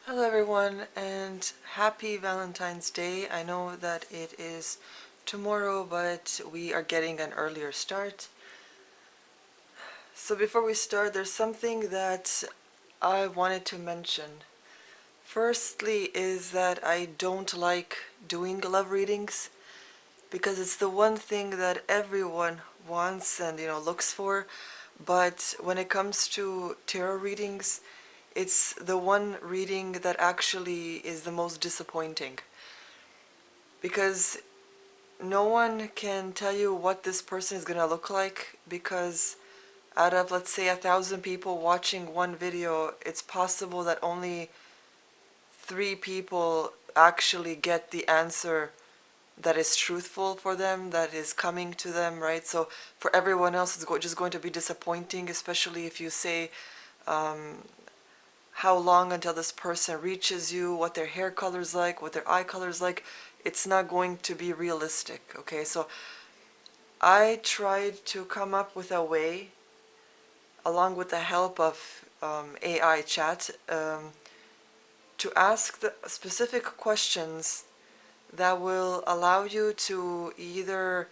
Hello everyone and happy Valentine's Day. I know that it is tomorrow, but we are getting an earlier start. So before we start, there's something that I wanted to mention. Firstly is that I don't like doing love readings because it's the one thing that everyone wants and looks for, but when it comes to tarot readings, it's the one reading that actually is the most disappointing because no one can tell you what this person is going to look like, because out of, let's say, 1,000 people watching one video, it's possible that only 3 people actually get the answer that is truthful for them, that is coming to them, right? So for everyone else, it's just going to be disappointing, especially if you say how long until this person reaches you, what their hair color is like, what their eye color is like. It's not going to be realistic, okay? So I tried to come up with a way, along with the help of AI chat, to ask the specific questions that will allow you to either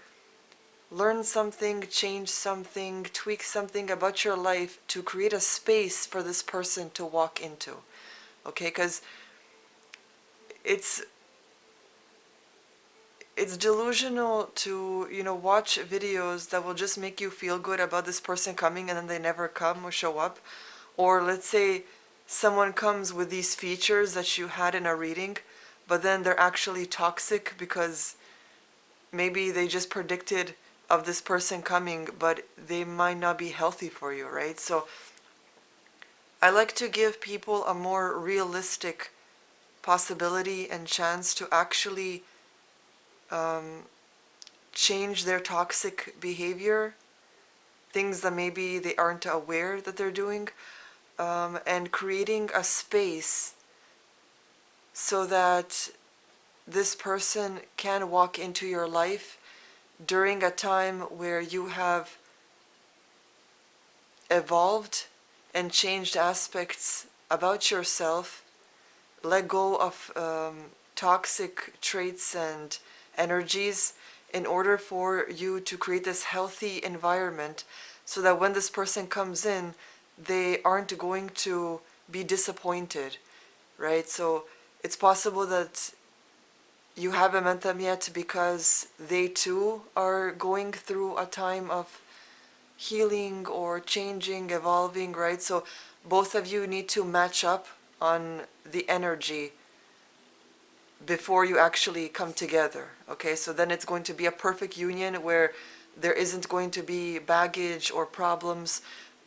learn something, change something, tweak something about your life to create a space for this person to walk into. Okay, because it's it's delusional to watch videos that will just make you feel good about this person coming and then they never come or show up. Or let's say someone comes with these features that you had in a reading, but then they're actually toxic because maybe they just predicted of this person coming, but they might not be healthy for you, right? So I like to give people a more realistic possibility and chance to actually change their toxic behavior, things that maybe they aren't aware that they're doing, and creating a space so that this person can walk into your life during a time where you have evolved and changed aspects about yourself, let go of toxic traits and energies in order for you to create this healthy environment so that when this person comes in, they aren't going to be disappointed, right? So it's possible that you haven't met them yet because they too are going through a time of healing or changing, evolving, right? So both of you need to match up on the energy before you actually come together, okay? So then it's going to be a perfect union where there isn't going to be baggage or problems,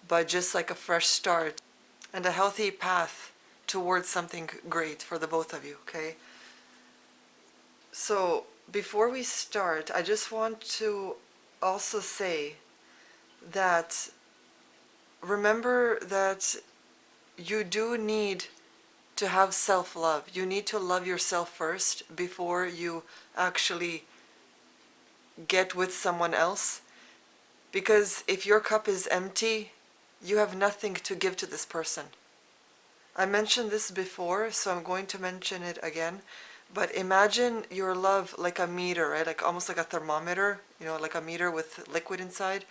but just like a fresh start and a healthy path towards something great for the both of you, okay? So before we start, I just want to also say that remember that you do need to have self-love. You need to love yourself first before you actually get with someone else. Because if your cup is empty, you have nothing to give to this person. I mentioned this before, so I'm going to mention it again. But imagine your love like a meter, right? Like almost like a thermometer, like a meter with liquid inside.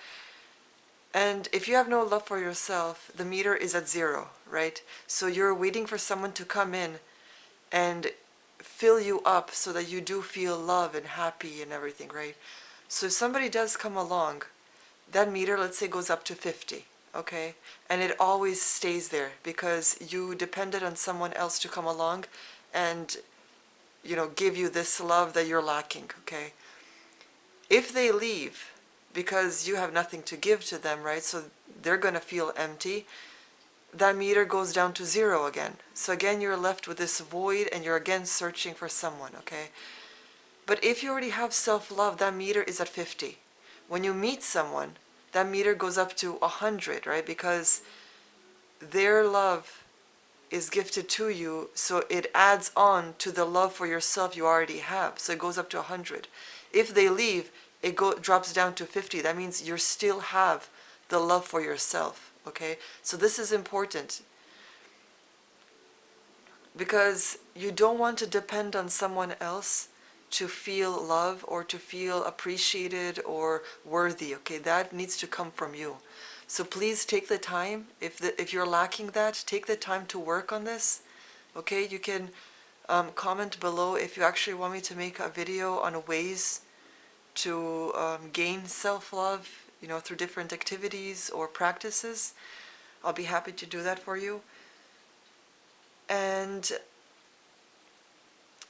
And if you have no love for yourself, the meter is at 0, right? So you're waiting for someone to come in and fill you up so that you do feel love and happy and everything, right? So if somebody does come along, that meter, let's say, goes up to 50, okay? And it always stays there because you depended on someone else to come along and, give you this love that you're lacking, okay? If they leave because you have nothing to give to them, right? So they're going to feel empty. That meter goes down to 0 again. So again, you're left with this void and you're again searching for someone, okay? But if you already have self-love, that meter is at 50. When you meet someone, that meter goes up to 100, right? Because their love is gifted to you, so it adds on to the love for yourself you already have. So it goes up to 100. If they leave, it drops down to 50. That means you still have the love for yourself, okay? So this is important. because you don't want to depend on someone else to feel love or to feel appreciated or worthy. Okay, that needs to come from you. So please take the time. If you're lacking that, take the time to work on this. Okay, you can comment below if you actually want me to make a video on ways to gain self-love, through different activities or practices. I'll be happy to do that for you. And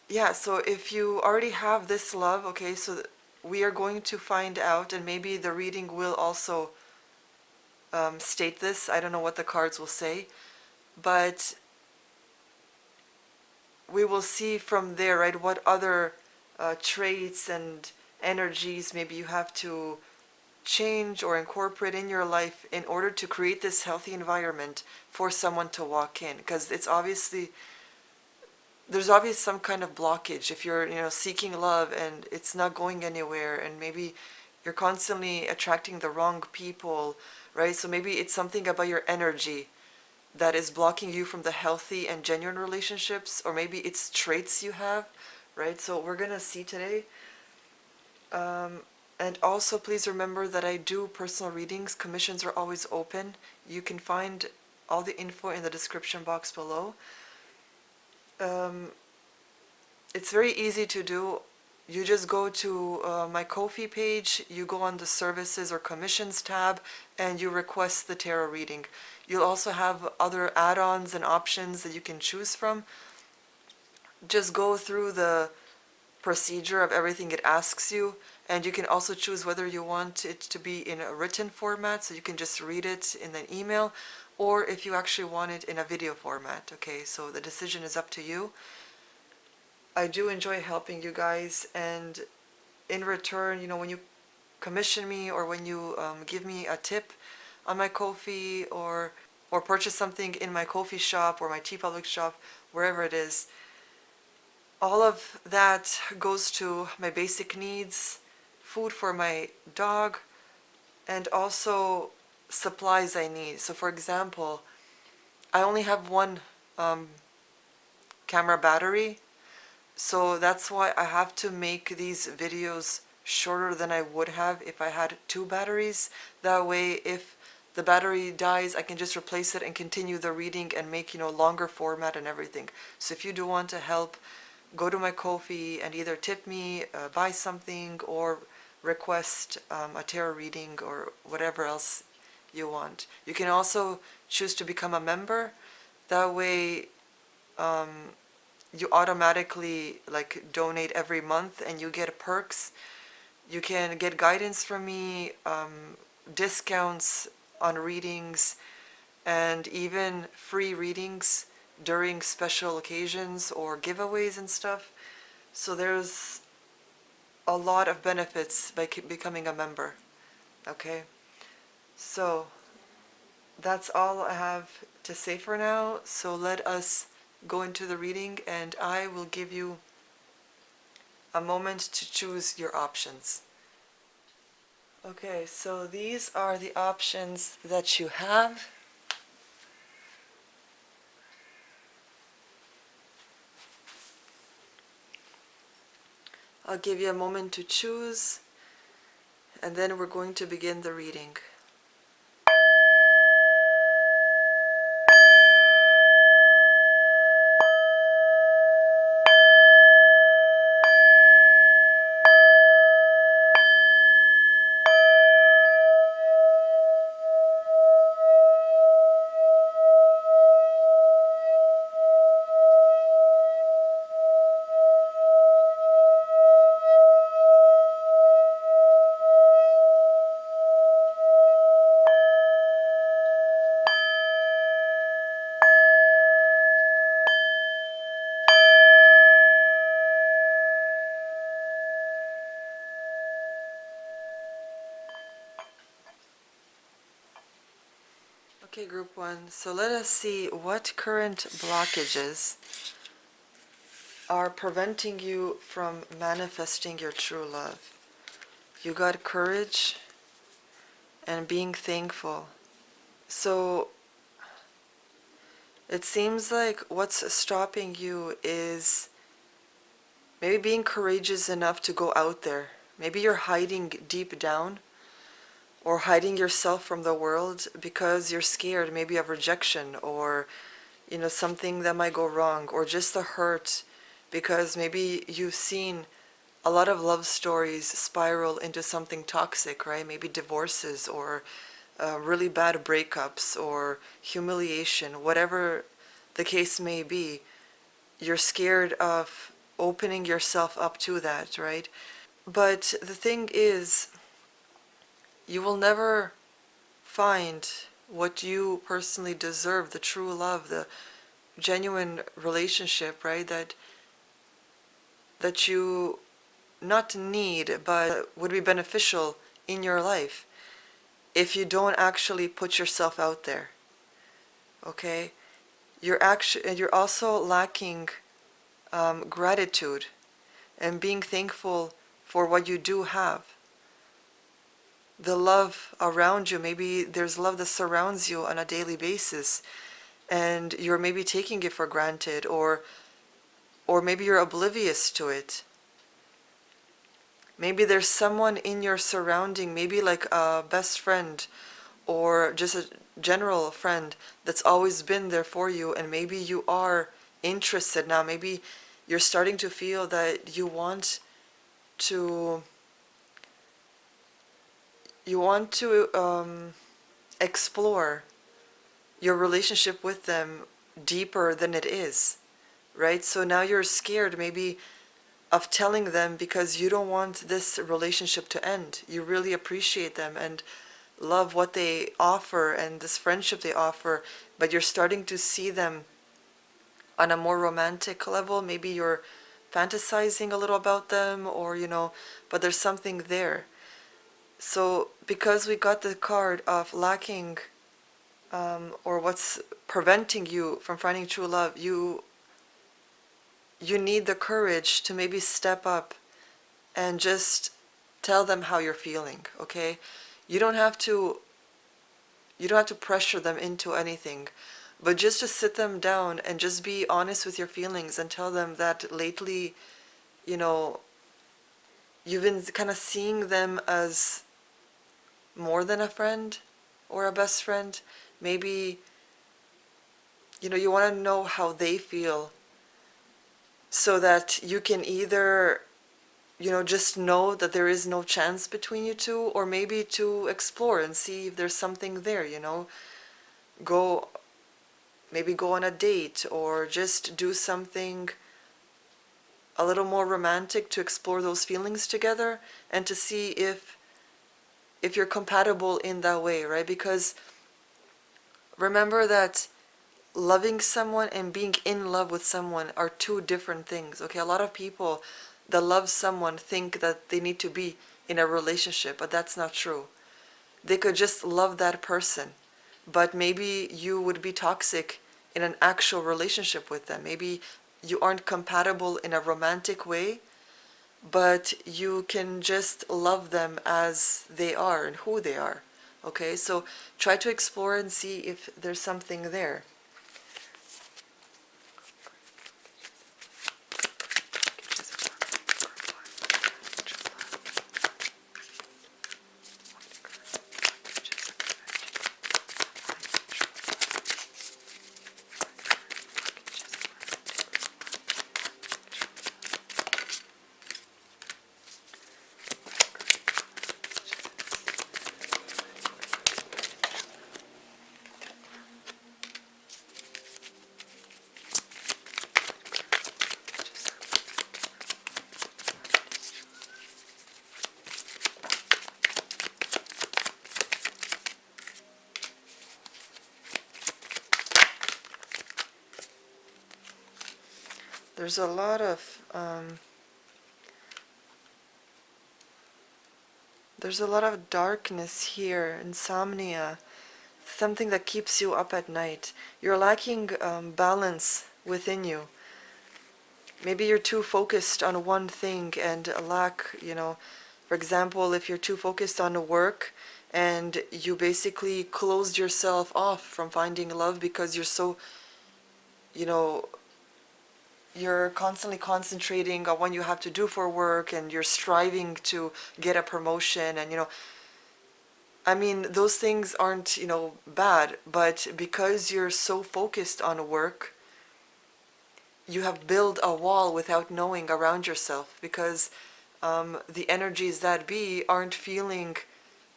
yeah, so if you already have this love, okay, so we are going to find out, and maybe the reading will also state this. I don't know what the cards will say, but we will see from there, right, what other traits and energies maybe you have to change or incorporate in your life in order to create this healthy environment for someone to walk in. Because it's obviously, there's obviously some kind of blockage if you're, seeking love and it's not going anywhere, and maybe you're constantly attracting the wrong people, right? So maybe it's something about your energy that is blocking you from the healthy and genuine relationships, or maybe it's traits you have, right? So we're gonna see today. And also please remember that I do personal readings. Commissions are always open. You can find all the info in the description box below. It's very easy to do. You just go to my Ko-fi page, you go on the services or commissions tab, and you request the tarot reading. You'll also have other add-ons and options that you can choose from. Just go through the procedure of everything it asks you, and you can also choose whether you want it to be in a written format, so you can just read it in an email, or if you actually want it in a video format. Okay, so the decision is up to you. I do enjoy helping you guys, and in return, when you commission me or when you give me a tip on my Ko-fi, or purchase something in my Ko-fi shop or my TeePublic shop, wherever it is, all of that goes to my basic needs, food for my dog, and also supplies I need. So for example, I only have one camera battery, so that's why I have to make these videos shorter than I would have if I had two batteries. That way, if the battery dies, I can just replace it and continue the reading and make, longer format and everything. So if you do want to help, go to my Ko-fi and either tip me, buy something, or request a tarot reading or whatever else you want. You can also choose to become a member. That way, you automatically donate every month and you get perks. You can get guidance from me, discounts on readings, and even free readings during special occasions or giveaways and stuff. So there's a lot of benefits by becoming a member. Okay, so that's all I have to say for now. So let us go into the reading, and I will give you a moment to choose your options. Okay, so these are the options that you have. I'll give you a moment to choose, and then we're going to begin the reading. Okay, group one, so let us see what current blockages are preventing you from manifesting your true love. You got courage and being thankful. So It seems like what's stopping you is maybe being courageous enough to go out there. Maybe you're hiding deep down or hiding yourself from the world because you're scared maybe of rejection or something that might go wrong, or just the hurt because maybe you've seen a lot of love stories spiral into something toxic, right? Maybe divorces or really bad breakups or humiliation, whatever the case may be. You're scared of opening yourself up to that, right? But the thing is, you will never find what you personally deserve, the true love, the genuine relationship, right? That you not need, but would be beneficial in your life if you don't actually put yourself out there. Okay? You're also lacking gratitude and being thankful for what you do have. The love around you, maybe there's love that surrounds you on a daily basis, and you're maybe taking it for granted, or maybe you're oblivious to it. Maybe there's someone in your surrounding, maybe like a best friend or just a general friend that's always been there for you, and maybe you are interested now. Maybe you're starting to feel that to you want to explore your relationship with them deeper than it is, right? So now you're scared maybe of telling them because you don't want this relationship to end. You really appreciate them and love what they offer and this friendship they offer, but you're starting to see them on a more romantic level. Maybe you're fantasizing a little about them, or but there's something there. So because we got the card of lacking, or what's preventing you from finding true love, you need the courage to maybe step up and just tell them how you're feeling, okay? You don't have to pressure them into anything, but just to sit them down and just be honest with your feelings and tell them that lately, you know, you've been kind of seeing them as more than a friend or a best friend. Maybe, you want to know how they feel so that you can either just know that there is no chance between you two, or maybe to explore and see if there's something there, go maybe go on a date or just do something a little more romantic to explore those feelings together and to see if you're compatible in that way, right? Because remember that loving someone and being in love with someone are two different things, okay? A lot of people that love someone think that they need to be in a relationship, but that's not true. They could just love that person, but maybe you would be toxic in an actual relationship with them. Maybe you aren't compatible in a romantic way, but you can just love them as they are and who they are. Okay, so try to explore and see if there's something there. There's a lot of darkness here, insomnia, something that keeps you up at night. You're lacking balance within you. Maybe you're too focused on one thing and lack, for example, if you're too focused on work and you basically closed yourself off from finding love because you're so you know, you're constantly concentrating on what you have to do for work, and you're striving to get a promotion, and I mean, those things aren't, bad, but because you're so focused on work, you have built a wall without knowing around yourself, because the energies that be aren't feeling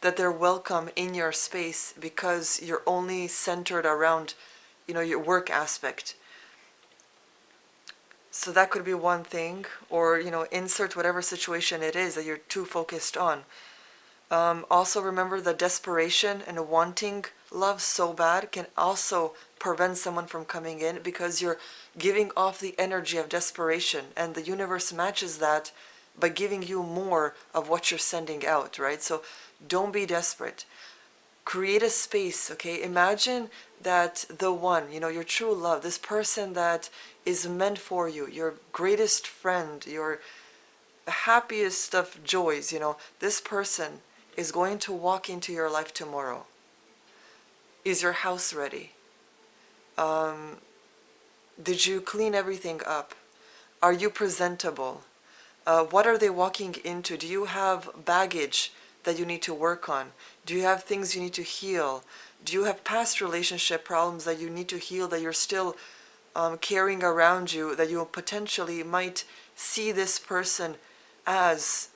that they're welcome in your space, because you're only centered around, your work aspect. So that could be one thing, or, insert whatever situation it is that you're too focused on. Also remember that desperation and wanting love so bad can also prevent someone from coming in, because you're giving off the energy of desperation, and the universe matches that by giving you more of what you're sending out, right? So don't be desperate. Create a space, okay? Imagine that the one, your true love, this person that is meant for you, your greatest friend, your happiest of joys, this person is going to walk into your life tomorrow. Is your house ready? Did you clean everything up? Are you presentable? What are they walking into? Do you have baggage that you need to work on? Do you have things you need to heal? Do you have past relationship problems that you need to heal, that you're still carrying around you, that you potentially might see this person as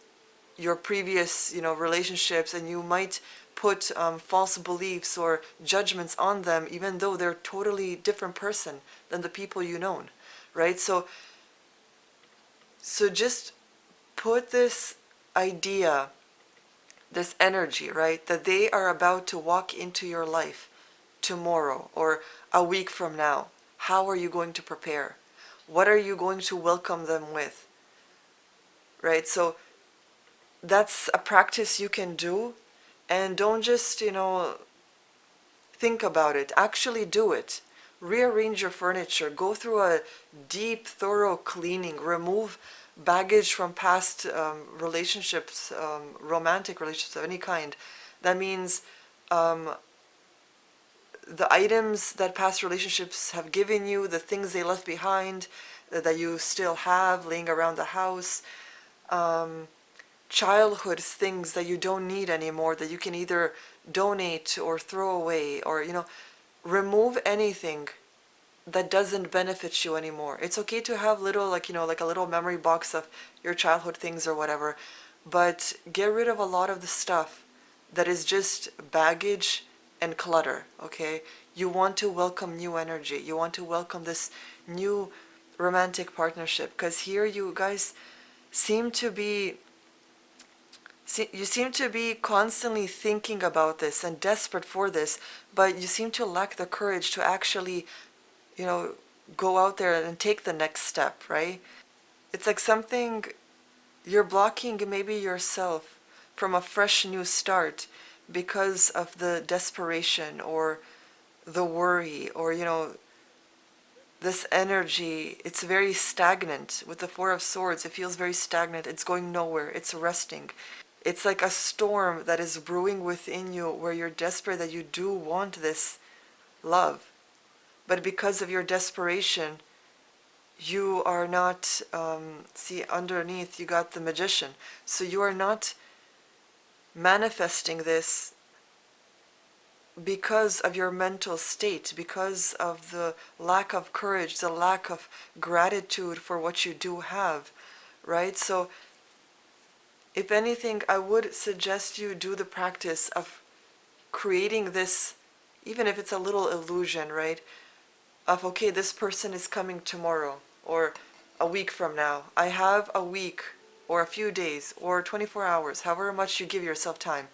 your previous, relationships, and you might put false beliefs or judgments on them, even though they're totally different person than the people you known, right? So just put this idea, this energy, right, that they are about to walk into your life tomorrow or a week from now. How are you going to prepare? What are you going to welcome them with? Right? So that's a practice you can do, and don't just, think about it. Actually do it. Rearrange your furniture. Go through a deep, thorough cleaning. Remove baggage from past relationships, romantic relationships of any kind. That means the items that past relationships have given you, the things they left behind that you still have laying around the house, childhood things that you don't need anymore, that you can either donate or throw away, or, remove anything that doesn't benefit you anymore. It's okay to have little, like a little memory box of your childhood things or whatever, but get rid of a lot of the stuff that is just baggage and clutter, okay? You want to welcome new energy. You want to welcome this new romantic partnership, because here you guys seem to be constantly thinking about this and desperate for this, but you seem to lack the courage to actually, go out there and take the next step, right? It's like something you're blocking maybe yourself from a fresh new start because of the desperation or the worry, or, this energy. It's very stagnant. With the Four of Swords, it feels very stagnant. It's going nowhere. It's resting. It's like a storm that is brewing within you, where you're desperate that you do want this love. But because of your desperation, you are not, see, underneath you got the Magician. So you are not manifesting this because of your mental state, because of the lack of courage, the lack of gratitude for what you do have, right? So if anything, I would suggest you do the practice of creating this, even if it's a little illusion, right? Of, okay, this person is coming tomorrow or a week from now. I have a week or a few days or 24 hours, however much you give yourself time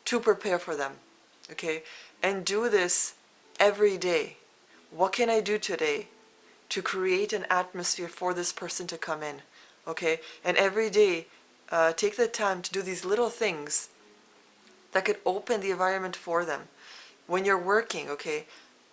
to prepare for them, okay? And do this every day. What can I do today to create an atmosphere for this person to come in, okay? And every day, take the time to do these little things that could open the environment for them. When you're working, okay,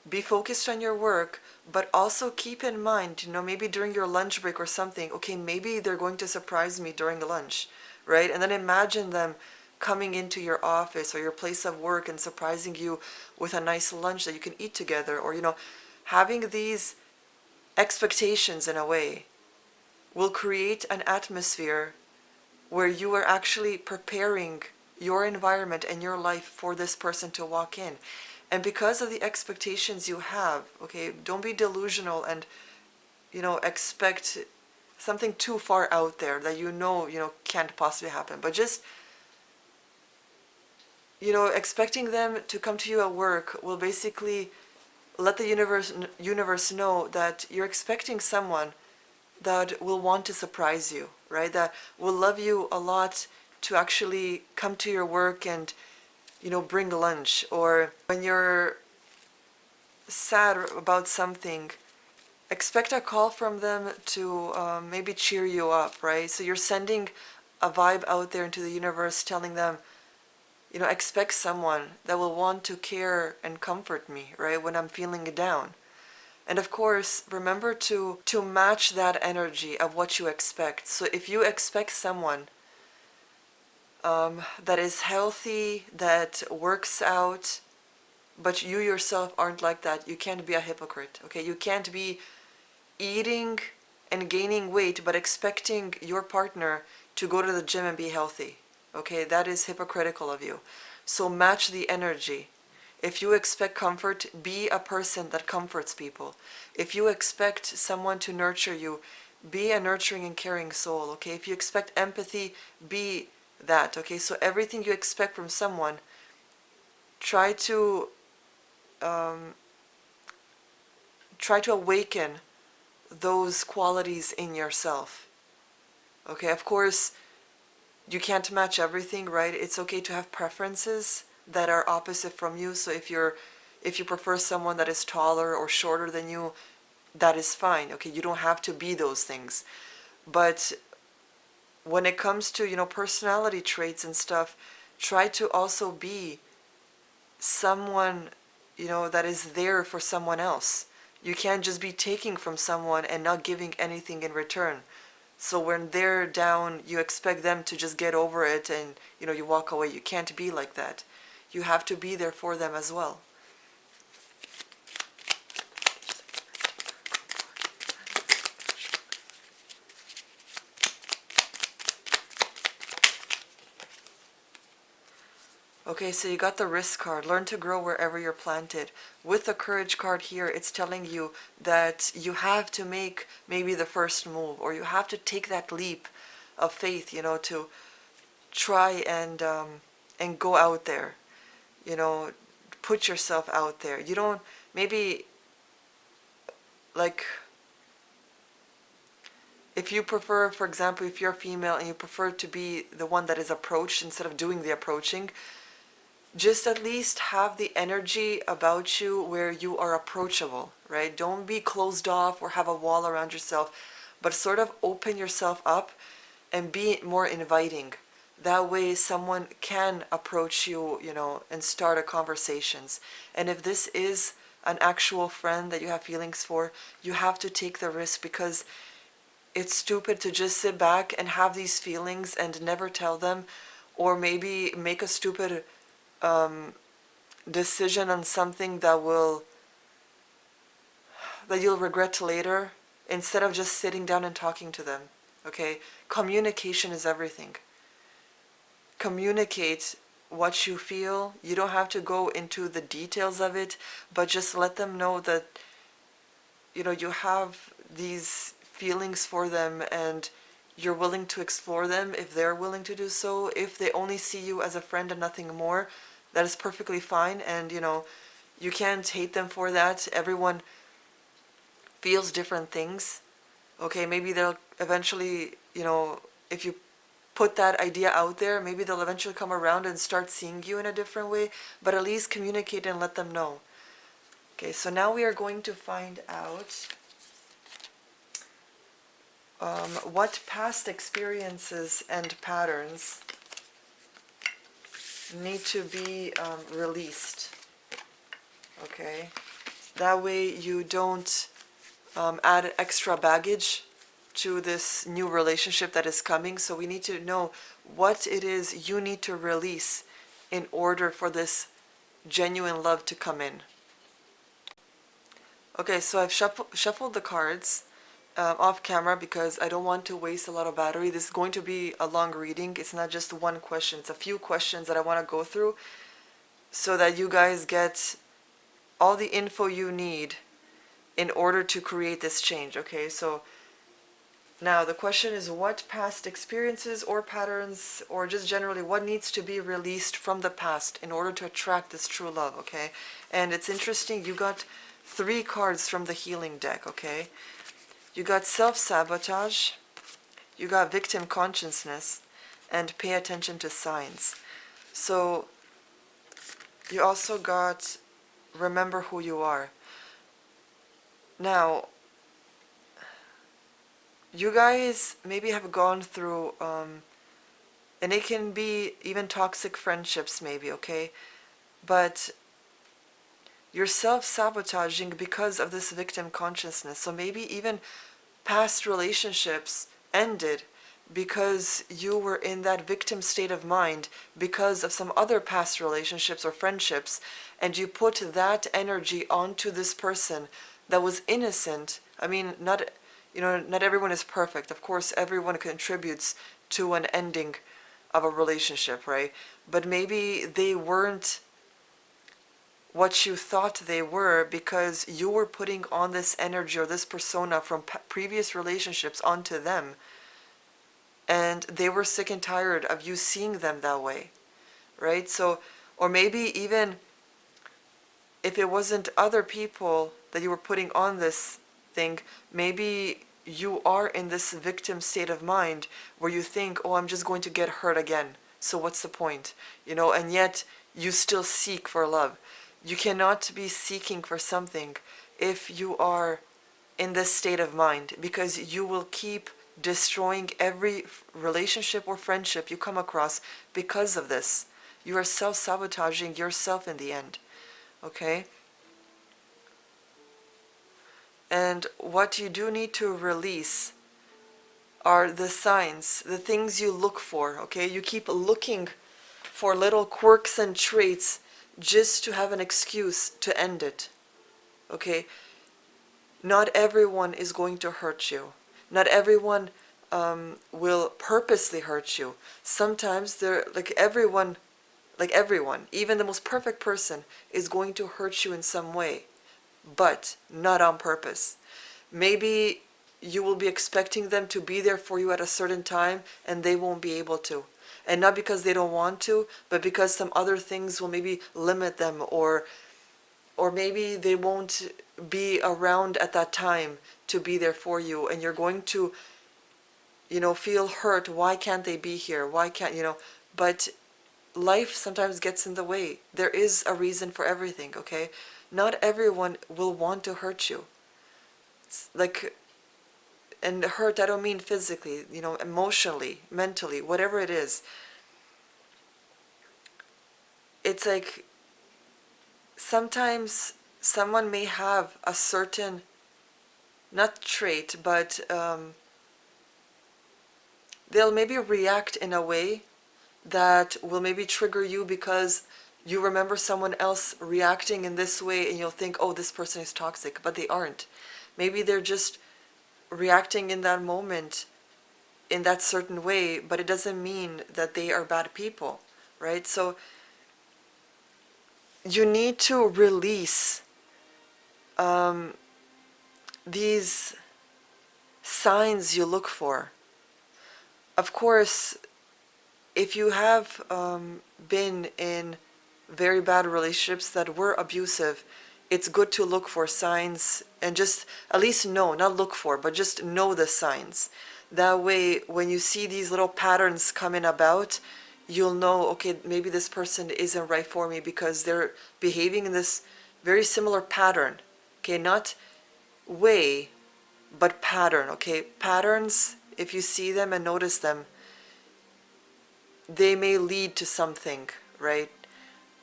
be focused on your work, but also keep in mind, maybe during your lunch break or something, okay, maybe they're going to surprise me during lunch, right? And then imagine them coming into your office or your place of work and surprising you with a nice lunch that you can eat together, or, having these expectations in a way will create an atmosphere where you are actually preparing your environment and your life for this person to walk in. And because of the expectations you have, okay, don't be delusional and, expect something too far out there that can't possibly happen. But just, expecting them to come to you at work will basically let the universe know that you're expecting someone that will want to surprise you, right? That will love you a lot to actually come to your work and, bring lunch. Or when you're sad about something, expect a call from them to maybe cheer you up, right? So you're sending a vibe out there into the universe telling them, expect someone that will want to care and comfort me, right, when I'm feeling down. And of course, remember to match that energy of what you expect. So if you expect someone that is healthy, that works out, but you yourself aren't like that, you can't be a hypocrite, okay? You can't be eating and gaining weight but expecting your partner to go to the gym and be healthy, okay? That is hypocritical of you. So match the energy. If you expect comfort, be a person that comforts people. If you expect someone to nurture you, be a nurturing and caring soul, okay? If you expect empathy, be that, okay? So everything you expect from someone, try to awaken those qualities in yourself. Okay, of course, you can't match everything, right? It's okay to have preferences that are opposite from you. So if you prefer someone that is taller or shorter than you, that is fine. Okay, you don't have to be those things. But when it comes to, personality traits and stuff, try to also be someone, that is there for someone else. You can't just be taking from someone and not giving anything in return. So when they're down, you expect them to just get over it and, you walk away. You can't be like that. You have to be there for them as well. Okay, so you got the risk card. Learn to grow wherever you're planted. With the courage card here, it's telling you that you have to make maybe the first move, or you have to take that leap of faith, to try and go out there, put yourself out there. You don't, maybe, like, if you prefer, for example, if you're female and you prefer to be the one that is approached instead of doing the approaching, just at least have the energy about you where you are approachable, right? Don't be closed off or have a wall around yourself, but sort of open yourself up and be more inviting. That way someone can approach you, and start a conversations. And if this is an actual friend that you have feelings for, you have to take the risk, because it's stupid to just sit back and have these feelings and never tell them, or maybe make a stupid decision on something that you'll regret later, instead of just sitting down and talking to them. Okay, communication is everything. Communicate what you feel. You don't have to go into the details of it, but just let them know that you have these feelings for them and you're willing to explore them if they're willing to do so. If they only see you as a friend and nothing more, that is perfectly fine. And you can't hate them for that. Everyone feels different things. Okay, maybe they'll eventually, if you put that idea out there, maybe they'll eventually come around and start seeing you in a different way, but at least communicate and let them know. Okay, so now we are going to find out what past experiences and patterns need to be released. Okay, that way you don't add extra baggage to this new relationship that is coming. So we need to know what it is you need to release in order for this genuine love to come in. Okay, so I've shuffled the cards off camera because I don't want to waste a lot of battery. This is going to be a long reading. It's not just one question. It's a few questions that I want to go through so that you guys get all the info you need in order to create this change. Okay, so now the question is, what past experiences or patterns, or just generally what needs to be released from the past in order to attract this true love? Okay, and it's interesting, you got 3 cards from the healing deck. Okay, you got self-sabotage, you got victim consciousness, and pay attention to signs. So you also got remember who you are. Now, you guys maybe have gone through, and it can be even toxic friendships maybe, okay? But you're self-sabotaging because of this victim consciousness. So maybe even past relationships ended because you were in that victim state of mind because of some other past relationships or friendships, and you put that energy onto this person that was innocent. I mean, not everyone is perfect. Of course, everyone contributes to an ending of a relationship, right? But maybe they weren't what you thought they were because you were putting on this energy or this persona from previous relationships onto them, and they were sick and tired of you seeing them that way, right? So, or maybe even if it wasn't other people that you were putting on this thing, maybe you are in this victim state of mind where you think, oh, I'm just going to get hurt again, so what's the point? And yet you still seek for love. You cannot be seeking for something if you are in this state of mind, because you will keep destroying every relationship or friendship you come across because of this. You are self-sabotaging yourself in the end, okay? And what you do need to release are the signs, the things you look for, okay? You keep looking for little quirks and traits just to have an excuse to end it, okay? Not everyone is going to hurt you. Not everyone will purposely hurt you. Sometimes they're like everyone, even the most perfect person is going to hurt you in some way, but not on purpose. Maybe you will be expecting them to be there for you at a certain time and they won't be able to. And not because they don't want to, but because some other things will maybe limit them, or maybe they won't be around at that time to be there for you, and you're going to, feel hurt. Why can't they be here? Why can't, but life sometimes gets in the way. There is a reason for everything, okay? Not everyone will want to hurt you. Like, and hurt, I don't mean physically, emotionally, mentally, whatever it is. It's like sometimes someone may have a certain, not trait, but they'll maybe react in a way that will maybe trigger you because you remember someone else reacting in this way, and you'll think, oh, this person is toxic, but they aren't. Maybe they're just reacting in that moment in that certain way, but it doesn't mean that they are bad people, right? So you need to release these signs you look for. Of course, if you have been in very bad relationships that were abusive, it's good to look for signs and just at least know, not look for, but just know the signs. That way, when you see these little patterns coming about, you'll know, okay, maybe this person isn't right for me because they're behaving in this very similar pattern. Okay, not way, but pattern, okay? Patterns, if you see them and notice them, they may lead to something, right?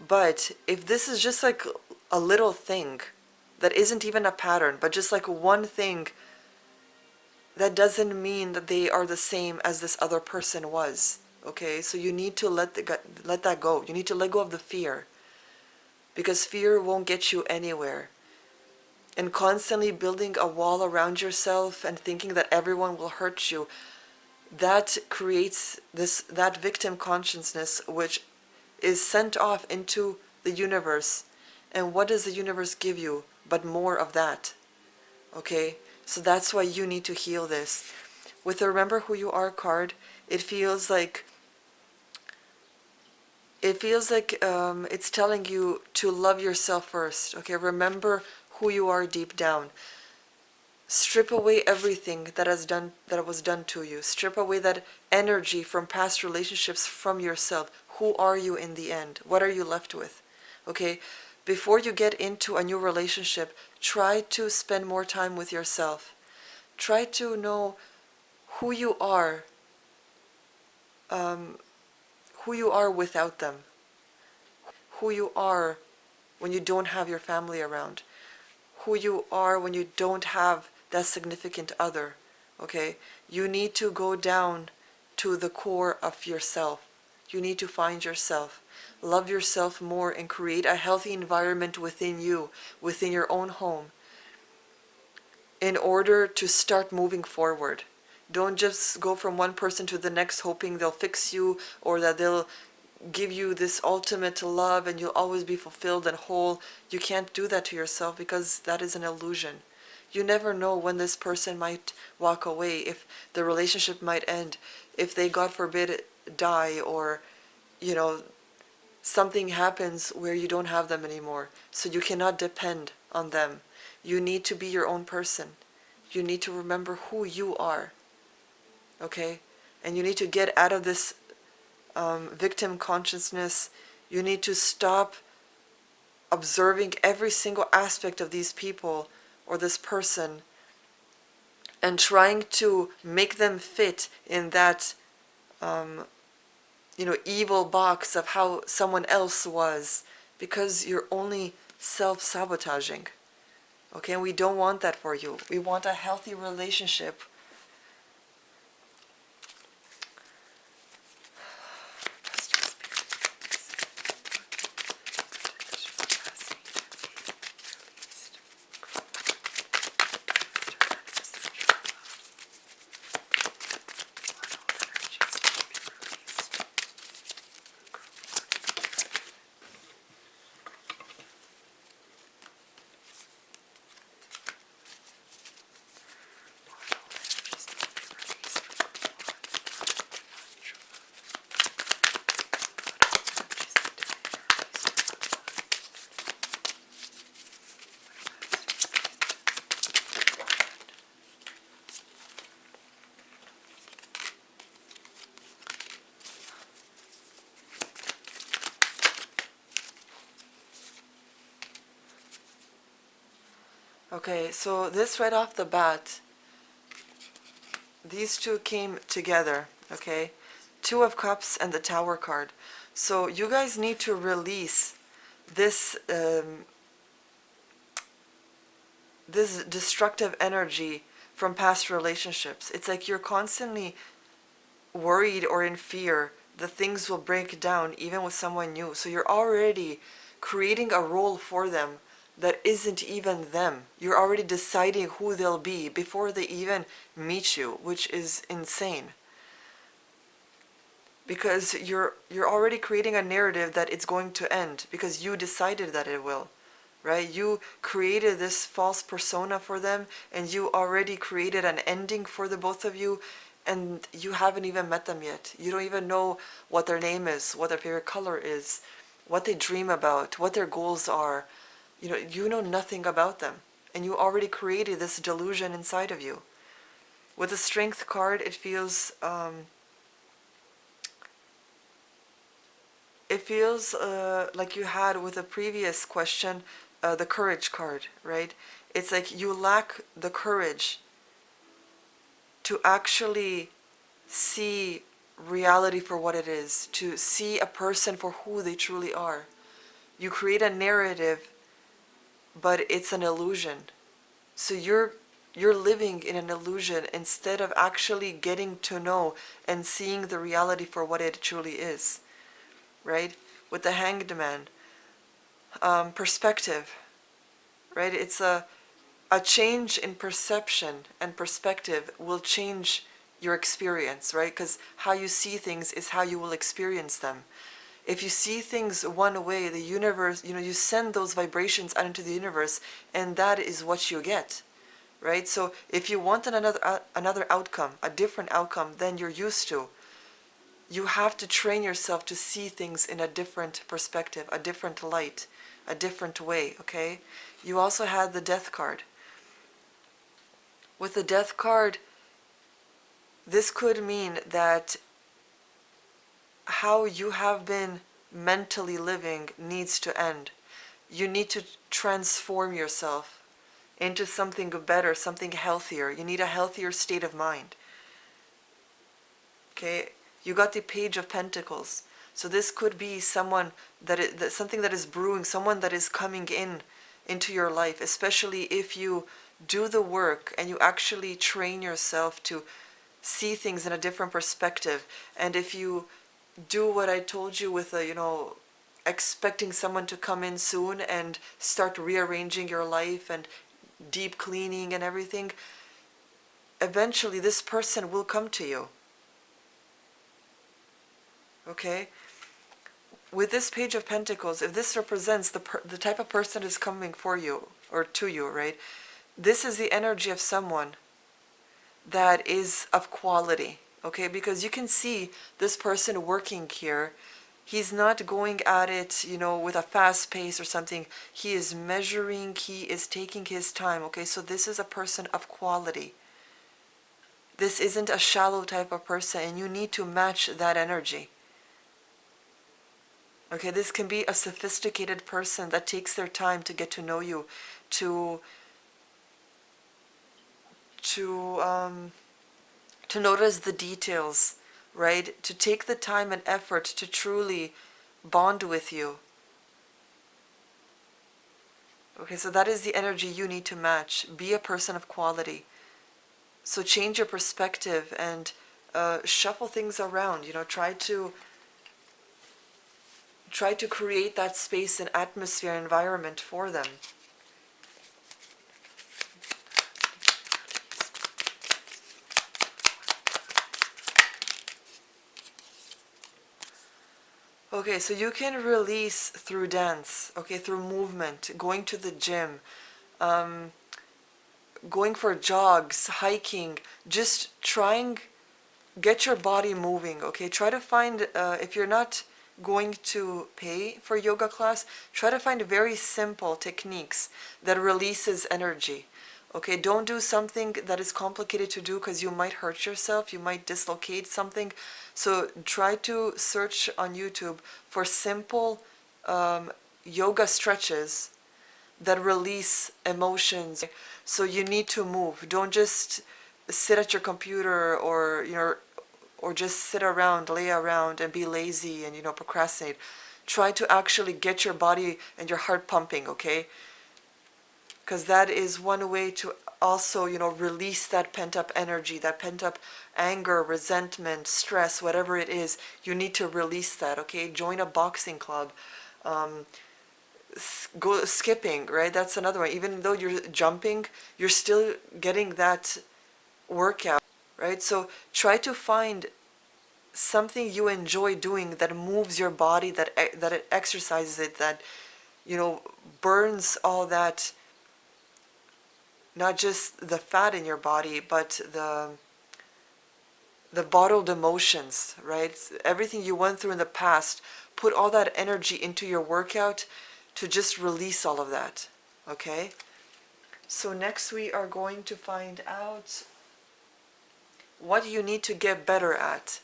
But if this is just like a little thing that isn't even a pattern, but just like one thing, that doesn't mean that they are the same as this other person was, okay? So you need to let that go. You need to let go of the fear, because fear won't get you anywhere. and constantly building a wall around yourself and thinking that everyone will hurt you, that creates that victim consciousness, which is sent off into the universe. And what does the universe give you but more of that? Okay, so that's why you need to heal this. With the Remember Who You Are card, it feels like it's telling you to love yourself first. Okay, remember who you are deep down. Strip away everything that was done to you. Strip away that energy from past relationships from yourself. Who are you in the end? What are you left with? Okay, before you get into a new relationship, try to spend more time with yourself. Try to know who you are, um, who you are without them, who you are when you don't have your family around, who you are when you don't have that significant other. Okay, you need to go down to the core of yourself. You need to find yourself, love yourself more, and create a healthy environment within you, within your own home, in order to start moving forward. Don't just go from one person to the next hoping they'll fix you, or that they'll give you this ultimate love and you'll always be fulfilled and whole. You can't do that to yourself, because that is an illusion. You never know when this person might walk away, if the relationship might end, if they, God forbid, die, or, something happens where you don't have them anymore. So you cannot depend on them. You need to be your own person. You need to remember who you are. Okay? And you need to get out of this victim consciousness. You need to stop observing every single aspect of these people or this person and trying to make them fit in that evil box of how someone else was, because you're only self-sabotaging. Okay, and we don't want that for you. We want a healthy relationship. Okay, so this right off the bat, these two came together, okay? Two of Cups and the Tower card. So you guys need to release this this destructive energy from past relationships. It's like you're constantly worried or in fear that things will break down even with someone new. So you're already creating a role for them that isn't even them. You're already deciding who they'll be before they even meet you, which is insane. Because you're already creating a narrative that it's going to end because you decided that it will. Right? You created this false persona for them, and you already created an ending for the both of you, and you haven't even met them yet. You don't even know what their name is, what their favorite color is, what they dream about, what their goals are. You know nothing about them, and you already created this delusion inside of you. With the Strength card, it feels like you had with the previous question, the Courage card, right? It's like you lack the courage to actually see reality for what it is, to see a person for who they truly are. You create a narrative, but it's an illusion. So you're living in an illusion instead of actually getting to know and seeing the reality for what it truly is, right? With the Hanged Man, perspective, right? a change in perception and perspective will change your experience, right? Because how you see things is how you will experience them. If you see things one way, the universe, you send those vibrations out into the universe, and that is what you get, right? So if you want another outcome, a different outcome than you're used to, you have to train yourself to see things in a different perspective, a different light, a different way, okay? You also had the death card. With the death card, this could mean that how you have been mentally living needs to end. You need to transform yourself into something better, something healthier. You need a healthier state of mind. Okay? You got the Page of Pentacles. So this could be someone something that is brewing, someone that is coming into your life, especially if you do the work and you actually train yourself to see things in a different perspective. And if you do what I told you with expecting someone to come in soon and start rearranging your life and deep cleaning and everything, eventually this person will come to you. Okay? With this Page of Pentacles, if this represents the type of person that is coming for you or to you, right? This is the energy of someone that is of quality, okay? Because you can see this person working here. He's not going at it, with a fast pace or something. He is measuring, he is taking his time, okay? So this is a person of quality. This isn't a shallow type of person, and you need to match that energy. Okay, this can be a sophisticated person that takes their time to get to know you, to notice the details, right? To take the time and effort to truly bond with you. Okay, so that is the energy you need to match. Be a person of quality. So change your perspective and shuffle things around. Try to create that space and atmosphere and environment for them. Okay, so you can release through dance, okay, through movement, going to the gym, going for jogs, hiking, just get your body moving, okay? Try to find, if you're not going to pay for yoga class, try to find very simple techniques that releases energy. Okay, don't do something that is complicated to do because you might hurt yourself, you might dislocate something. So try to search on YouTube for simple yoga stretches that release emotions. So you need to move. Don't just sit at your computer or just sit around, lay around and be lazy and procrastinate. Try to actually get your body and your heart pumping, okay? Because that is one way to also, release that pent-up energy, that pent-up anger, resentment, stress, whatever it is. You need to release that, okay? Join a boxing club. Go skipping, right? That's another one. Even though you're jumping, you're still getting that workout, right? So try to find something you enjoy doing that moves your body, that it exercises it, that, burns all that, not just the fat in your body, but the bottled emotions, right? Everything you went through in the past, put all that energy into your workout to just release all of that, okay? So next we are going to find out what you need to get better at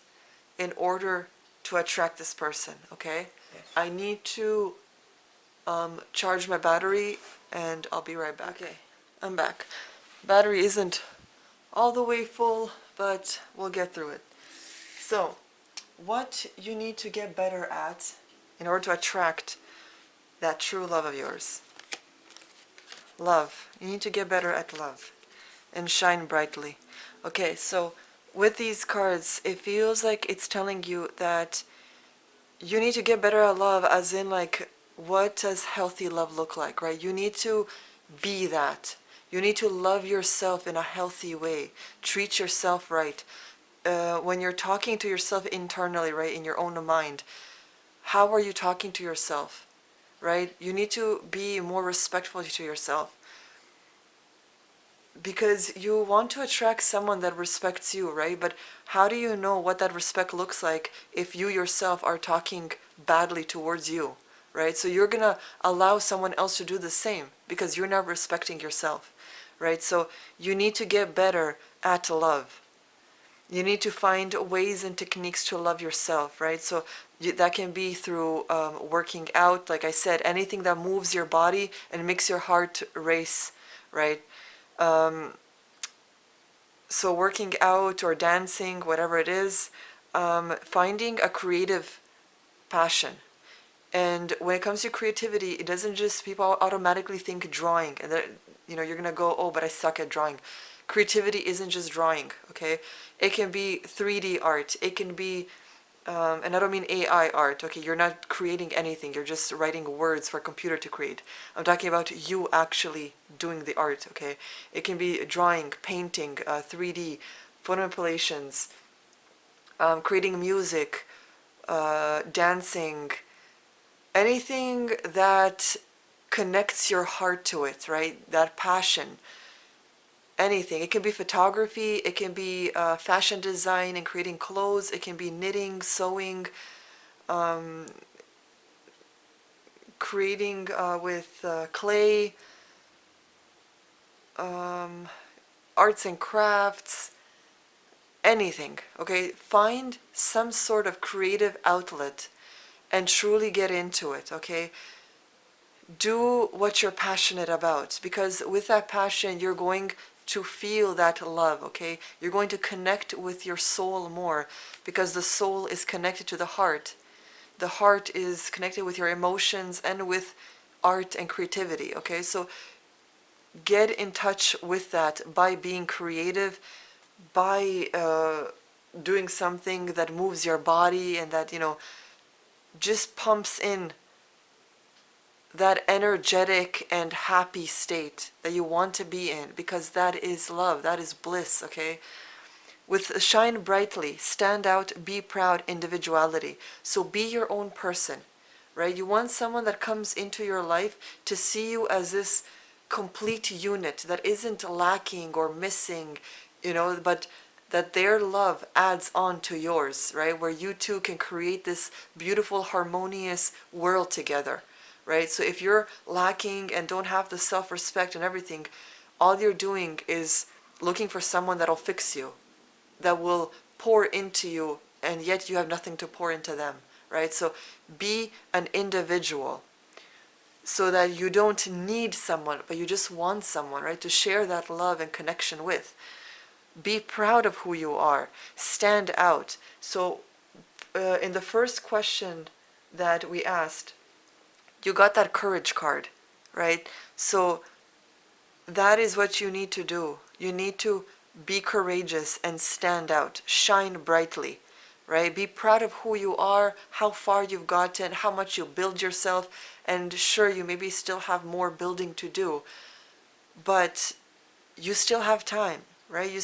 in order to attract this person, okay? I need to charge my battery and I'll be right back. Okay, I'm back. Battery isn't all the way full, but we'll get through it. So, what you need to get better at in order to attract that true love of yours. Love. You need to get better at love and shine brightly. Okay, so with these cards, it feels like it's telling you that you need to get better at love, as in, like, what does healthy love look like, right? You need to be that. You need to love yourself in a healthy way. Treat yourself right. When you're talking to yourself internally, right, in your own mind, how are you talking to yourself, right? You need to be more respectful to yourself, because you want to attract someone that respects you, right? But how do you know what that respect looks like if you yourself are talking badly towards you, right? So you're gonna allow someone else to do the same because you're not respecting yourself, right? So you need to get better at love. You need to find ways and techniques to love yourself, right? So that can be through working out, like I said, anything that moves your body and makes your heart race, right? Um, so working out or dancing, whatever it is, finding a creative passion. And when it comes to creativity, it doesn't just, people automatically think drawing, and that, you're gonna go, oh, but I suck at drawing. Creativity isn't just drawing, okay? It can be 3D art. It can be, and I don't mean AI art, okay? You're not creating anything. You're just writing words for a computer to create. I'm talking about you actually doing the art, okay? It can be drawing, painting, 3D, photo manipulations, creating music, dancing, anything that connects your heart to it, right? That passion. Anything. It can be photography, it can be fashion design and creating clothes, it can be knitting, sewing, um, creating with clay, um, arts and crafts, anything, okay? Find some sort of creative outlet and truly get into it, okay? Do what you're passionate about, because with that passion, you're going to feel that love, okay? You're going to connect with your soul more, because the soul is connected to the heart. The heart is connected with your emotions and with art and creativity, okay? So get in touch with that by being creative, by doing something that moves your body and that, just pumps in that energetic and happy state that you want to be in, because that is love, that is bliss, okay? With shine brightly, stand out, be proud, individuality. So be your own person, right? You want someone that comes into your life to see you as this complete unit that isn't lacking or missing, but that their love adds on to yours, right? Where you two can create this beautiful, harmonious world together, right? So if you're lacking and don't have the self-respect and everything, all you're doing is looking for someone that'll fix you, that will pour into you, and yet you have nothing to pour into them, right? So be an individual so that you don't need someone, but you just want someone, right, to share that love and connection with. Be proud of who you are. Stand out. So in the first question that we asked, you got that courage card, right? So that is what you need to do. You need to be courageous and stand out. Shine brightly, right? Be proud of who you are, how far you've gotten, how much you build yourself, and sure, you maybe still have more building to do, but you still have time, right? You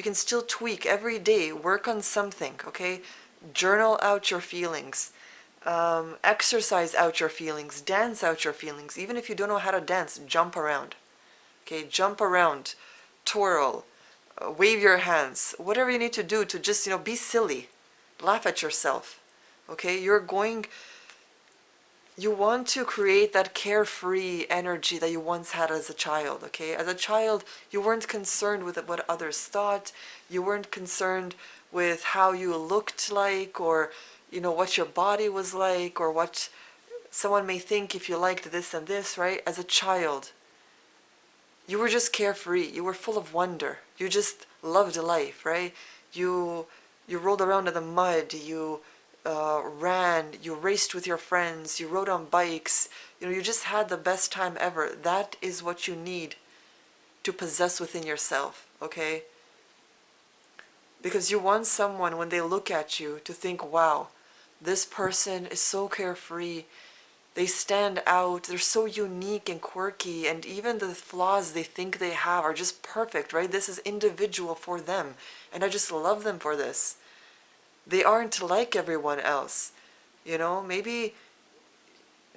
can still tweak every day, work on something, okay? Journal out your feelings. Exercise out your feelings, dance out your feelings. Even if you don't know how to dance, jump around. Okay, jump around, twirl, wave your hands, whatever you need to do to just, be silly. Laugh at yourself. Okay, you want to create that carefree energy that you once had as a child, okay? As a child, you weren't concerned with what others thought. You weren't concerned with how you looked like, or, what your body was like, or what someone may think if you liked this and this, right? As a child, you were just carefree. You were full of wonder. You just loved life, right? You rolled around in the mud. You ran. You raced with your friends. You rode on bikes. You just had the best time ever. That is what you need to possess within yourself, okay? Because you want someone, when they look at you, to think, wow, this person is so carefree. They stand out, they're so unique and quirky, and even the flaws they think they have are just perfect, right? This is individual for them, and I just love them for this. They aren't like everyone else, you know? Maybe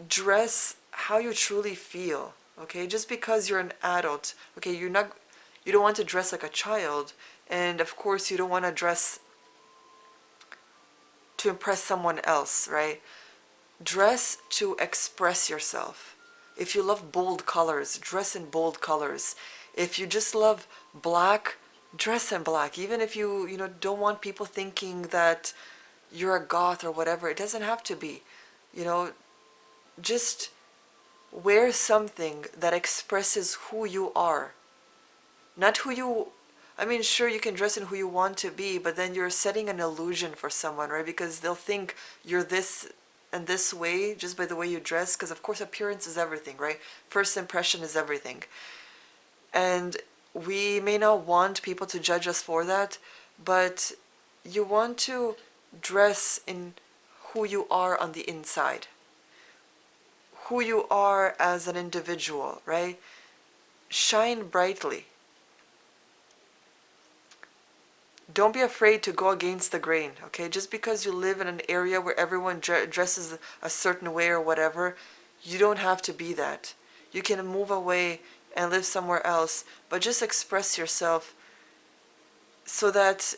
dress how you truly feel, okay? Just because you're an adult, okay, you don't want to dress like a child, and of course you don't want to dress to impress someone else, right? Dress to express yourself. If you love bold colors, dress in bold colors. If you just love black, dress in black. Even if you don't want people thinking that you're a goth or whatever, it doesn't have to be. You know, just wear something that expresses who you are. Not who you, I mean, sure, you can dress in who you want to be, but then you're setting an illusion for someone, right? Because they'll think you're this and this way just by the way you dress, because of course appearance is everything, right? First impression is everything. And we may not want people to judge us for that, but you want to dress in who you are on the inside, who you are as an individual, right? Shine brightly. Don't be afraid to go against the grain, okay? Just because you live in an area where everyone dresses a certain way or whatever, you don't have to be that. You can move away and live somewhere else, but just express yourself so that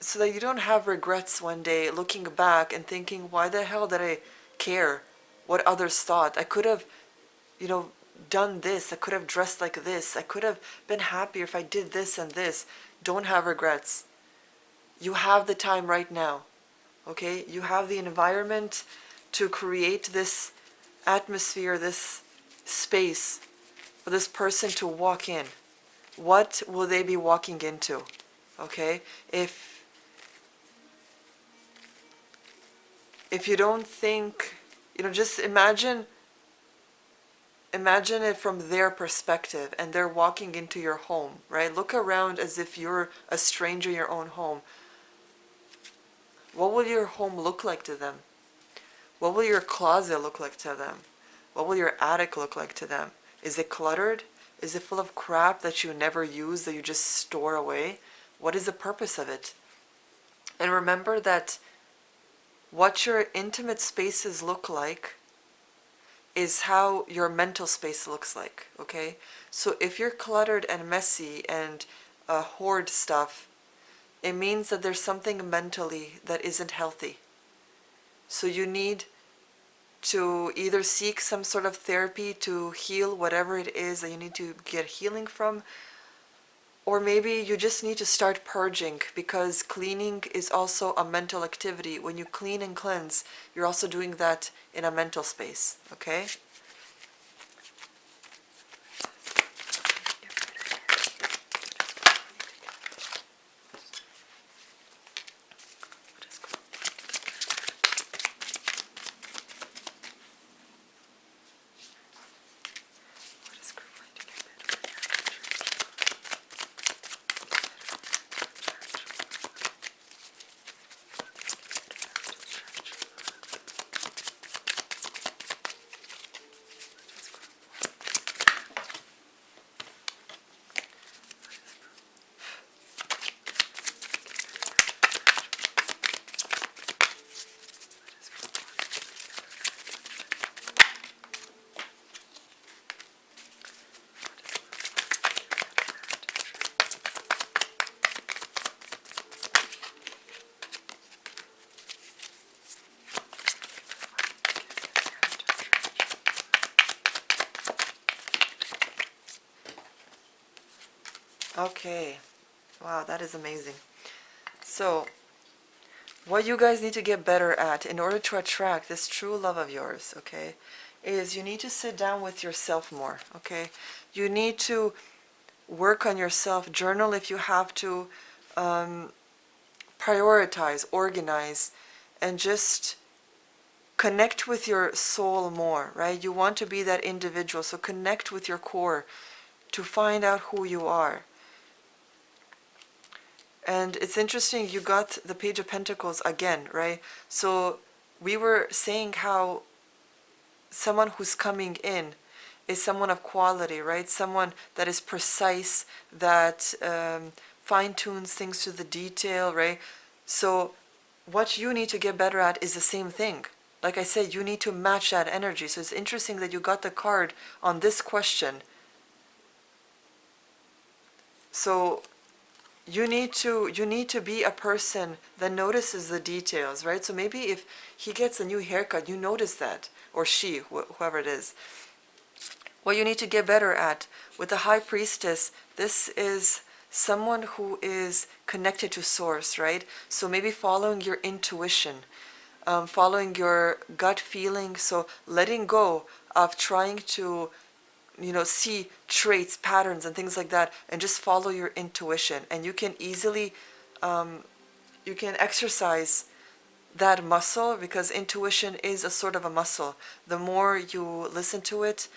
you don't have regrets one day looking back and thinking, why the hell did I care what others thought? I could have, you know, done this. I could have dressed like this. I could have been happier if I did this and this. Don't have regrets. You have the time right now, okay? You have the environment to create this atmosphere, this space for this person to walk in. What will they be walking into, okay? If you don't think, just imagine it from their perspective, and they're walking into your home, right? Look around as if you're a stranger in your own home. What will your home look like to them? What will your closet look like to them? What will your attic look like to them? Is it cluttered? Is it full of crap that you never use, that you just store away? What is the purpose of it? And remember that what your intimate spaces look like is how your mental space looks like, okay? So if you're cluttered and messy and hoard stuff, it means that there's something mentally that isn't healthy. So you need to either seek some sort of therapy to heal whatever it is that you need to get healing from, or maybe you just need to start purging, because cleaning is also a mental activity. When you clean and cleanse, you're also doing that in a mental space, okay? Okay, wow, that is amazing. So, what you guys need to get better at in order to attract this true love of yours, okay, is you need to sit down with yourself more, okay? You need to work on yourself, journal if you have to, prioritize, organize, and just connect with your soul more, right? You want to be that individual, so connect with your core to find out who you are. And it's interesting, you got the Page of Pentacles again, right? So we were saying how someone who's coming in is someone of quality, right? Someone that is precise, that fine-tunes things to the detail, right? So what you need to get better at is the same thing. Like I said, you need to match that energy. So it's interesting that you got the card on this question. So you need to be a person that notices the details, right? So maybe if he gets a new haircut, you notice that, or she, whoever it is. What you need to get better at with the High Priestess, this is someone who is connected to source, right? So maybe following your intuition, following your gut feeling, so letting go of trying to see traits, patterns, and things like that, and just follow your intuition. And you can easily, you can exercise that muscle, because intuition is a sort of a muscle. The more you listen to it,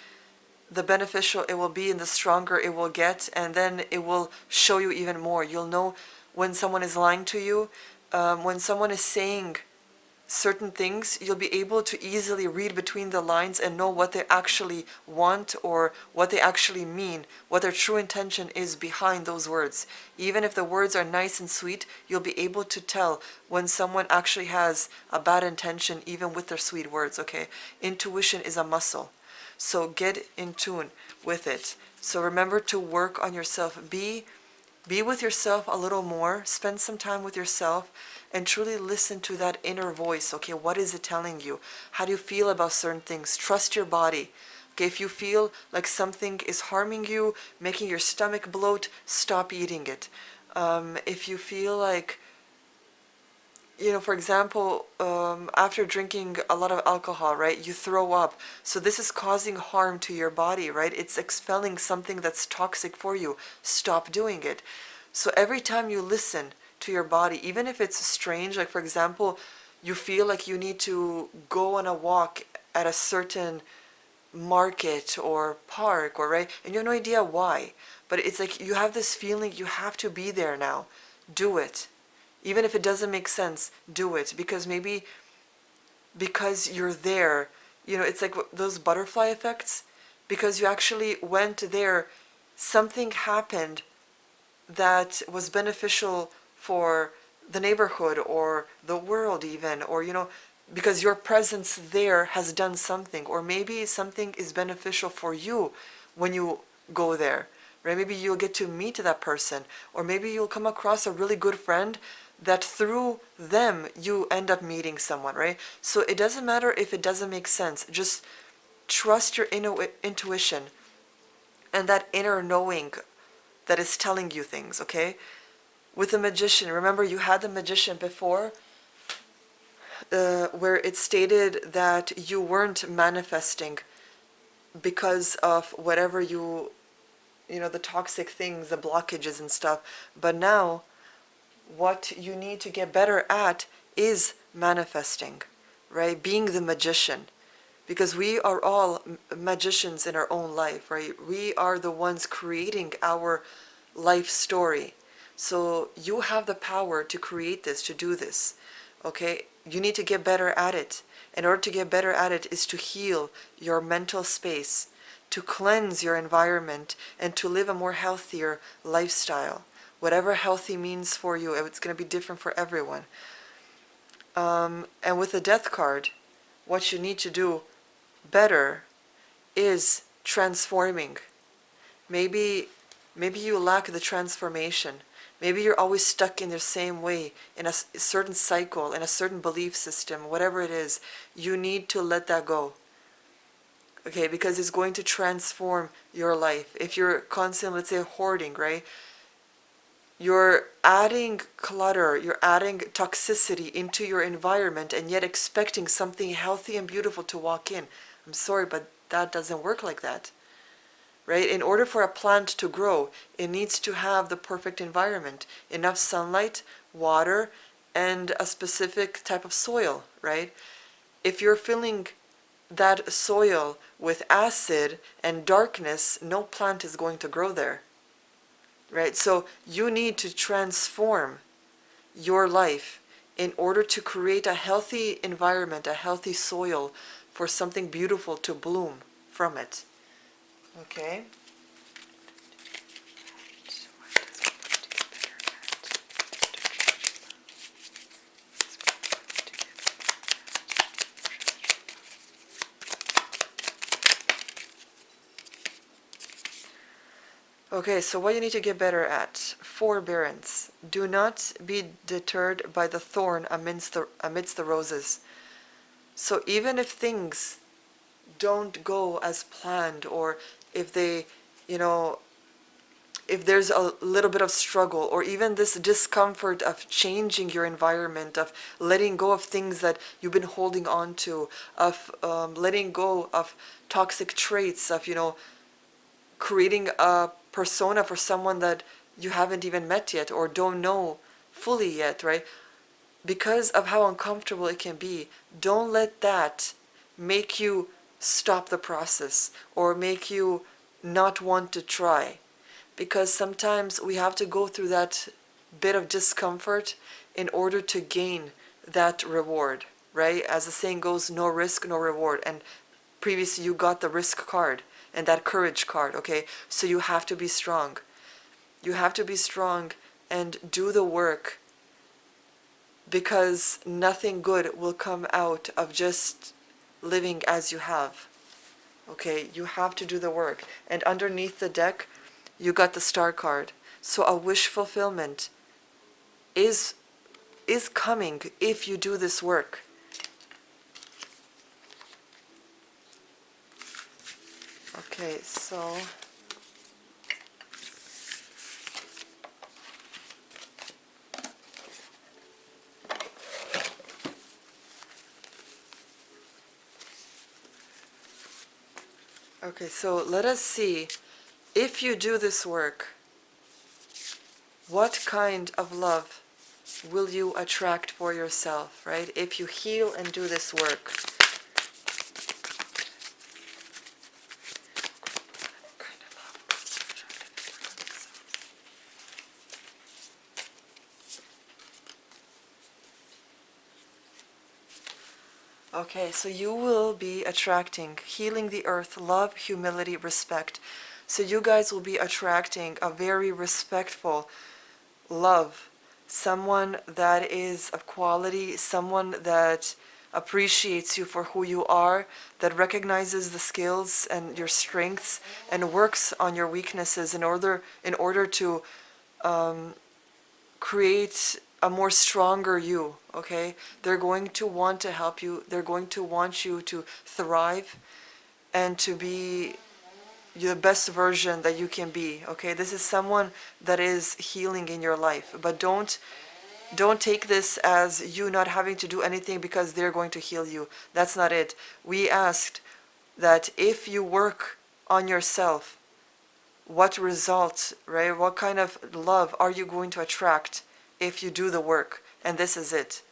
the beneficial it will be and the stronger it will get, and then it will show you even more. You'll know when someone is lying to you, when someone is saying certain things, you'll be able to easily read between the lines and know what they actually want or what they actually mean, what their true intention is behind those words. Even if the words are nice and sweet, you'll be able to tell when someone actually has a bad intention, even with their sweet words, okay? Intuition is a muscle. So get in tune with it. So remember to work on yourself. Be with yourself a little more. Spend some time with yourself and truly listen to that inner voice. Okay, what is it telling you? How do you feel about certain things? Trust your body. Okay, if you feel like something is harming you, making your stomach bloat, stop eating it. If you feel like, for example, after drinking a lot of alcohol, right, you throw up. So this is causing harm to your body, right? It's expelling something that's toxic for you. Stop doing it. So every time you listen to your body, even if it's strange, like for example, you feel like you need to go on a walk at a certain market or park, or right, and you have no idea why, but it's like you have this feeling you have to be there now. Do it. Even if it doesn't make sense, do it, because maybe because you're there, it's like those butterfly effects. Because you actually went there, something happened that was beneficial for the neighborhood or the world even, or because your presence there has done something, or maybe something is beneficial for you when you go there, right? Maybe you'll get to meet that person, or maybe you'll come across a really good friend that through them you end up meeting someone, right? So it doesn't matter if it doesn't make sense. Just trust your intuition and that inner knowing that is telling you things, okay? With the Magician, remember you had the Magician before, where it stated that you weren't manifesting because of whatever the toxic things, the blockages and stuff. But now, what you need to get better at is manifesting, right? Being the magician. Because we are all magicians in our own life, right? We are the ones creating our life story. So you have the power to create this, to do this, okay? You need to get better at it. In order to get better at it is to heal your mental space, to cleanse your environment, and to live a more healthier lifestyle. Whatever healthy means for you, it's going to be different for everyone. And with the Death card, what you need to do better is transforming. Maybe you lack the transformation. Maybe you're always stuck in the same way, in a certain cycle, in a certain belief system, whatever it is. You need to let that go. Okay, because it's going to transform your life. If you're constantly, let's say, hoarding, right? You're adding clutter, you're adding toxicity into your environment, and yet expecting something healthy and beautiful to walk in. I'm sorry, but that doesn't work like that, right? In order for a plant to grow, it needs to have the perfect environment, enough sunlight, water, and a specific type of soil, right? If you're filling that soil with acid and darkness, no plant is going to grow there. Right? So you need to transform your life in order to create a healthy environment, a healthy soil for something beautiful to bloom from it. Okay? Okay, so what you need to get better at: forbearance. Do not be deterred by the thorn amidst the roses. So even if things don't go as planned, or if they, you know, if there's a little bit of struggle, or even this discomfort of changing your environment, of letting go of things that you've been holding on to, of letting go of toxic traits, of, creating a persona for someone that you haven't even met yet or don't know fully yet, right? Because of how uncomfortable it can be, don't let that make you stop the process or make you not want to try. Because sometimes we have to go through that bit of discomfort in order to gain that reward, right? As the saying goes, no risk, no reward. And previously you got the risk card and that courage card, okay? So you have to be strong. You have to be strong and do the work, because nothing good will come out of just living as you have. Okay, you have to do the work. And underneath the deck, you got the star card. So a wish fulfillment is coming if you do this work. Okay, so let us see, if you do this work, what kind of love will you attract for yourself, right? If you heal and do this work. Okay, so you will be attracting, healing the earth, love, humility, respect. So you guys will be attracting a very respectful love, someone that is of quality, someone that appreciates you for who you are, that recognizes the skills and your strengths and works on your weaknesses in order to create a more stronger you, okay? They're going to want to help you. They're going to want you to thrive and to be the best version that you can be, okay? This is someone that is healing in your life, but don't take this as you not having to do anything because they're going to heal you. That's not it. We asked that if you work on yourself, what results, right? What kind of love are you going to attract if you do the work? And this is it,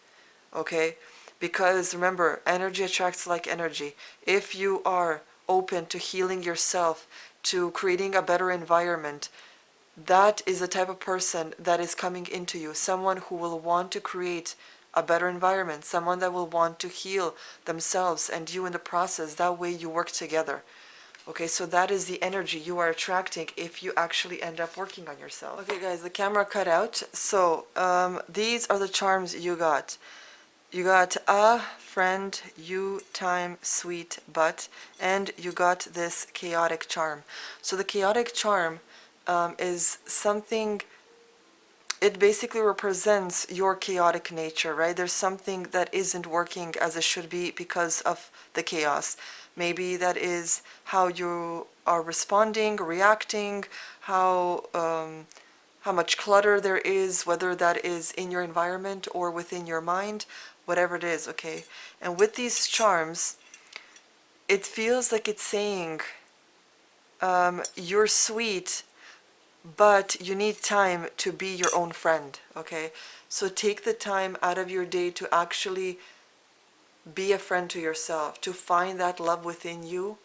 okay? Because remember, energy attracts like energy. If you are open to healing yourself, to creating a better environment, that is the type of person that is coming into you. Someone who will want to create a better environment, someone that will want to heal themselves and you in the process. That way you work together. Okay, so that is the energy you are attracting if you actually end up working on yourself. Okay guys, the camera cut out. So these are the charms you got. You got a friend, you time, sweet butt, and you got this chaotic charm. So the chaotic charm is something, it basically represents your chaotic nature, right? There's something that isn't working as it should be because of the chaos. Maybe that is how you are responding, reacting, how much clutter there is, whether that is in your environment or within your mind, whatever it is, okay? And with these charms, it feels like it's saying, you're sweet, but you need time to be your own friend, okay? So take the time out of your day to actually be a friend to yourself, to find that love within you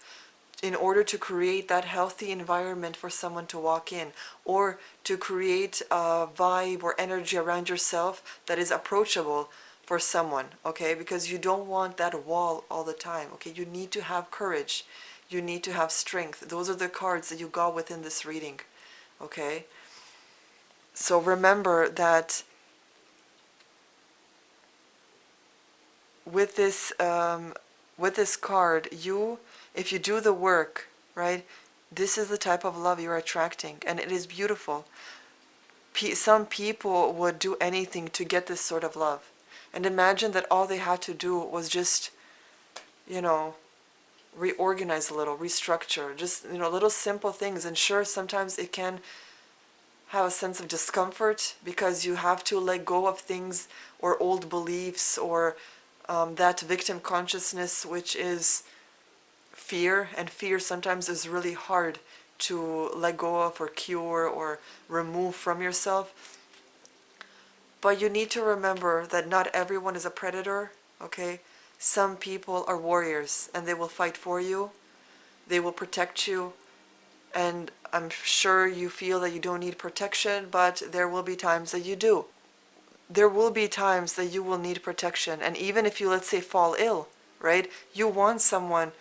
in order to create that healthy environment for someone to walk in, or to create a vibe or energy around yourself that is approachable for someone, okay? Because you don't want that wall all the time, okay? You need to have courage. You need to have strength. Those are the cards that you got within this reading, okay? So remember that with this card, if you do the work, right, this is the type of love you're attracting, and it is beautiful. Some people would do anything to get this sort of love. And imagine that all they had to do was just, reorganize a little, restructure, just, little simple things. And sure, sometimes it can have a sense of discomfort because you have to let go of things or old beliefs or that victim consciousness, which is fear. And fear sometimes is really hard to let go of or cure or remove from yourself. But you need to remember that not everyone is a predator, okay? Some people are warriors and they will fight for you. They will protect you. And I'm sure you feel that you don't need protection, but there will be times that you do. There will be times that you will need protection. And even if you, let's say, fall ill, right? You want someone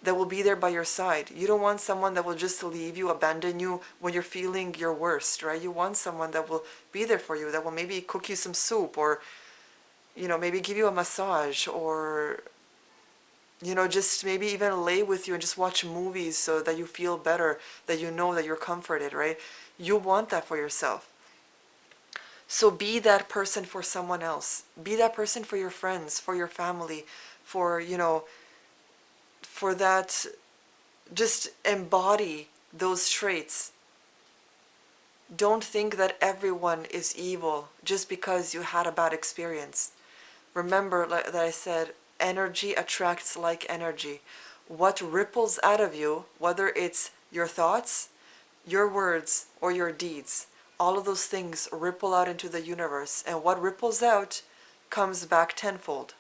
that will be there by your side. You don't want someone that will just leave you, abandon you when you're feeling your worst, right? You want someone that will be there for you, that will maybe cook you some soup or, maybe give you a massage or, just maybe even lay with you and just watch movies so that you feel better, that you know that you're comforted, right? You want that for yourself. So be that person for someone else. Be that person for your friends, for your family, for, for that, just embody those traits. Don't think that everyone is evil just because you had a bad experience. Remember that I said, energy attracts like energy. What ripples out of you, whether it's your thoughts, your words, or your deeds, all of those things ripple out into the universe. And what ripples out comes back tenfold,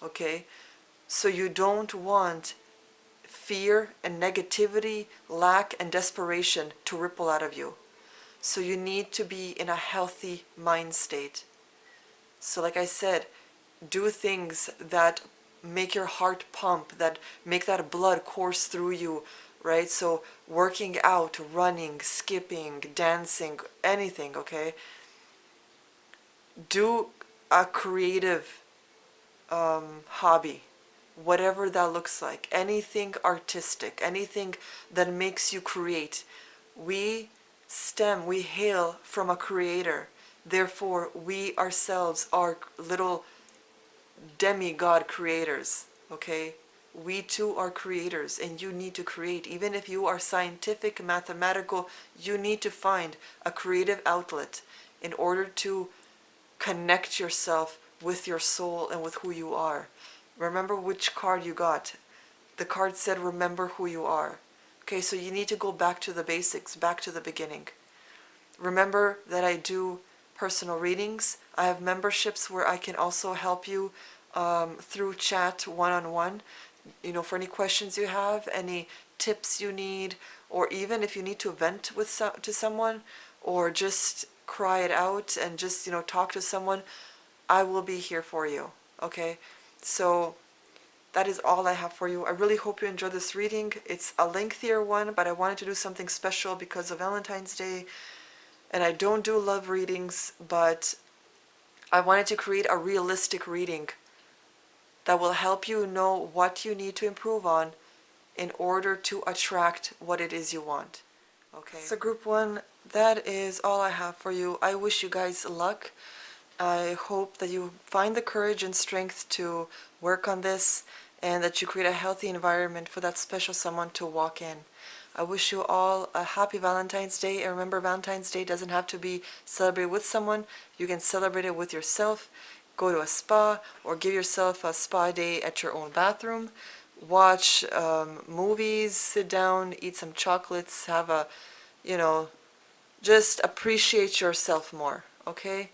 okay? So you don't want fear and negativity, lack and desperation to ripple out of you. So you need to be in a healthy mind state. So like I said, do things that make your heart pump, that make that blood course through you, right? So working out, running, skipping, dancing, anything, okay? Do a creative hobby, whatever that looks like, anything artistic, anything that makes you create. We hail from a creator. Therefore, we ourselves are little demigod creators, okay? We too are creators, and you need to create. Even if you are scientific, mathematical, you need to find a creative outlet in order to connect yourself with your soul and with who you are. Remember which card you got. The card said, remember who you are. Okay, so you need to go back to the basics, back to the beginning. Remember that I do personal readings. I have memberships where I can also help you through chat one-on-one, for any questions you have, any tips you need, or even if you need to vent to someone or just cry it out and just, talk to someone, I will be here for you, okay? So that is all I have for you. I really hope you enjoyed this reading. It's a lengthier one, but I wanted to do something special because of Valentine's Day. And I don't do love readings, but I wanted to create a realistic reading that will help you know what you need to improve on in order to attract what it is you want. Okay. So group 1, that is all I have for you. I wish you guys luck. I hope that you find the courage and strength to work on this and that you create a healthy environment for that special someone to walk in. I wish you all a happy Valentine's Day. And remember, Valentine's Day doesn't have to be celebrated with someone. You can celebrate it with yourself. Go to a spa or give yourself a spa day at your own bathroom. Watch movies, sit down, eat some chocolates, have a, just appreciate yourself more, okay?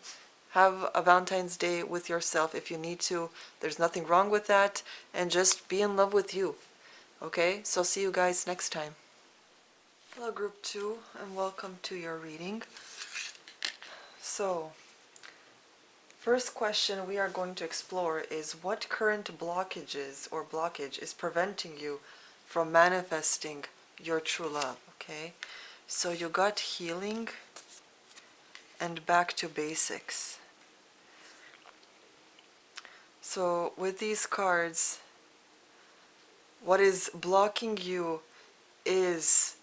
Have a Valentine's Day with yourself if you need to. There's nothing wrong with that. And just be in love with you, okay? So see you guys next time. Hello group 2 and welcome to your reading. So First question we are going to explore is what current blockage is preventing you from manifesting your true love, okay? So you got healing and back to basics. So with these cards, what is blocking you is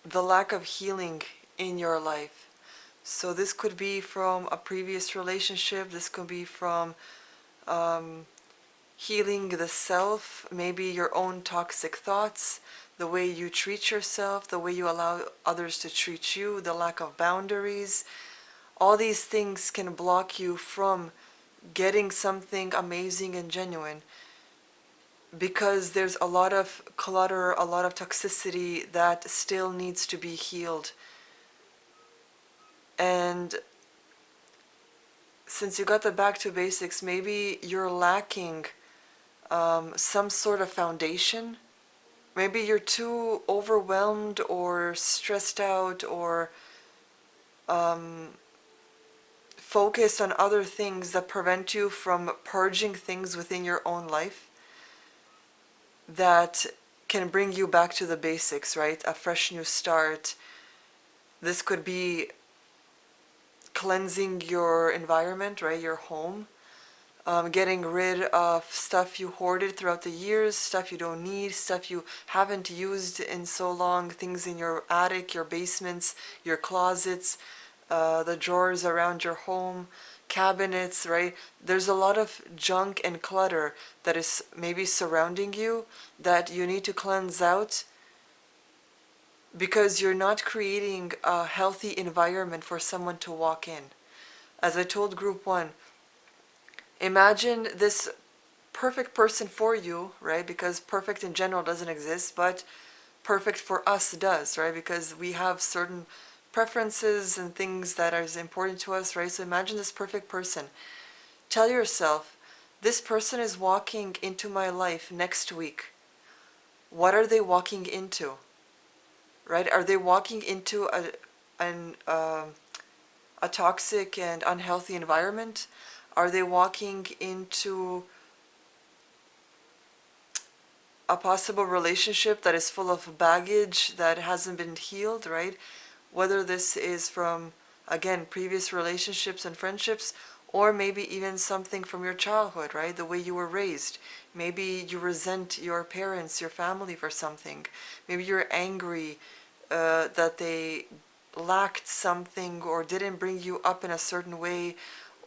the lack of healing in your life. So this could be from a previous relationship, this could be from healing the self, maybe your own toxic thoughts, the way you treat yourself, the way you allow others to treat you, the lack of boundaries. All these things can block you from getting something amazing and genuine because there's a lot of clutter, a lot of toxicity that still needs to be healed. And since you got the back to basics, maybe you're lacking some sort of foundation. Maybe you're too overwhelmed or stressed out or focused on other things that prevent you from purging things within your own life that can bring you back to the basics, right? A fresh new start. This could be cleansing your environment, right? Your home. Getting rid of stuff you hoarded throughout the years, stuff you don't need, stuff you haven't used in so long, things in your attic, your basements, your closets, the drawers around your home, cabinets, right? There's a lot of junk and clutter that is maybe surrounding you that you need to cleanse out because you're not creating a healthy environment for someone to walk in. As I told group 1, imagine this perfect person for you, right? Because perfect in general doesn't exist, but perfect for us does, right? Because we have certain preferences and things that are important to us, right? So imagine this perfect person. Tell yourself, this person is walking into my life next week. What are they walking into? Right? Are they walking into a toxic and unhealthy environment? Are they walking into a possible relationship that is full of baggage that hasn't been healed, right? Whether this is from, again, previous relationships and friendships, or maybe even something from your childhood, right? The way you were raised. Maybe you resent your parents, your family for something. Maybe you're angry that they lacked something or didn't bring you up in a certain way,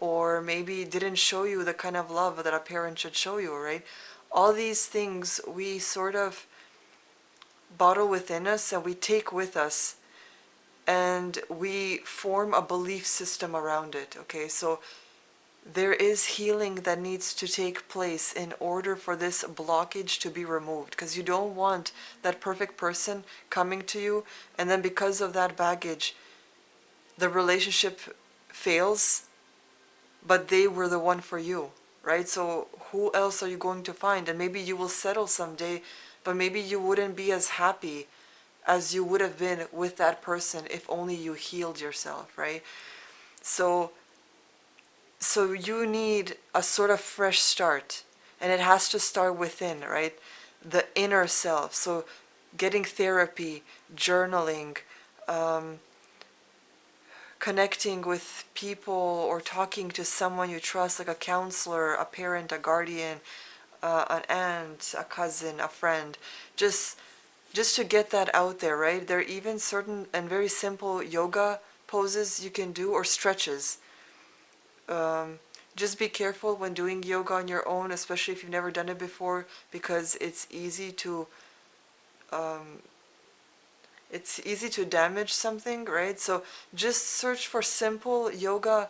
or maybe didn't show you the kind of love that a parent should show you, right? All these things we sort of bottle within us and we take with us and we form a belief system around it, okay? So there is healing that needs to take place in order for this blockage to be removed, because you don't want that perfect person coming to you and then because of that baggage the relationship fails but they were the one for you, right? So who else are you going to find? And maybe you will settle someday, but maybe you wouldn't be as happy as you would have been with that person if only you healed yourself, right? So you need a sort of fresh start, and it has to start within, right? The inner self. So getting therapy, journaling, connecting with people or talking to someone you trust, like a counselor, a parent, a guardian, an aunt, a cousin, a friend, just to get that out there, right? There are even certain and very simple yoga poses you can do, or stretches. Just be careful when doing yoga on your own, especially if you've never done it before, because it's easy to damage something, right? So just search for simple yoga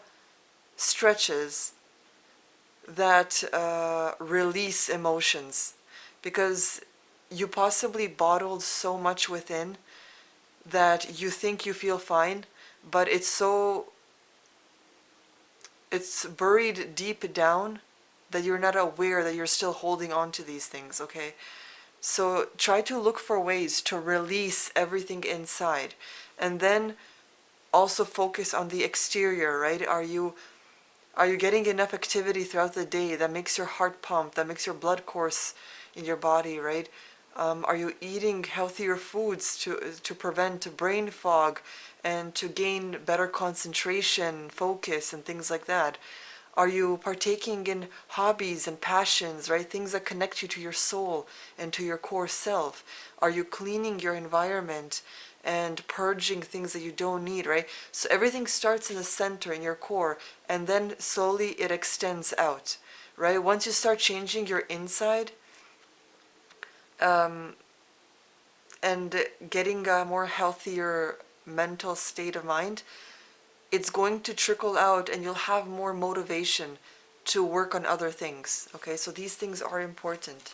stretches that release emotions, because you possibly bottled so much within that you think you feel fine, but it's buried deep down that you're not aware that you're still holding on to these things, okay? So try to look for ways to release everything inside, and then also focus on the exterior, right? Are you Are you getting enough activity throughout the day that makes your heart pump, that makes your blood course in your body, right? Are you eating healthier foods to prevent brain fog and to gain better concentration, focus, and things like that? Are you partaking in hobbies and passions, right? Things that connect you to your soul and to your core self? Are you cleaning your environment and purging things that you don't need, right? So everything starts in the center, in your core, and then slowly it extends out, right? Once you start changing your inside, um, and getting a more healthier mental state of mind, it's going to trickle out and you'll have more motivation to work on other things. Okay, so these things are important.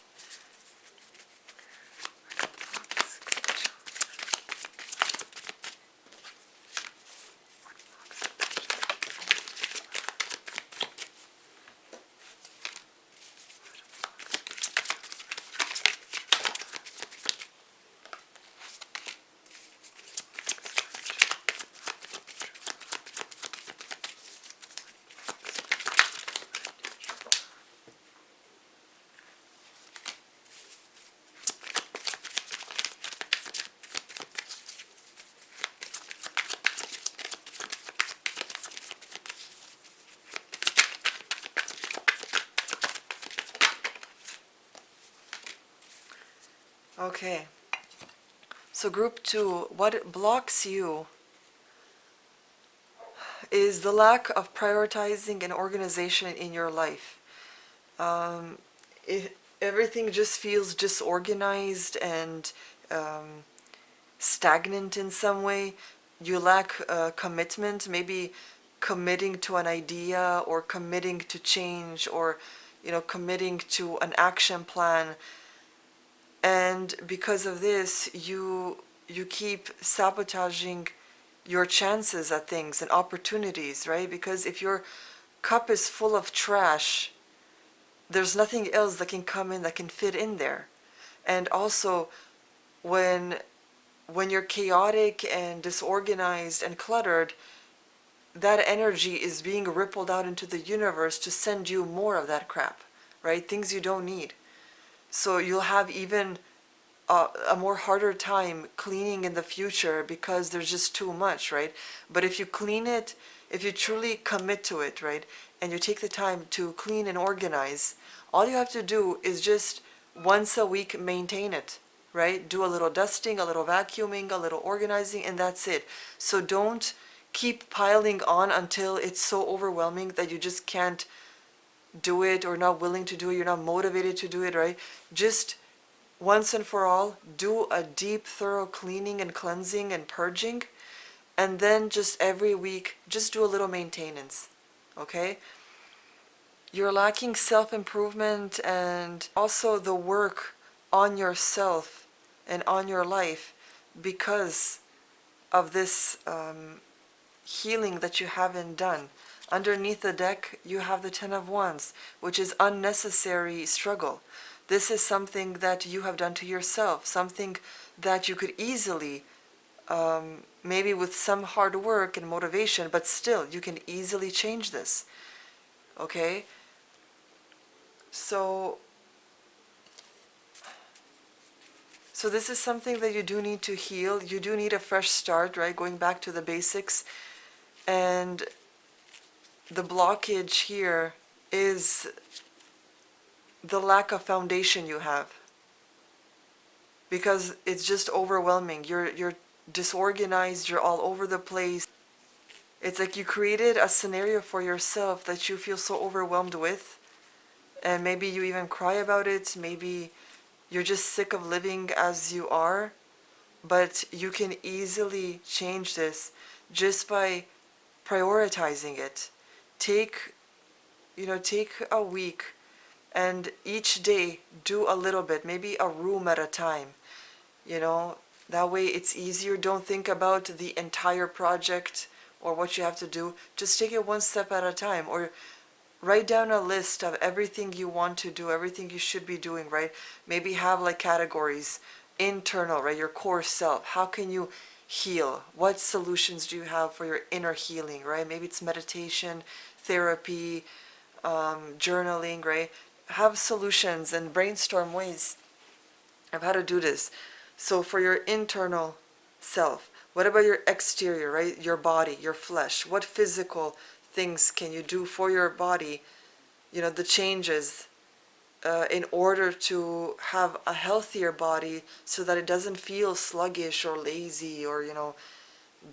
Okay, so group 2, what blocks you is the lack of prioritizing and organization in your life. Um, Everything just feels disorganized and stagnant in some way. You lack commitment, maybe committing to an idea or committing to change or committing to an action plan. And because of this, you keep sabotaging your chances at things and opportunities, right? Because if your cup is full of trash, there's nothing else that can come in that can fit in there. And also, when you're chaotic and disorganized and cluttered, that energy is being rippled out into the universe to send you more of that crap, right? Things you don't need. So you'll have even a more harder time cleaning in the future because there's just too much, right? But if you clean it, if you truly commit to it, right, and you take the time to clean and organize, all you have to do is just once a week maintain it, right? Do a little dusting, a little vacuuming, a little organizing, and that's it. So don't keep piling on until it's so overwhelming that you just can't do it or not willing to do it, you're not motivated to do it, right? Just once and for all, do a deep, thorough cleaning and cleansing and purging, and then just every week, just do a little maintenance, okay? You're lacking self-improvement and also the work on yourself and on your life because of this healing that you haven't done. Underneath the deck, you have the Ten of Wands, which is unnecessary struggle. This is something that you have done to yourself, something that you could easily, maybe with some hard work and motivation, but still, you can easily change this. Okay? So this is something that you do need to heal. You do need a fresh start, right? Going back to the basics. And the blockage here is the lack of foundation you have, because it's just overwhelming. You're disorganized, you're all over the place. It's like you created a scenario for yourself that you feel so overwhelmed with, and maybe you even cry about it, maybe you're just sick of living as you are, but you can easily change this just by prioritizing it. Take a week and each day do a little bit, maybe a room at a time. That way it's easier. Don't think about the entire project or what you have to do. Just take it one step at a time, or write down a list of everything you want to do, everything you should be doing, right? Maybe have like categories. Internal, right? Your core self. How can you heal? What solutions do you have for your inner healing, right? Maybe it's meditation, therapy, journaling, right? Have solutions and brainstorm ways of how to do this. So for your internal self, what about your exterior, right? Your body, your flesh. What physical things can you do for your body? You know, the changes in order to have a healthier body so that it doesn't feel sluggish or lazy or,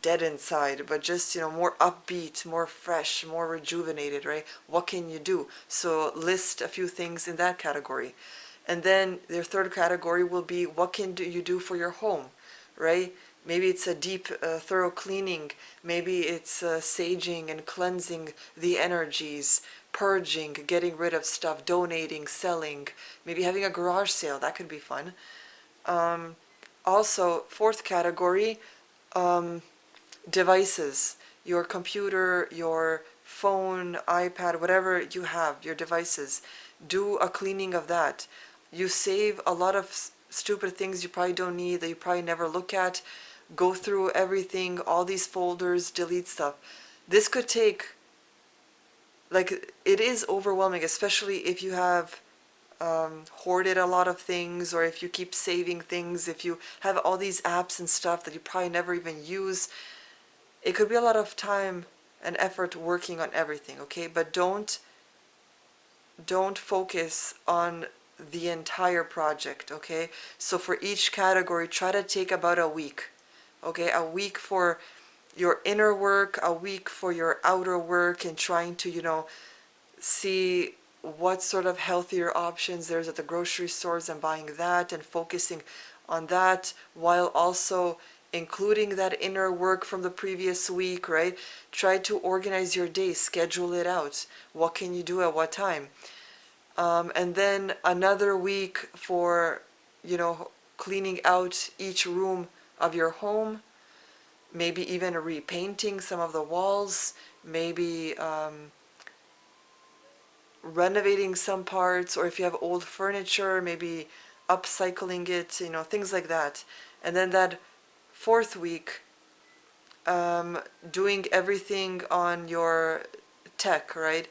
dead inside, but just, more upbeat, more fresh, more rejuvenated, right? What can you do? So list a few things in that category. And then their third category will be what can you do for your home, right? Maybe it's a deep, thorough cleaning. Maybe it's saging and cleansing the energies, purging, getting rid of stuff, donating, selling, maybe having a garage sale. That could be fun. Also, fourth category, um, devices, your computer, your phone, iPad, whatever you have, your devices. Do a cleaning of that. You save a lot of stupid things you probably don't need, that you probably never look at. Go through everything, all these folders, delete stuff. This could take, like, it is overwhelming, especially if you have hoarded a lot of things, or if you keep saving things, if you have all these apps and stuff that you probably never even use. It could be a lot of time and effort working on everything, okay? But don't focus on the entire project, okay? So for each category, try to take about a week, okay? A week for your inner work, a week for your outer work, and trying to, see what sort of healthier options there's at the grocery stores and buying that and focusing on that, while also including that inner work from the previous week, right? Try to organize your day, schedule it out. What can you do at what time? And then another week for, cleaning out each room of your home, maybe even repainting some of the walls, maybe renovating some parts, or if you have old furniture, maybe upcycling it, things like that. And then that fourth week, doing everything on your tech, right?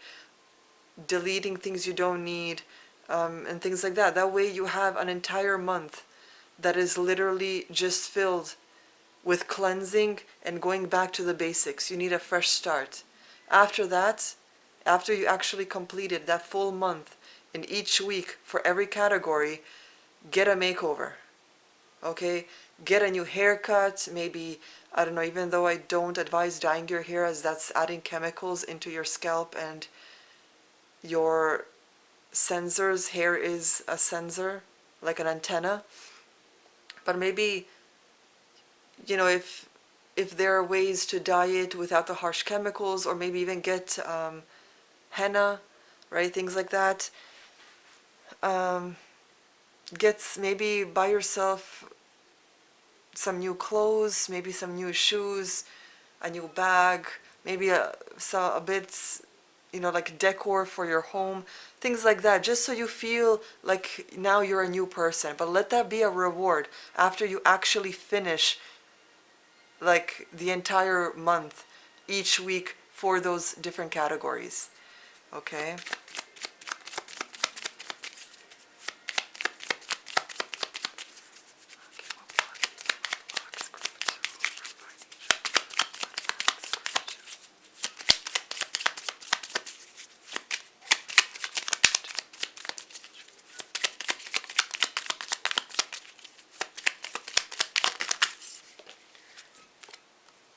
Deleting things you don't need, and things like that. That way you have an entire month that is literally just filled with cleansing and going back to the basics. You need a fresh start. After that, after you actually completed that full month in each week for every category, get a makeover, okay? Get a new haircut, maybe, I don't know, even though I don't advise dyeing your hair, as that's adding chemicals into your scalp and your sensors. Hair is a sensor, like an antenna. But maybe, if there are ways to dye it without the harsh chemicals, or maybe even get henna, right? Things like that. Maybe buy yourself some new clothes, maybe some new shoes, a new bag, maybe a bit, like decor for your home, things like that, just so you feel like now you're a new person. But let that be a reward after you actually finish, like, the entire month, each week, for those different categories, okay?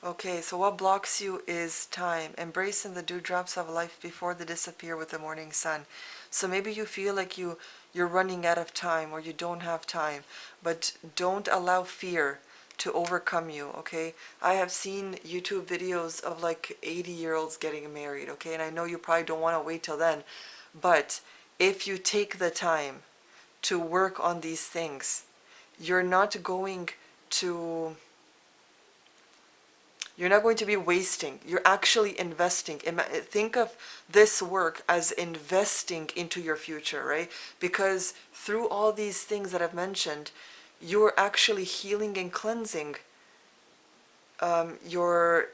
Okay, so what blocks you is time. Embrace in the dewdrops of life before they disappear with the morning sun. So maybe you feel like you're running out of time, or you don't have time, but don't allow fear to overcome you, okay? I have seen YouTube videos of like 80-year-olds getting married, okay? And I know you probably don't want to wait till then, but if you take the time to work on these things, you're not going to be wasting. You're actually investing. Think of this work as investing into your future, right? Because through all these things that I've mentioned, you're actually healing and cleansing your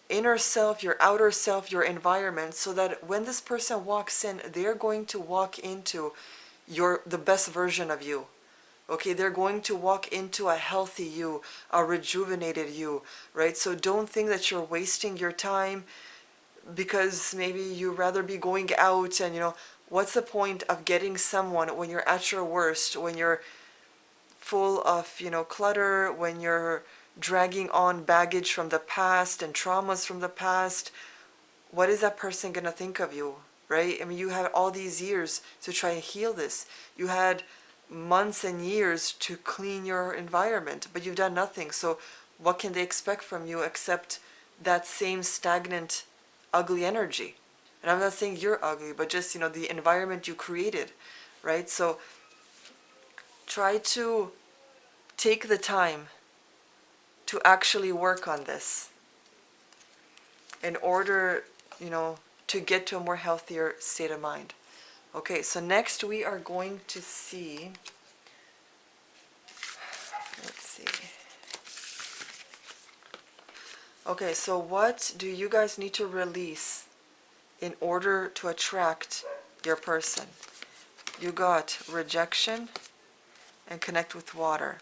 inner self, your outer self, your environment, so that when this person walks in, they're going to walk into the best version of you. Okay, they're going to walk into a healthy you, a rejuvenated you, right? So don't think that you're wasting your time because maybe you'd rather be going out and, what's the point of getting someone when you're at your worst, when you're full of, clutter, when you're dragging on baggage from the past and traumas from the past? What is that person going to think of you, right? I mean, you had all these years to try and heal this. You had months and years to clean your environment, but you've done nothing. So what can they expect from you except that same stagnant, ugly energy? And I'm not saying you're ugly, but just, the environment you created, right? So try to take the time to actually work on this in order, to get to a more healthier state of mind. Okay, so next we are going to see, let's see. Okay, so what do you guys need to release in order to attract your person? You got rejection and connect with water.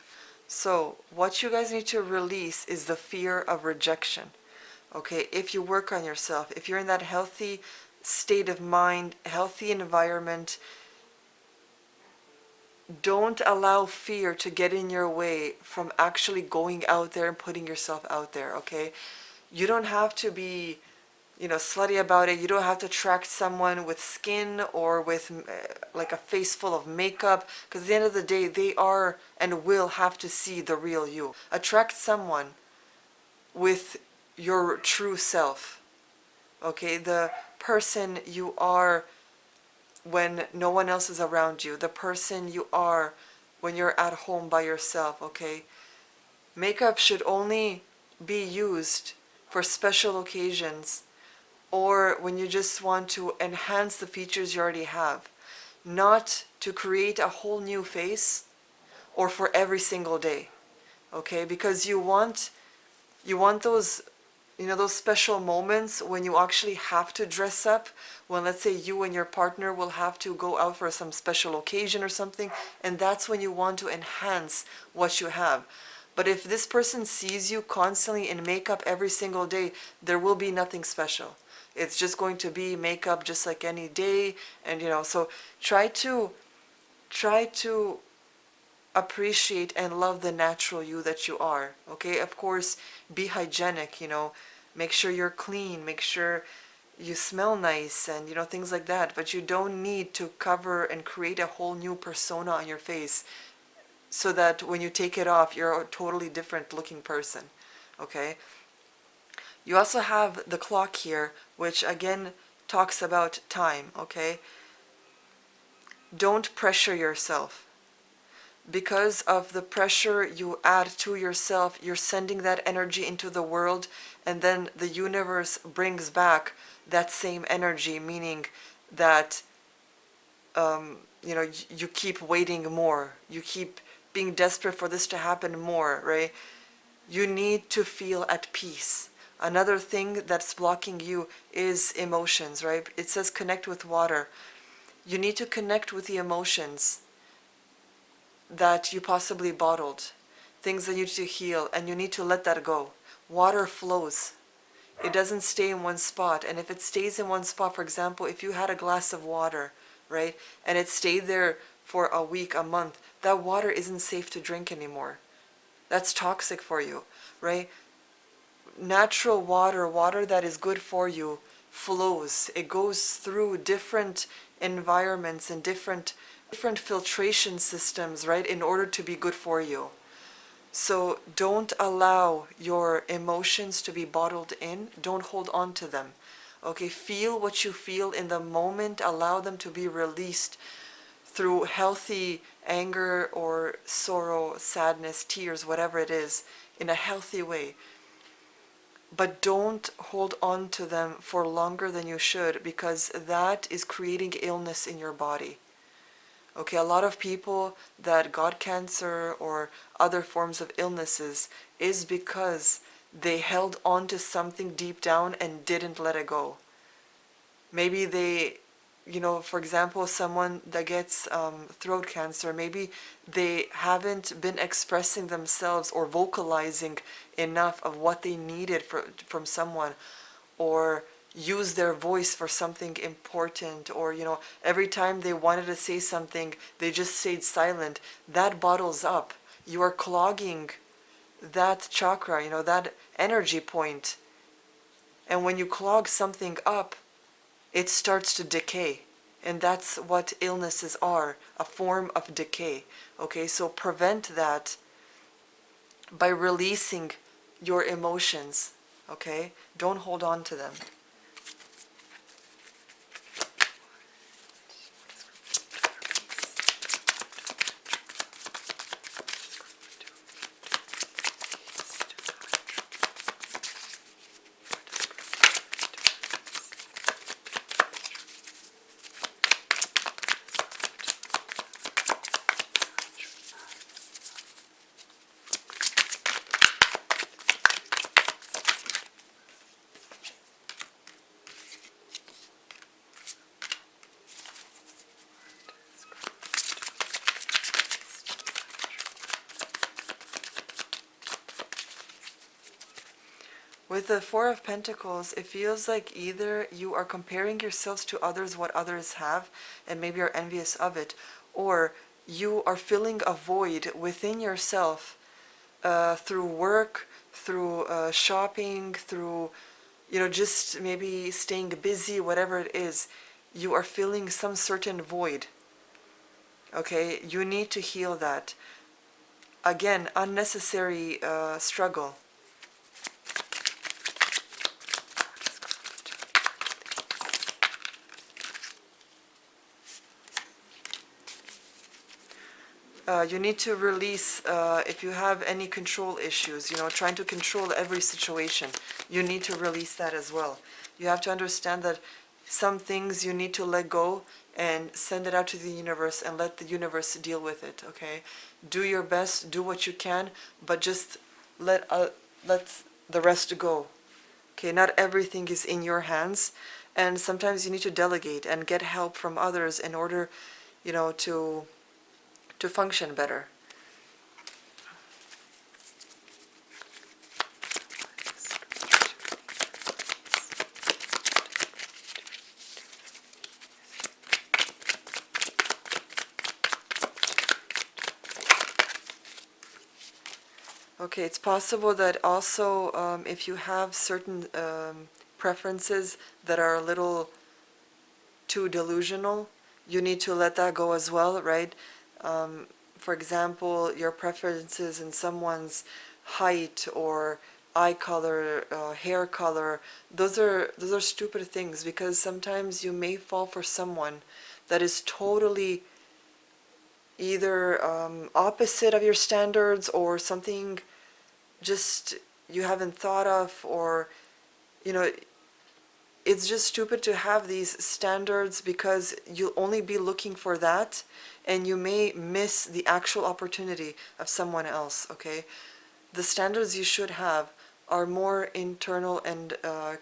So what you guys need to release is the fear of rejection. Okay, if you work on yourself, if you're in that healthy state of mind, healthy environment, don't allow fear to get in your way from actually going out there and putting yourself out there, okay? You don't have to be, slutty about it. You don't have to attract someone with skin or with like a face full of makeup, because at the end of the day, they are and will have to see the real you. Attract someone with your true self, okay? The person you are when no one else is around you, the person you are when you're at home by yourself, okay? Makeup should only be used for special occasions or when you just want to enhance the features you already have, not to create a whole new face or for every single day, okay? Because you want those, those special moments when you actually have to dress up, when let's say you and your partner will have to go out for some special occasion or something, and that's when you want to enhance what you have. But if this person sees you constantly in makeup every single day, there will be nothing special. It's just going to be makeup just like any day, and so try to appreciate and love the natural you that you are, okay? Of course, be hygienic, make sure you're clean, make sure you smell nice and, things like that. But you don't need to cover and create a whole new persona on your face so that when you take it off, you're a totally different looking person, okay? You also have the clock here, which again talks about time, okay? Don't pressure yourself. Because of the pressure you add to yourself, you're sending that energy into the world, and then the universe brings back that same energy, meaning that you keep waiting more, you keep being desperate for this to happen more, right? You need to feel at peace. Another thing that's blocking you is emotions, right? It says connect with water. You need to connect with the emotions that you possibly bottled, things that you need to heal, and you need to let that go. Water flows. It doesn't stay in one spot. And if it stays in one spot, for example, if you had a glass of water, right, and it stayed there for a week, a month, that water isn't safe to drink anymore. That's toxic for you, right? Natural water, water that is good for you, flows. It goes through different environments and different filtration systems, right, in order to be good for you. So don't allow your emotions to be bottled in. Don't hold on to them. Okay, feel what you feel in the moment. Allow them to be released through healthy anger or sorrow, sadness, tears, whatever it is, in a healthy way. But don't hold on to them for longer than you should, because that is creating illness in your body. Okay, a lot of people that got cancer or other forms of illnesses is because they held on to something deep down and didn't let it go. Maybe they, for example, someone that gets throat cancer, maybe they haven't been expressing themselves or vocalizing enough of what they needed from someone, or use their voice for something important, or every time they wanted to say something they just stayed silent. That bottles up. You are clogging that chakra, that energy point. And when you clog something up, it starts to decay. And that's what illnesses are, a form of decay. Okay, so prevent that by releasing your emotions. Okay, don't hold on to them. With the Four of Pentacles, it feels like either you are comparing yourselves to others, what others have, and maybe are envious of it, or you are filling a void within yourself through work, through shopping, through, just maybe staying busy, whatever it is. You are filling some certain void. Okay, you need to heal that. Again, unnecessary struggle. You need to release, if you have any control issues, trying to control every situation, you need to release that as well. You have to understand that some things you need to let go and send it out to the universe and let the universe deal with it, okay? Do your best, do what you can, but just let the rest go. Okay, not everything is in your hands, and sometimes you need to delegate and get help from others in order, to function better. Okay, it's possible that also if you have certain preferences that are a little too delusional, you need to let that go as well, right? For example, your preferences in someone's height or eye color, hair color, those are stupid things, because sometimes you may fall for someone that is totally either opposite of your standards, or something just you haven't thought of, or it's just stupid to have these standards, because you'll only be looking for that and you may miss the actual opportunity of someone else, okay? The standards you should have are more internal and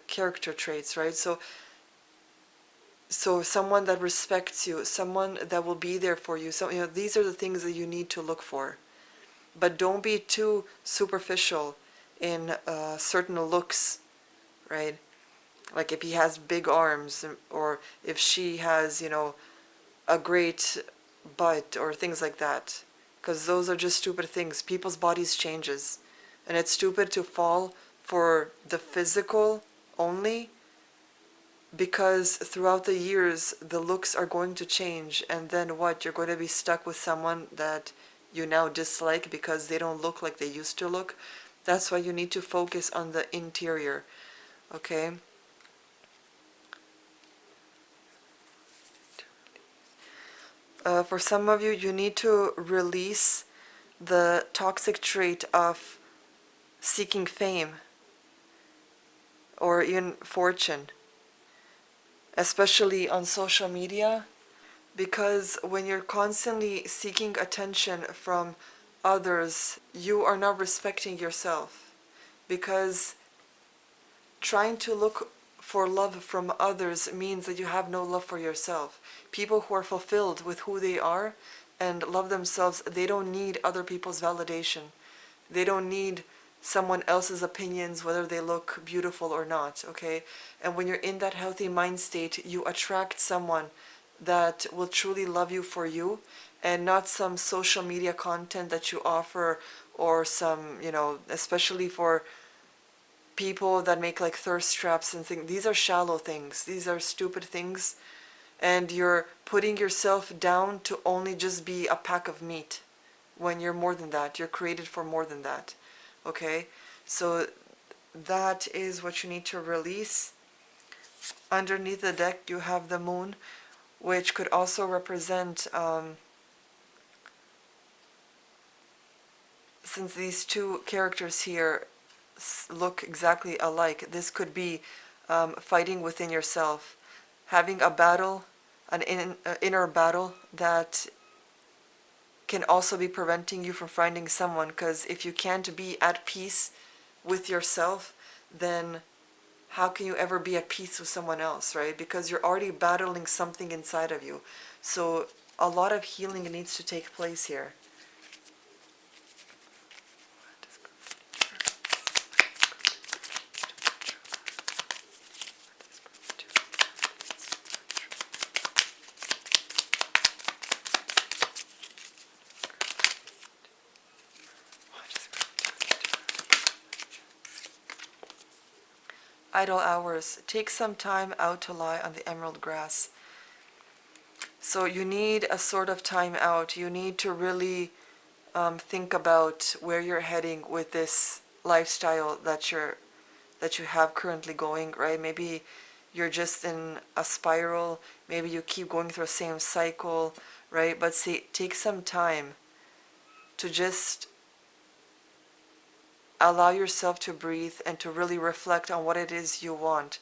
character traits, right? So someone that respects you, someone that will be there for you. So these are the things that you need to look for. But don't be too superficial in certain looks, right? Like if he has big arms, or if she has, a great butt, or things like that. Because those are just stupid things. People's bodies changes. And it's stupid to fall for the physical only, because throughout the years the looks are going to change, and then what? You're going to be stuck with someone that you now dislike because they don't look like they used to look. That's why you need to focus on the interior, okay? For some of you, you need to release the toxic trait of seeking fame or even fortune, especially on social media, because when you're constantly seeking attention from others, you are not respecting yourself, because trying to look for love from others means that you have no love for yourself. People who are fulfilled with who they are and love themselves, they don't need other people's validation. They don't need someone else's opinions, whether they look beautiful or not, okay? And when you're in that healthy mind state, you attract someone that will truly love you for you, and not some social media content that you offer, or some, especially for people that make like thirst traps and things. These are shallow things. These are stupid things. And you're putting yourself down to only just be a pack of meat when you're more than that. You're created for more than that. Okay? So that is what you need to release. Underneath the deck, you have the moon, which could also represent, since these two characters here look exactly alike, this could be fighting within yourself, having a battle, an inner battle that can also be preventing you from finding someone. Because if you can't be at peace with yourself, then how can you ever be at peace with someone else, right? Because you're already battling something inside of you. So a lot of healing needs to take place here. Idle hours. Take some time out to lie on the emerald grass. So you need a sort of time out. You need to really think about where you're heading with this lifestyle that you have currently going, right? Maybe you're just in a spiral. Maybe you keep going through the same cycle, right? But take some time to just allow yourself to breathe and to really reflect on what it is you want.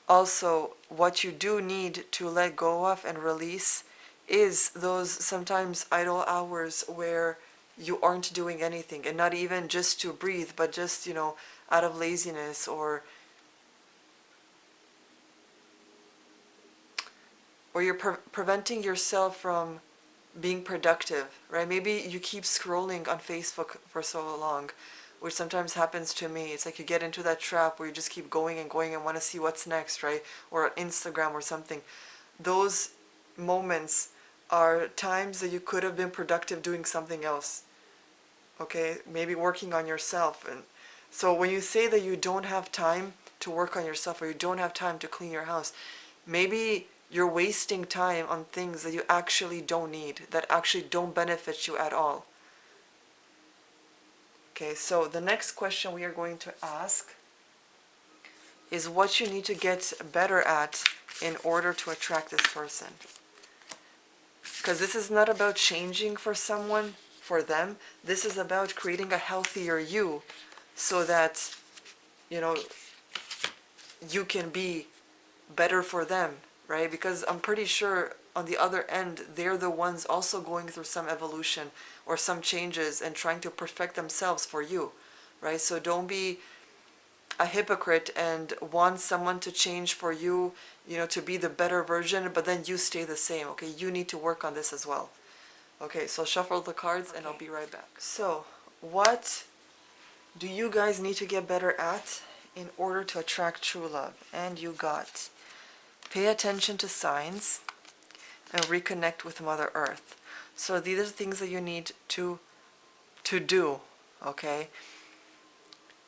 Also, what you do need to let go of and release is those sometimes idle hours where you aren't doing anything, and not even just to breathe, but just, out of laziness, or you're preventing yourself from being productive, right? Maybe you keep scrolling on Facebook for so long, which sometimes happens to me. It's like you get into that trap where you just keep going and going and want to see what's next, right? Or Instagram or something. Those moments are times that you could have been productive doing something else, okay? Maybe working on yourself. And so when you say that you don't have time to work on yourself, or you don't have time to clean your house, maybe you're wasting time on things that you actually don't need, that actually don't benefit you at all. Okay, so the next question we are going to ask is what you need to get better at in order to attract this person. Because this is not about changing for someone, for them. This is about creating a healthier you, so that, you can be better for them, right? Because I'm pretty sure on the other end, they're the ones also going through some evolution or some changes and trying to perfect themselves for you, right? So don't be a hypocrite and want someone to change for you, to be the better version, but then you stay the same, okay? You need to work on this as well. Okay, so shuffle the cards and I'll be right back. So, what do you guys need to get better at in order to attract true love? And you got: pay attention to signs and reconnect with Mother Earth. So these are the things that you need to do, okay?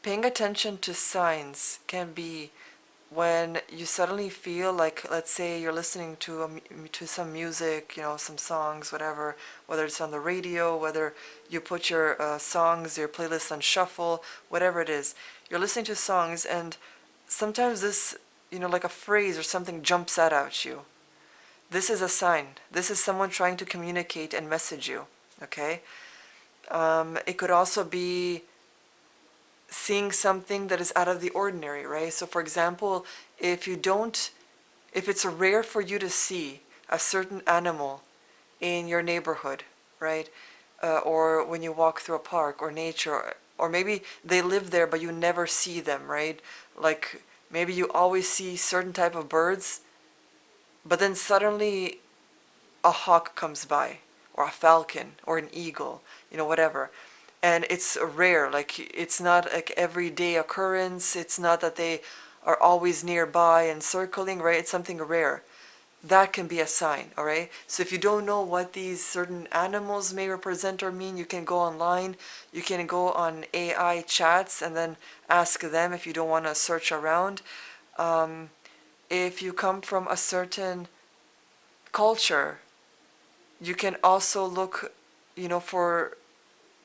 Paying attention to signs can be when you suddenly feel like, let's say you're listening to some music, some songs, whatever, whether it's on the radio, whether you put your songs, your playlist on shuffle, whatever it is. You're listening to songs and sometimes this, like a phrase or something jumps out at you. This is a sign. This is someone trying to communicate and message you, okay? It could also be seeing something that is out of the ordinary, right? So for example, if it's rare for you to see a certain animal in your neighborhood, right? Or when you walk through a park or nature, or maybe they live there but you never see them, right? Like maybe you always see certain type of birds, but then suddenly a hawk comes by, or a falcon, or an eagle, whatever. And it's rare, like it's not like everyday occurrence, it's not that they are always nearby and circling, right? It's something rare. That can be a sign, all right? So if you don't know what these certain animals may represent or mean, you can go online, you can go on AI chats and then ask them if you don't want to search around. If you come from a certain culture, you can also look,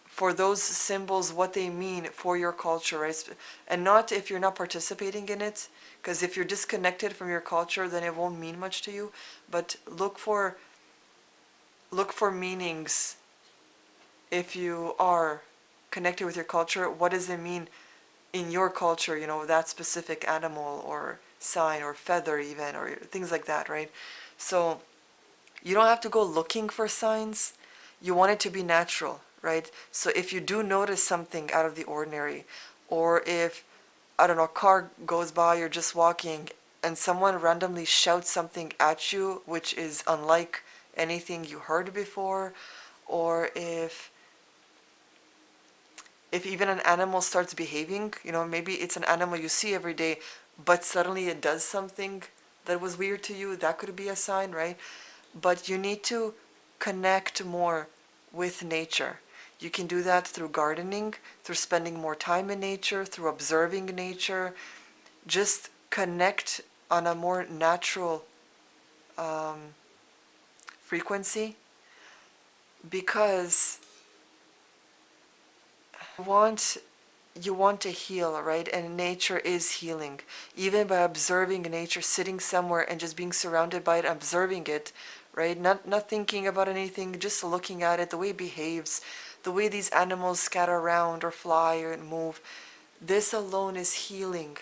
for those symbols, what they mean for your culture, right? And not if you're not participating in it, because if you're disconnected from your culture, then it won't mean much to you. But look for meanings. If you are connected with your culture, what does it mean in your culture, that specific animal or sign or feather even, or things like that, right? So you don't have to go looking for signs. You want it to be natural, right? So if you do notice something out of the ordinary, or if, I don't know, a car goes by, you're just walking, and someone randomly shouts something at you, which is unlike anything you heard before, or if even an animal starts behaving, maybe it's an animal you see every day, but suddenly it does something that was weird to you, that could be a sign, right? But you need to connect more with nature. You can do that through gardening, through spending more time in nature, through observing nature. Just connect on a more natural frequency, because want you want to heal, right? And nature is healing. Even by observing nature, sitting somewhere and just being surrounded by it, observing it, right? Not thinking about anything, just looking at it, the way it behaves, the way these animals scatter around or fly or move. This alone is healing,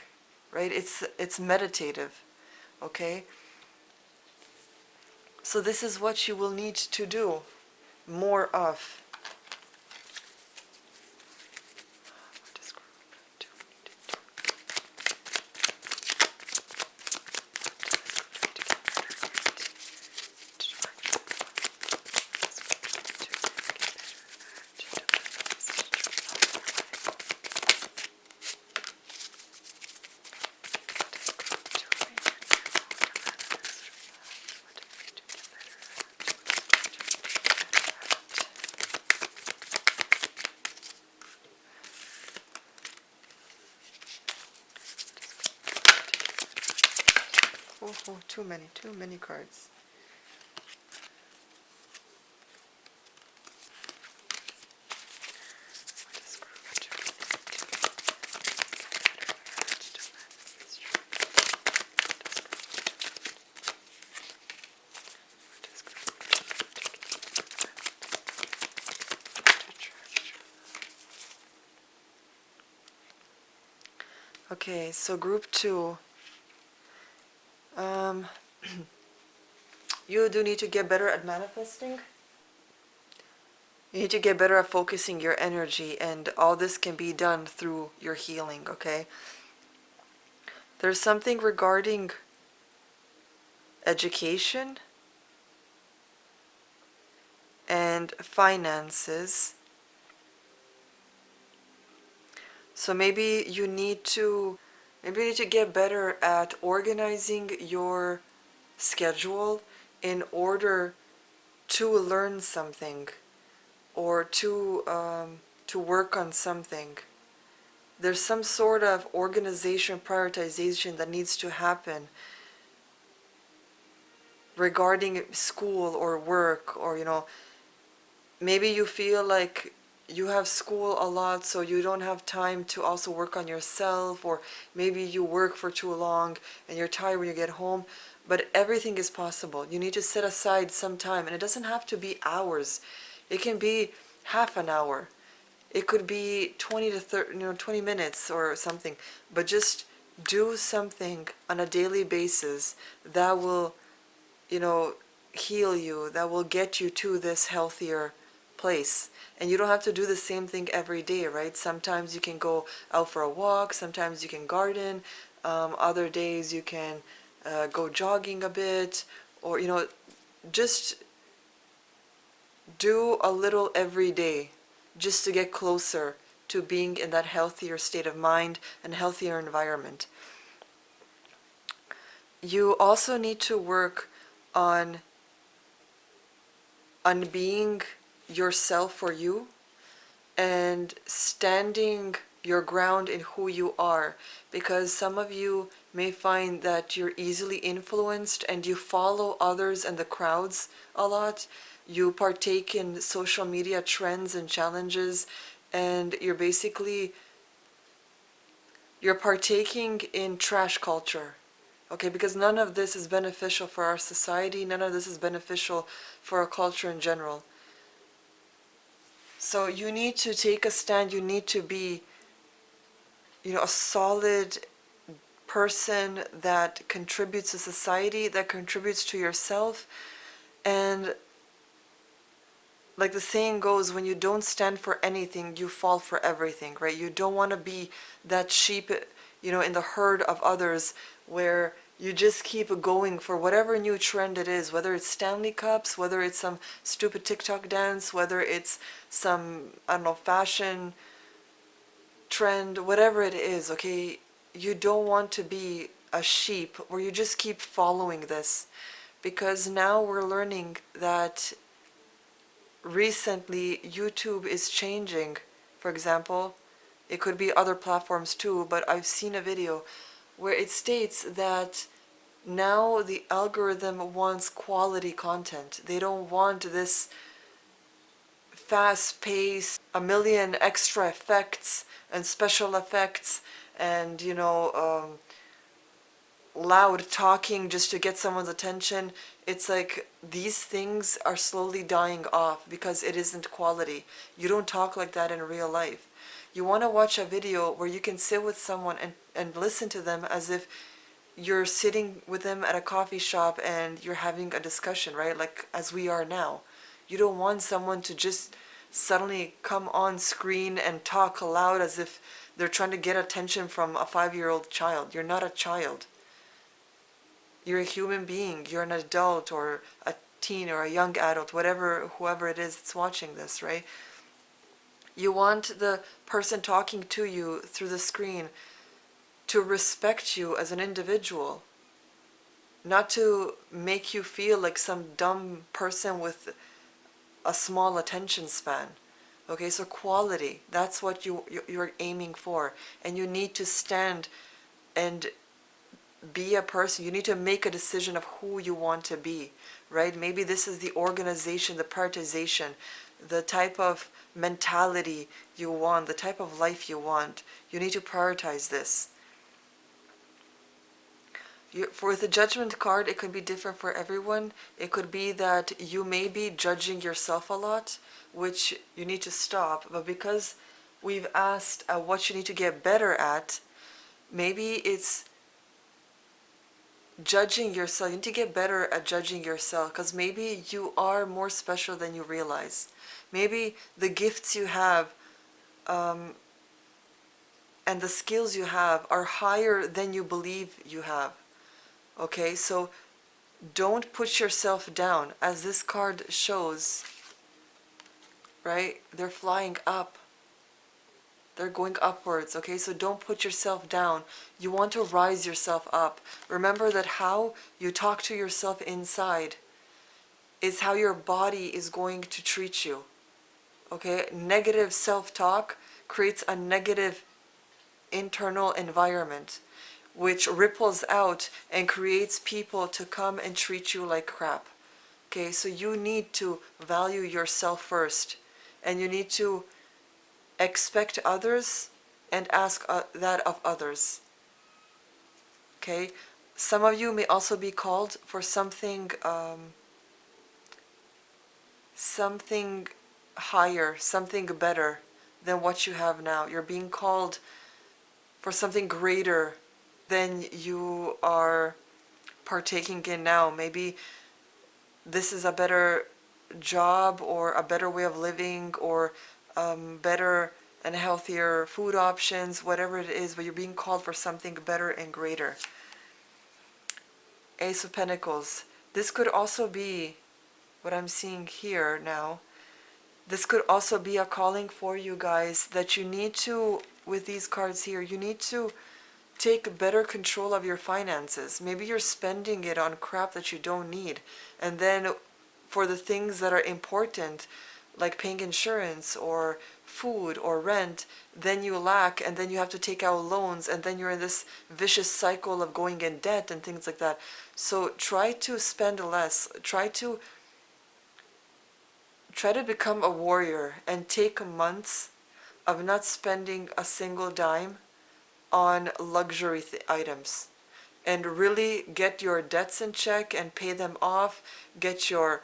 right? It's meditative, okay? So this is what you will need to do more of. Oh, too many cards. Okay, so group 2. You do need to get better at manifesting. You need to get better at focusing your energy, and all this can be done through your healing, okay? There's something regarding education and finances. So maybe you need to get better at organizing your schedule in order to learn something, or to work on something. There's some sort of organization, prioritization that needs to happen regarding school or work, or maybe you feel like you have school a lot, so you don't have time to also work on yourself, or maybe you work for too long and you're tired when you get home. But everything is possible. You need to set aside some time, and it doesn't have to be hours. It can be half an hour. It could be 20 to 30, 20 minutes or something. But just do something on a daily basis that will, heal you, that will get you to this healthier place. And you don't have to do the same thing every day, right? Sometimes you can go out for a walk, sometimes you can garden, other days you can go jogging a bit, or, just do a little every day just to get closer to being in that healthier state of mind and healthier environment. You also need to work on being yourself for you and standing your ground in who you are, because some of you may find that you're easily influenced and you follow others and the crowds a lot. You partake in social media trends and challenges, and you're partaking in trash culture. Okay, because none of this is beneficial for our society, none of this is beneficial for our culture in general. So you need to take a stand, you need to be, a solid person that contributes to society, that contributes to yourself. And like the saying goes, when you don't stand for anything, you fall for everything, right? You don't want to be that sheep, in the herd of others, where you just keep going for whatever new trend it is, whether it's Stanley Cups, whether it's some stupid TikTok dance, whether it's some, I don't know, fashion trend, whatever it is, okay? You don't want to be a sheep where you just keep following this, because now we're learning that recently YouTube is changing. For example, it could be other platforms too, but I've seen a video where it states that now the algorithm wants quality content. They don't want this fast pace, a million extra effects and special effects and, loud talking just to get someone's attention. It's like these things are slowly dying off because it isn't quality. You don't talk like that in real life. You want to watch a video where you can sit with someone and listen to them as if you're sitting with them at a coffee shop and you're having a discussion, right? Like as we are now. You don't want someone to just suddenly come on screen and talk loud as if they're trying to get attention from a 5-year-old child. You're not a child. You're a human being. You're an adult or a teen or a young adult, whoever it is that's watching this, right? You want the person talking to you through the screen to respect you as an individual, not to make you feel like some dumb person with a small attention span. Okay, so quality, that's what you're aiming for. And you need to stand and be a person. You need to make a decision of who you want to be, right? Maybe this is the organization, the prioritization, the type of mentality you want, the type of life you want. You need to prioritize this. For the judgment card, it could be different for everyone. It could be that you may be judging yourself a lot, which you need to stop. But because we've asked what you need to get better at, maybe it's judging yourself. You need to get better at judging yourself, because maybe you are more special than you realize. Maybe the gifts you have and the skills you have are higher than you believe you have. Okay, so don't put yourself down. As this card shows, right? They're flying up. They're going upwards, okay? So don't put yourself down. You want to rise yourself up. Remember that how you talk to yourself inside is how your body is going to treat you, okay? Negative self-talk creates a negative internal environment, which ripples out and creates people to come and treat you like crap. Okay, so you need to value yourself first, and you need to expect others and ask that of others. Okay, some of you may also be called for something something higher, something better than what you have now. You're being called for something greater than you are partaking in now. Maybe this is a better job or a better way of living or better and healthier food options, whatever it is, but you're being called for something better and greater. Ace of Pentacles. This could also be what I'm seeing here now. This could also be a calling for you guys that you need to, with these cards here, you need to take better control of your finances. Maybe you're spending it on crap that you don't need. And then for the things that are important, like paying insurance or food or rent, then you lack and then you have to take out loans and then you're in this vicious cycle of going in debt and things like that. So try to spend less. Try to become a warrior and take months of not spending a single dime on luxury items, and really get your debts in check and pay them off, get your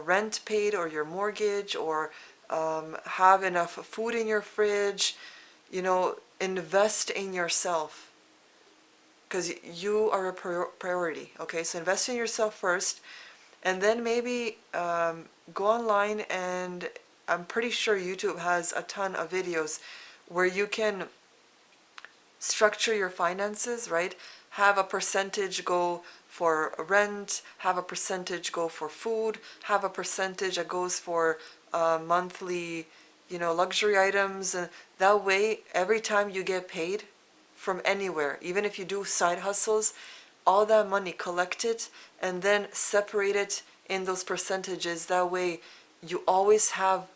rent paid or your mortgage, or have enough food in your fridge, invest in yourself, because you are a priority, okay? So invest in yourself first, and then maybe go online, and I'm pretty sure YouTube has a ton of videos where you can structure your finances, right? Have a percentage go for rent, have a percentage go for food, have a percentage that goes for monthly, luxury items. And that way, every time you get paid from anywhere, even if you do side hustles, all that money, collect it and then separate it in those percentages. That way, you always have,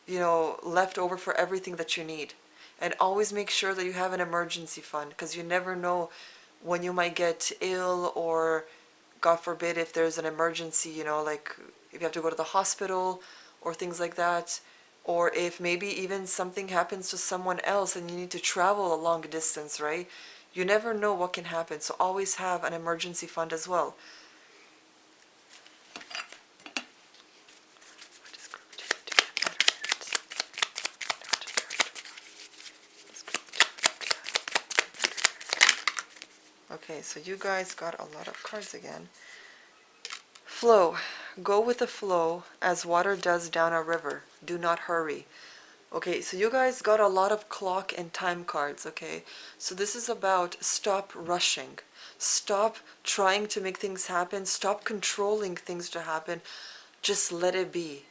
left over for everything that you need. And always make sure that you have an emergency fund, because you never know when you might get ill, or God forbid if there's an emergency, like if you have to go to the hospital or things like that, or if maybe even something happens to someone else and you need to travel a long distance, right? You never know what can happen, so always have an emergency fund as well. Okay, so you guys got a lot of cards again. Flow. Go with the flow as water does down a river. Do not hurry. Okay, so you guys got a lot of clock and time cards, okay? So this is about stop rushing. Stop trying to make things happen. Stop controlling things to happen. Just let it be.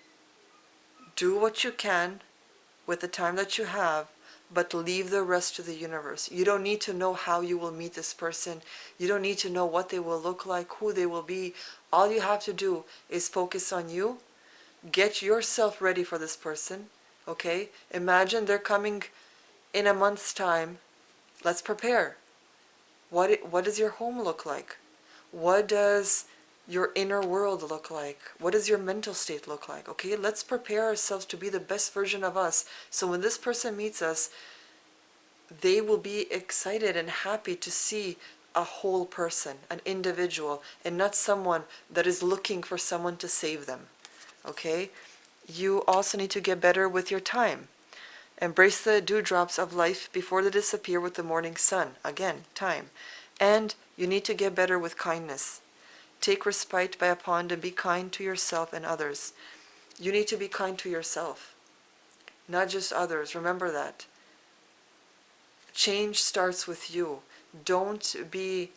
Do what you can with the time that you have, but leave the rest to the universe. You don't need to know how you will meet this person. You don't need to know what they will look like, who they will be. All you have to do is focus on you. Get yourself ready for this person, okay? Imagine they're coming in a month's time. Let's prepare. What does your home look like? What does your inner world look like? What does your mental state look like? Okay, let's prepare ourselves to be the best version of us. So when this person meets us, they will be excited and happy to see a whole person, an individual, and not someone that is looking for someone to save them. Okay? You also need to get better with your time. Embrace the dewdrops of life before they disappear with the morning sun. Again, time. And you need to get better with kindness. Take respite by a pond and be kind to yourself and others. You need to be kind to yourself, not just others. Remember that. Change starts with you. Don't be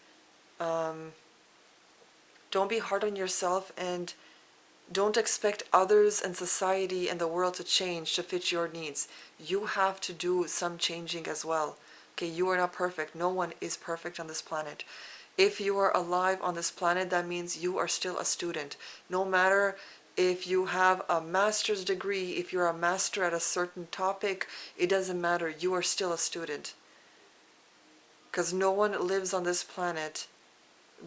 hard on yourself, and don't expect others and society and the world to change to fit your needs. You have to do some changing as well. Okay, you are not perfect. No one is perfect on this planet. If you are alive on this planet, that means you are still a student. No matter if you have a master's degree, if you're a master at a certain topic, it doesn't matter. You are still a student. Because no one lives on this planet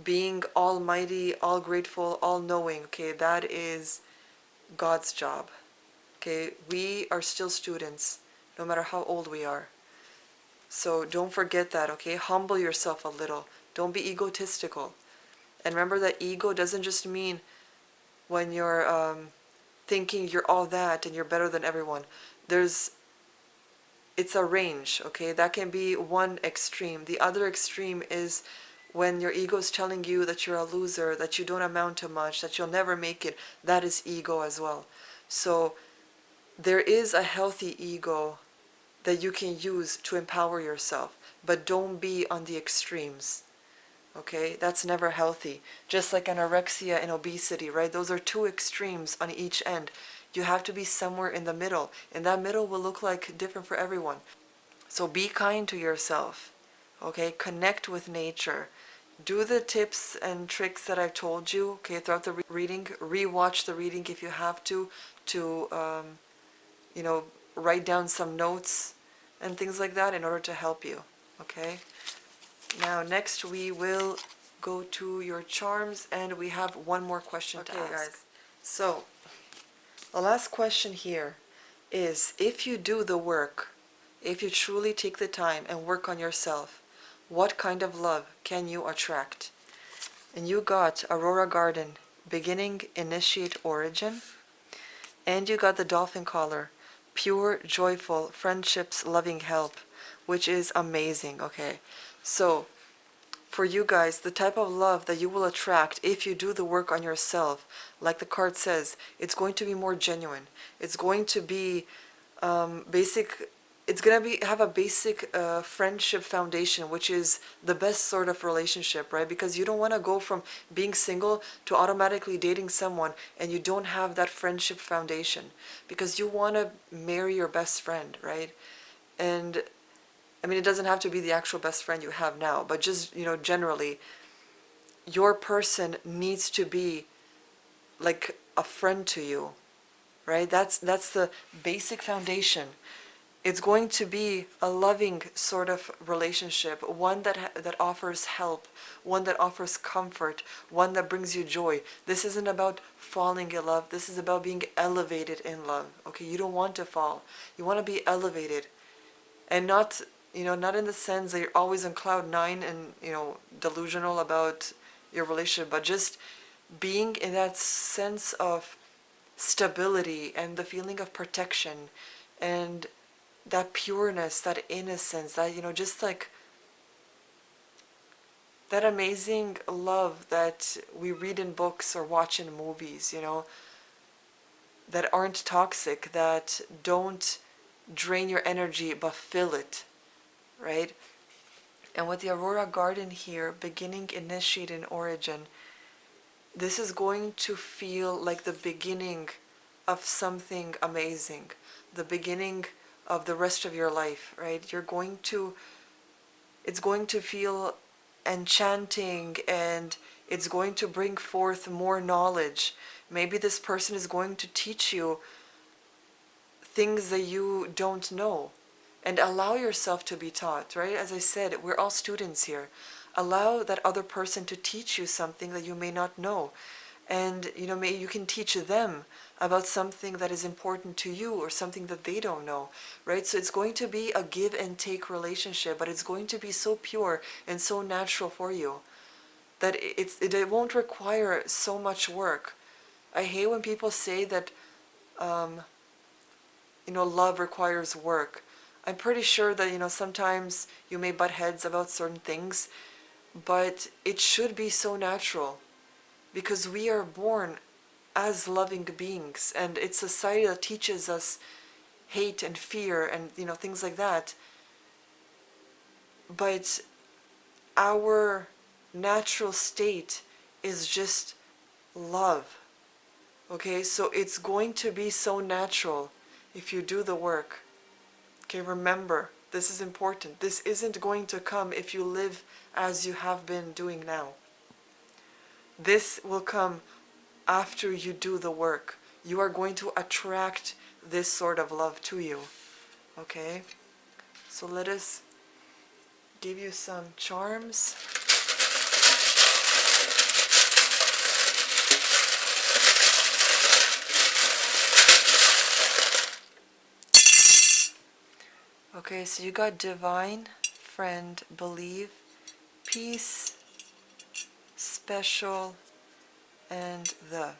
being almighty, all grateful, all knowing. Okay, that is God's job. Okay, we are still students, no matter how old we are. So don't forget that, okay? Humble yourself a little. Don't be egotistical. And remember that ego doesn't just mean when you're thinking you're all that and you're better than everyone. It's a range, okay? That can be one extreme. The other extreme is When your ego is telling you that you're a loser, that you don't amount to much, that you'll never make it, that is ego as well. So there is a healthy ego that you can use to empower yourself, but don't be on the extremes. Okay, that's never healthy. Just like anorexia and obesity, right? Those are two extremes on each end. You have to be somewhere in the middle, and that middle will look like different for everyone. So be kind to yourself. Okay, connect with nature. Do the tips and tricks that I've told you. Okay, throughout the reading, rewatch the reading if you have to you know, write down some notes and things like that in order to help you. Okay. Now next we will go to your charms, and we have one more question to ask. Okay, guys. So the last question here is, if you do the work, if you truly take the time and work on yourself, what kind of love can you attract? And you got Aurora Garden, beginning, initiate, origin. And you got the dolphin collar, pure, joyful, friendships, loving help, which is amazing. Okay, so for you guys, the type of love that you will attract if you do the work on yourself, like the card says, it's going to be more genuine. It's going to be basic. It's gonna be have a basic friendship foundation, which is the best sort of relationship, right? Because you don't want to go from being single to automatically dating someone and you don't have that friendship foundation, because you want to marry your best friend, right? And I mean, it doesn't have to be the actual best friend you have now, but just, you know, generally, your person needs to be like a friend to you, right? That's the basic foundation. It's going to be a loving sort of relationship, one that offers help, one that offers comfort, one that brings you joy. This isn't about falling in love. This is about being elevated in love. Okay, you don't want to fall. You want to be elevated, and not, you know, not in the sense that you're always on cloud nine and, you know, delusional about your relationship, but just being in that sense of stability and the feeling of protection and that pureness, that innocence, that, you know, just like that amazing love that we read in books or watch in movies, you know, that aren't toxic, that don't drain your energy but fill it, right? And with the Aurora Garden here, beginning, initiate, and origin, this is going to feel like the beginning of something amazing, the beginning of the rest of your life, right? It's going to feel enchanting, and it's going to bring forth more knowledge. Maybe this person is going to teach you things that you don't know, and allow yourself to be taught, right? As I said, we're all students here. Allow that other person to teach you something that you may not know. And, you know, maybe you can teach them about something that is important to you or something that they don't know, right? So it's going to be a give and take relationship, but it's going to be so pure and so natural for you that it won't require so much work. I hate when people say that, you know, love requires work. I'm pretty sure that, you know, sometimes you may butt heads about certain things, but it should be so natural, because we are born as loving beings, and it's society that teaches us hate and fear and, you know, things like that. But our natural state is just love. Okay, so it's going to be so natural if you do the work. Okay, remember, this is important. This isn't going to come if you live as you have been doing now. This will come after you do the work. You are going to attract this sort of love to you. Okay? So let us give you some charms. Okay, so you got divine, friend, believe, peace, special, and the.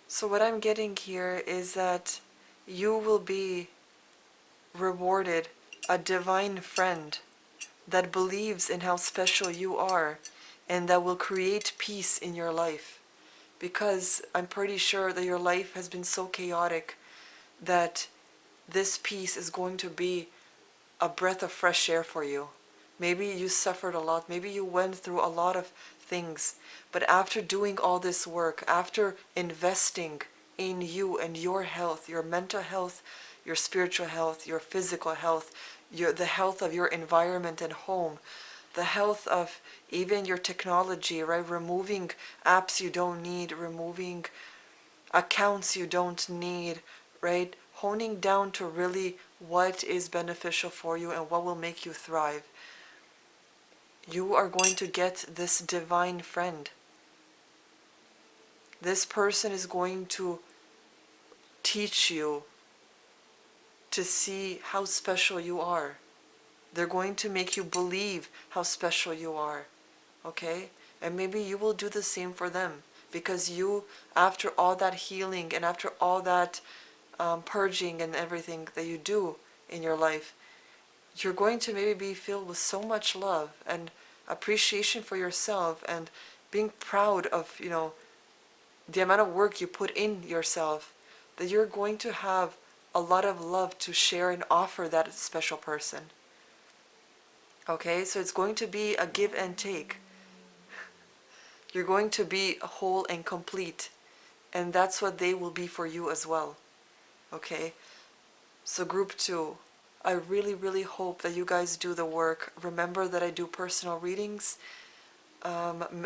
So what I'm getting here is that you will be rewarded a divine friend that believes in how special you are and that will create peace in your life. Because I'm pretty sure that your life has been so chaotic that this peace is going to be a breath of fresh air for you. Maybe you suffered a lot, maybe you went through a lot of things, but after doing all this work, after investing in you and your health, your mental health, your spiritual health, your physical health, the health of your environment and home, the health of even your technology, right? Removing apps you don't need, removing accounts you don't need, right? Honing down to really what is beneficial for you and what will make you thrive. You are going to get this divine friend. This person is going to teach you to see how special you are. They're going to make you believe how special you are. Okay? And maybe you will do the same for them. Because you, after all that healing and after all that purging and everything that you do in your life, you're going to maybe be filled with so much love and appreciation for yourself and being proud of, the amount of work you put in yourself, that you're going to have a lot of love to share and offer that special person. Okay, so it's going to be a give and take. You're going to be whole and complete, and that's what they will be for you as well. Okay, so group 2, I really, really hope that you guys do the work. Remember that I do personal readings.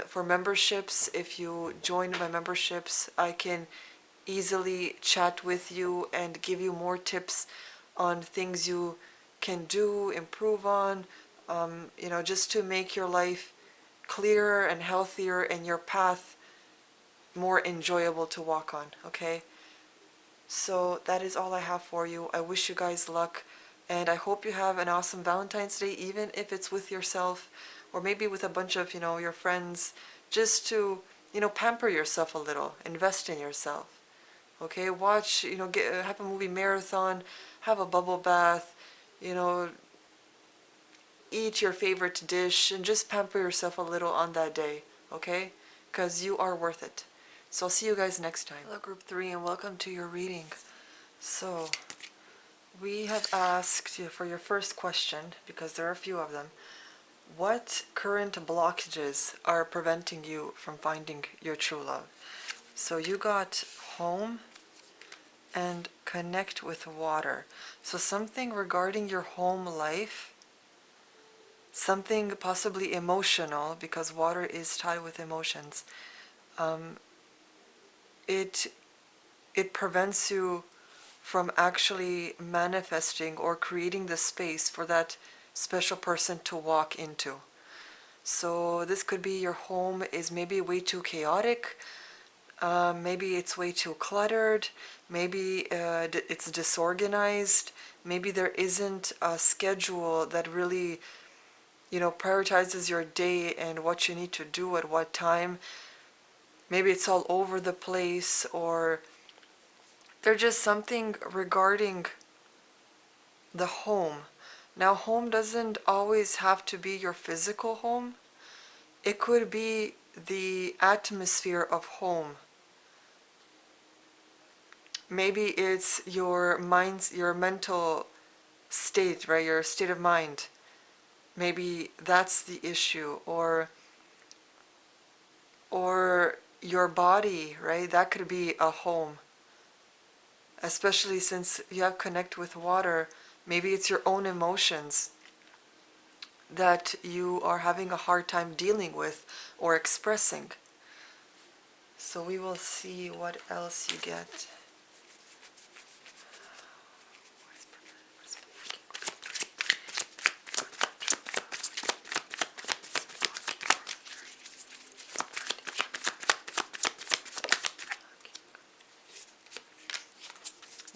For memberships, if you join my memberships, I can easily chat with you and give you more tips on things you can do, improve on, just to make your life clearer and healthier and your path more enjoyable to walk on, okay? So that is all I have for you. I wish you guys luck, and I hope you have an awesome Valentine's Day, even if it's with yourself, or maybe with a bunch of, your friends, just to, pamper yourself a little, invest in yourself. Okay, watch, have a movie marathon, have a bubble bath, eat your favorite dish, and just pamper yourself a little on that day, okay? Because you are worth it. So I'll see you guys next time. Hello, group 3, and welcome to your reading. So, we have asked you for your first question, because there are a few of them. What current blockages are preventing you from finding your true love? So you got home and connect with water. So something regarding your home life, something possibly emotional, because water is tied with emotions. It prevents you from actually manifesting or creating the space for that special person to walk into. So this could be your home is maybe way too chaotic, maybe it's way too cluttered, maybe it's disorganized, maybe there isn't a schedule that really, prioritizes your day and what you need to do at what time. Maybe it's all over the place, or there's just something regarding the home. Now, home doesn't always have to be your physical home. It could be the atmosphere of home. Maybe it's your mental state, right? Your state of mind. Maybe that's the issue, or your body, right? That could be a home. Especially since you have connect with water, maybe it's your own emotions that you are having a hard time dealing with or expressing. So we will see what else you get.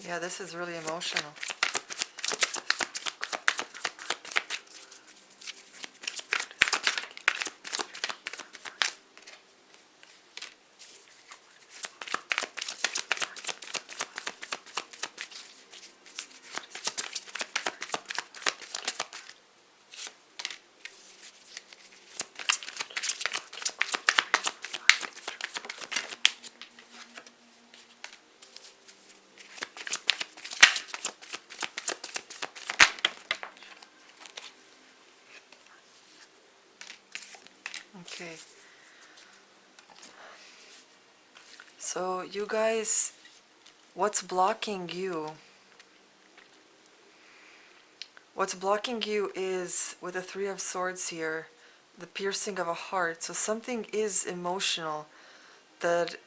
Yeah, this is really emotional. So you guys, what's blocking you? What's blocking you is, with the Three of Swords here, the piercing of a heart. So something is emotional that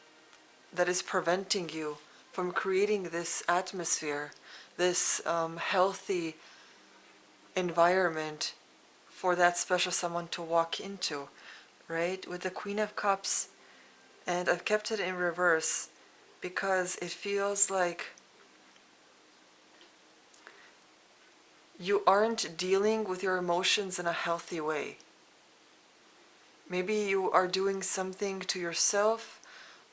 is preventing you from creating this atmosphere, this healthy environment for that special someone to walk into, right? With the Queen of Cups, and I've kept it in reverse because it feels like you aren't dealing with your emotions in a healthy way. Maybe you are doing something to yourself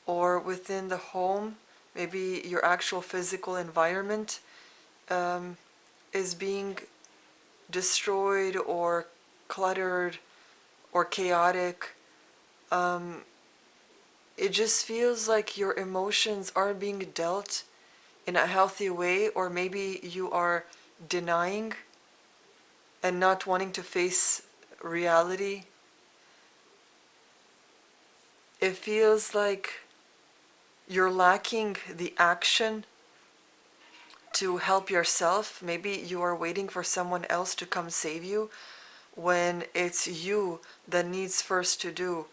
or within the home. Maybe your actual physical environment is being destroyed or cluttered or chaotic. It just feels like your emotions are being dealt in a healthy way, or maybe you are denying and not wanting to face reality. It feels like you're lacking the action to help yourself. Maybe you are waiting for someone else to come save you when it's you that needs first to do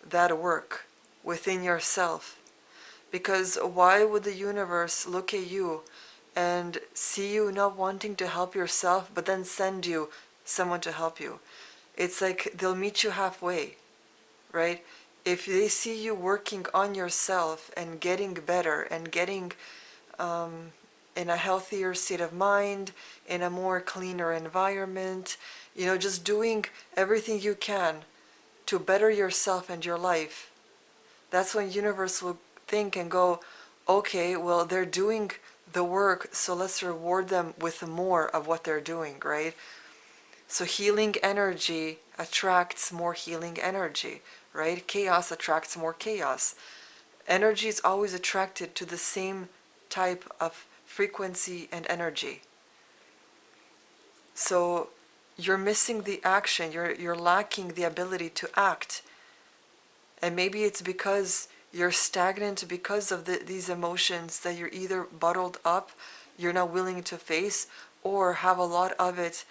that work within yourself. Because why would the universe look at you and see you not wanting to help yourself, but then send you someone to help you? It's like they'll meet you halfway, right? If they see you working on yourself and getting better and getting in a healthier state of mind, in a more cleaner environment, just doing everything you can to better yourself and your life, that's when universe will think and go, okay, well, they're doing the work, so let's reward them with more of what they're doing, right? So healing energy attracts more healing energy, right? Chaos attracts more chaos. Energy is always attracted to the same type of frequency and energy. So you're missing the action, you're lacking the ability to act. And maybe it's because you're stagnant because of these emotions that you're either bottled up, you're not willing to face, or have a lot of it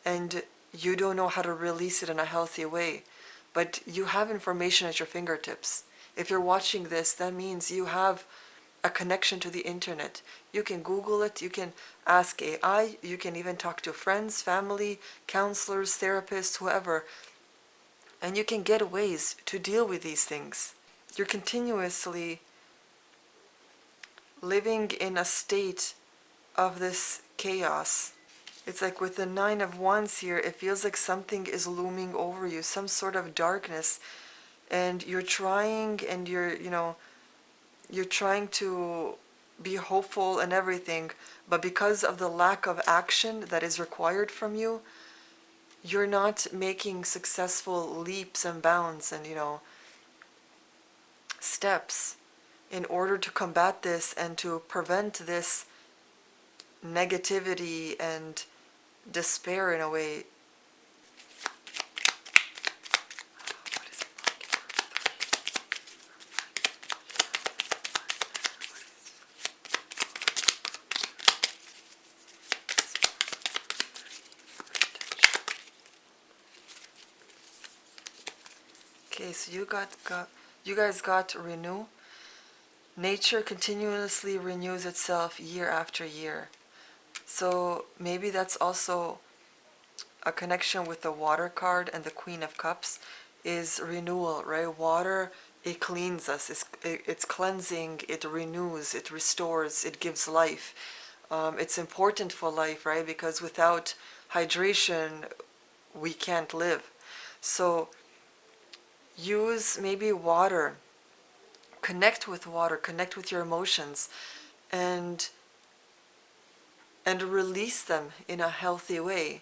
and you don't know how to release it in a healthy way. But you have information at your fingertips. If you're watching this, that means you have a connection to the internet. You can Google it, you can ask AI, you can even talk to friends, family, counselors, therapists, whoever, and you can get ways to deal with these things. You're continuously living in a state of this chaos. It's like with the Nine of Wands here, it feels like something is looming over you, some sort of darkness, and you're trying and you're trying to be hopeful and everything, but because of the lack of action that is required from you, you're not making successful leaps and bounds and steps in order to combat this and to prevent this negativity and despair in a way. Okay, so you guys got renew. Nature continuously renews itself year after year. So maybe that's also a connection with the water card and the Queen of Cups is renewal, right? Water, it cleans us, it's cleansing, it renews, it restores, it gives life. It's important for life, right? Because without hydration, we can't live. So use maybe water, connect with your emotions, and release them in a healthy way.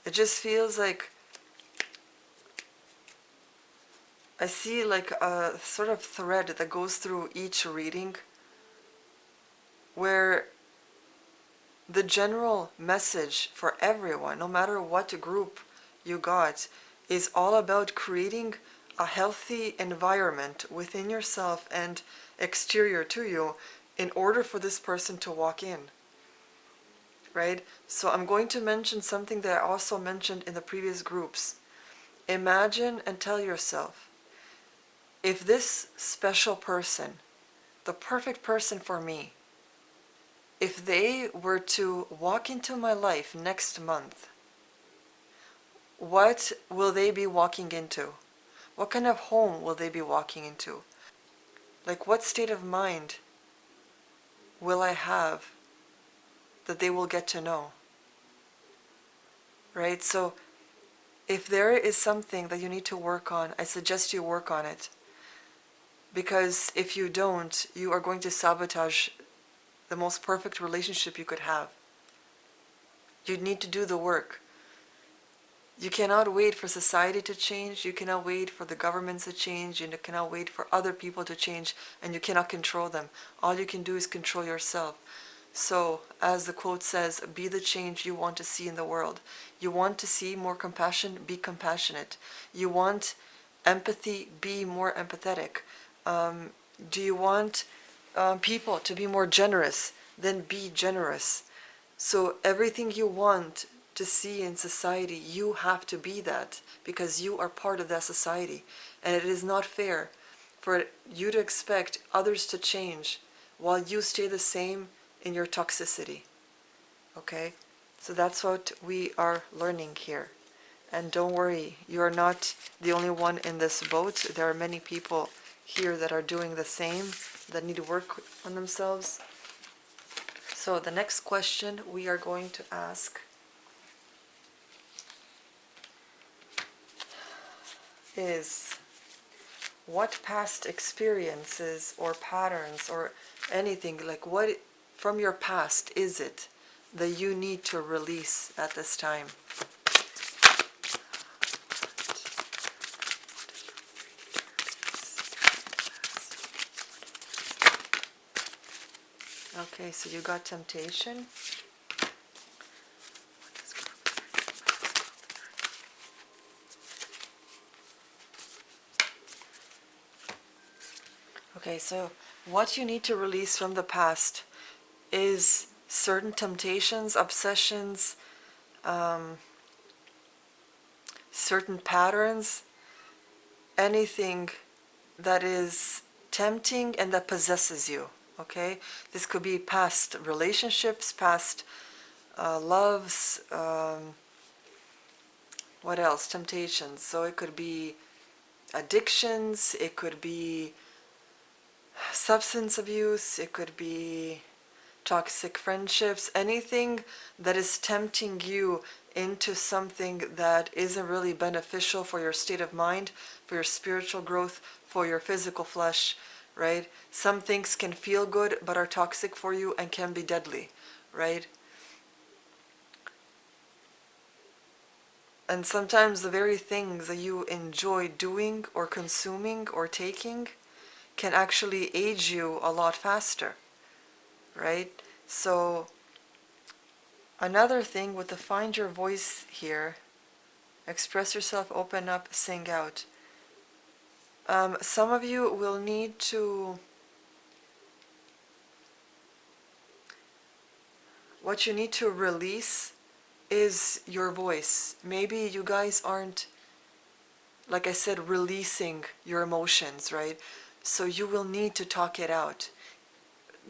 It just feels like I see like a sort of thread that goes through each reading where the general message for everyone, no matter what group you got, is all about creating a healthy environment within yourself and exterior to you in order for this person to walk in, right? So I'm going to mention something that I also mentioned in the previous groups. Imagine and tell yourself, if this special person, the perfect person for me, if they were to walk into my life next month, what will they be walking into? What kind of home will they be walking into? Like, what state of mind will I have that they will get to know? Right? So, if there is something that you need to work on, I suggest you work on it. Because if you don't, you are going to sabotage the most perfect relationship you could have. You need to do the work. You cannot wait for society to change, you cannot wait for the governments to change, you cannot wait for other people to change, and you cannot control them. All you can do is control yourself. So, as the quote says, be the change you want to see in the world. You want to see more compassion, be compassionate. You want empathy, be more empathetic. Do you want people to be more generous? Then be generous. So everything you want to see in society, you have to be that because you are part of that society. And it is not fair for you to expect others to change while you stay the same in your toxicity. Okay? So that's what we are learning here. And don't worry, you are not the only one in this boat. There are many people here that are doing the same, that need to work on themselves. So the next question we are going to ask is, what past experiences or patterns or anything, like what from your past is it that you need to release at this time? Okay, so you got temptation. Okay, so what you need to release from the past is certain temptations, obsessions, certain patterns, anything that is tempting and that possesses you. Okay, this could be past relationships, past loves, what else? Temptations. So it could be addictions, it could be substance abuse, it could be toxic friendships, anything that is tempting you into something that isn't really beneficial for your state of mind, for your spiritual growth, for your physical flesh, right? Some things can feel good but are toxic for you and can be deadly, right? And sometimes the very things that you enjoy doing or consuming or taking can actually age you a lot faster, right? So another thing with the find your voice here, express yourself, open up, sing out. Some of you will need to, what you need to release is your voice. Maybe you guys aren't, like I said, releasing your emotions, right? So you will need to talk it out.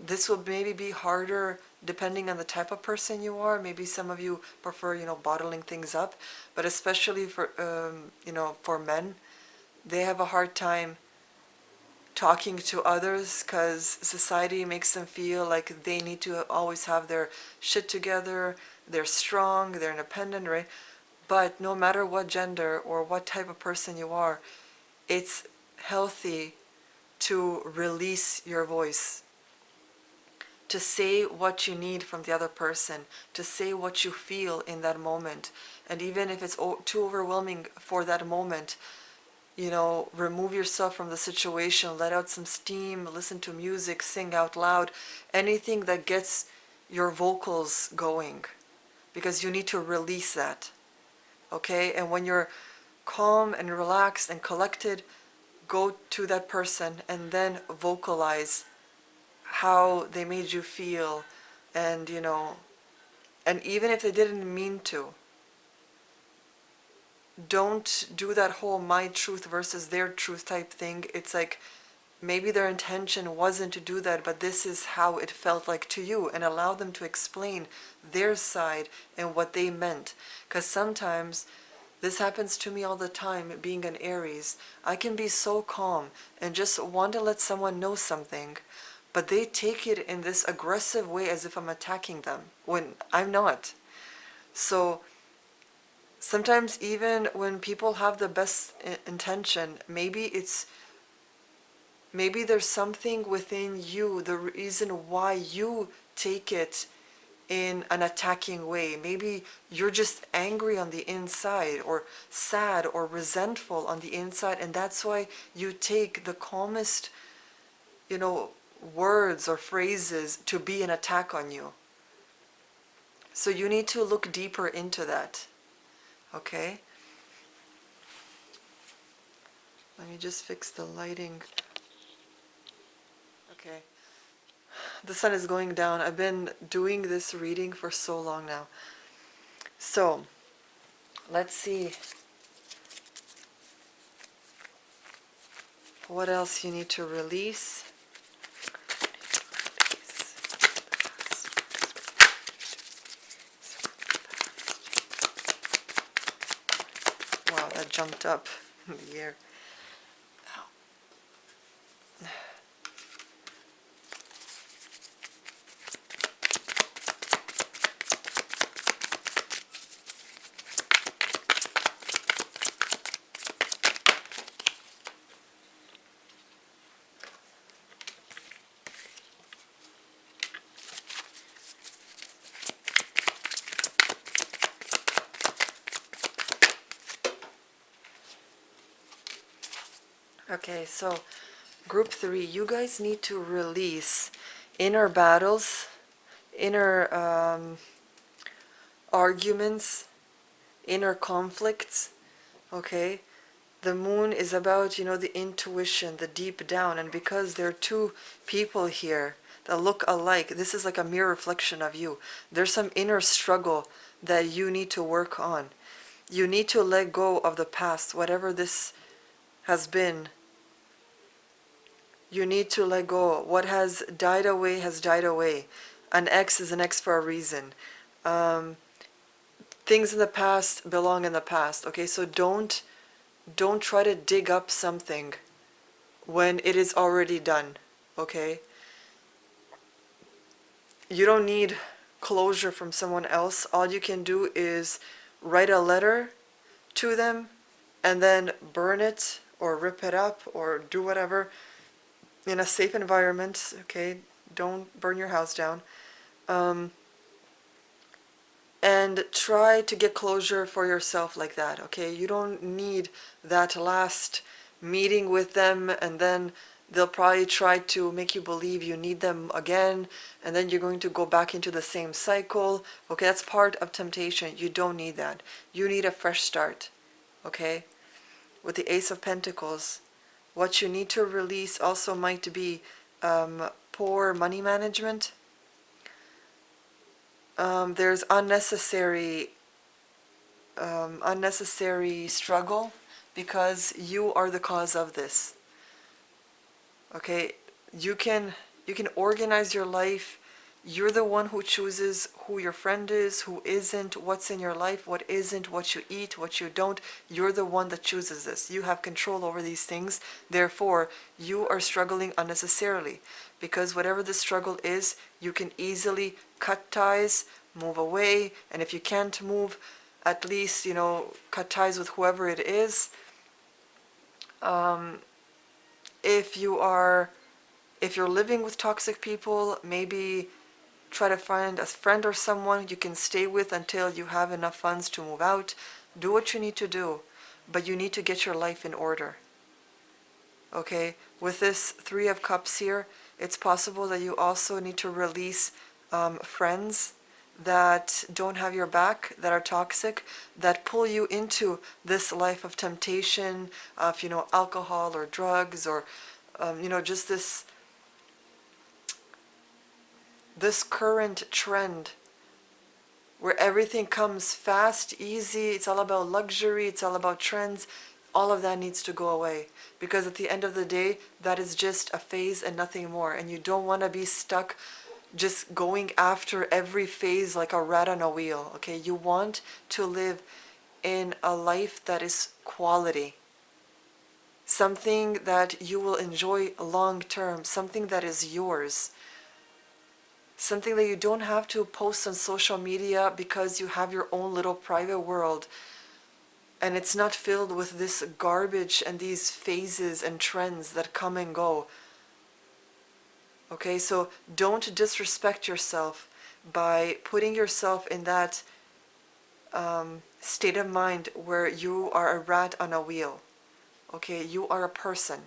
This will maybe be harder depending on the type of person you are. Maybe some of you prefer, bottling things up, but especially for, for men, they have a hard time talking to others because society makes them feel like they need to always have their shit together, they're strong, they're independent, right? But no matter what gender or what type of person you are, it's healthy to release your voice, to say what you need from the other person, to say what you feel in that moment. And even if it's too overwhelming for that moment, remove yourself from the situation, let out some steam, listen to music, sing out loud, anything that gets your vocals going, because you need to release that, okay? And when you're calm and relaxed and collected, go to that person and then vocalize how they made you feel, and and even if they didn't mean to, don't do that whole my truth versus their truth type thing. It's like maybe their intention wasn't to do that, but this is how it felt like to you, and allow them to explain their side and what they meant. Because sometimes this happens to me all the time, being an Aries. I can be so calm and just want to let someone know something, but they take it in this aggressive way as if I'm attacking them when I'm not. So sometimes even when people have the best intention, maybe there's something within you, the reason why you take it in an attacking way. Maybe you're just angry on the inside, or sad or resentful on the inside, and that's why you take the calmest, words or phrases to be an attack on you. So you need to look deeper into that. Okay? Let me just fix the lighting. Okay. The sun is going down. I've been doing this reading for so long now. So, let's see what else you need to release. Wow, that jumped up in the air. Okay, so group 3, you guys need to release inner battles, inner arguments, inner conflicts. Okay, the moon is about, the intuition, the deep down, and because there are two people here that look alike, this is like a mirror reflection of you. There's some inner struggle that you need to work on. You need to let go of the past, whatever this has been. You need to let go. What has died away has died away. An ex is an ex for a reason. Things in the past belong in the past. Okay, so don't try to dig up something when it is already done. Okay? You don't need closure from someone else. All you can do is write a letter to them and then burn it or rip it up or do whatever in a safe environment. Okay, don't burn your house down. And try to get closure for yourself like that. Okay, you don't need that last meeting with them, and then they'll probably try to make you believe you need them again, and then you're going to go back into the same cycle. Okay, that's part of temptation. You don't need that. You need a fresh start. Okay, with the Ace of Pentacles, what you need to release also might be poor money management. There's unnecessary struggle because you are the cause of this. Okay, you can organize your life. You're the one who chooses who your friend is, who isn't, what's in your life, what isn't, what you eat, what you don't. You're the one that chooses this. You have control over these things. Therefore, you are struggling unnecessarily, because whatever the struggle is, you can easily cut ties, move away, and if you can't move, at least, cut ties with whoever it is. If you're living with toxic people, maybe try to find a friend or someone you can stay with until you have enough funds to move out. Do what you need to do, but you need to get your life in order. Okay, with this 3 of Cups here, it's possible that you also need to release friends that don't have your back, that are toxic, that pull you into this life of temptation, of, alcohol or drugs, or, just this current trend where everything comes fast, easy, it's all about luxury, it's all about trends. All of that needs to go away, because at the end of the day, that is just a phase and nothing more. And you don't want to be stuck just going after every phase like a rat on a wheel. Okay, you want to live in a life that is quality, something that you will enjoy long term, something that is yours, something that you don't have to post on social media because you have your own little private world and it's not filled with this garbage and these phases and trends that come and go. Okay, so don't disrespect yourself by putting yourself in that state of mind where you are a rat on a wheel. Okay, you are a person.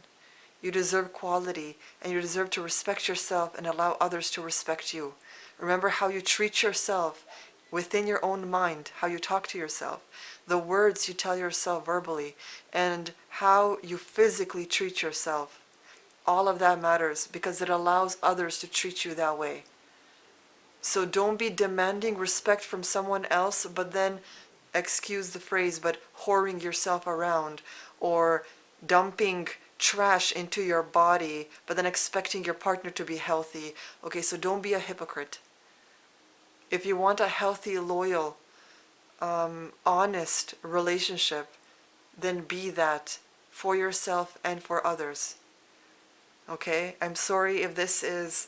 You deserve quality, and you deserve to respect yourself and allow others to respect you. Remember how you treat yourself within your own mind, how you talk to yourself, the words you tell yourself verbally, and how you physically treat yourself. All of that matters because it allows others to treat you that way. So don't be demanding respect from someone else, but then, excuse the phrase, but whoring yourself around, or dumping trash into your body, but then expecting your partner to be healthy. Okay, so don't be a hypocrite. If you want a healthy, loyal, honest relationship, then be that for yourself and for others. Okay, I'm sorry if this is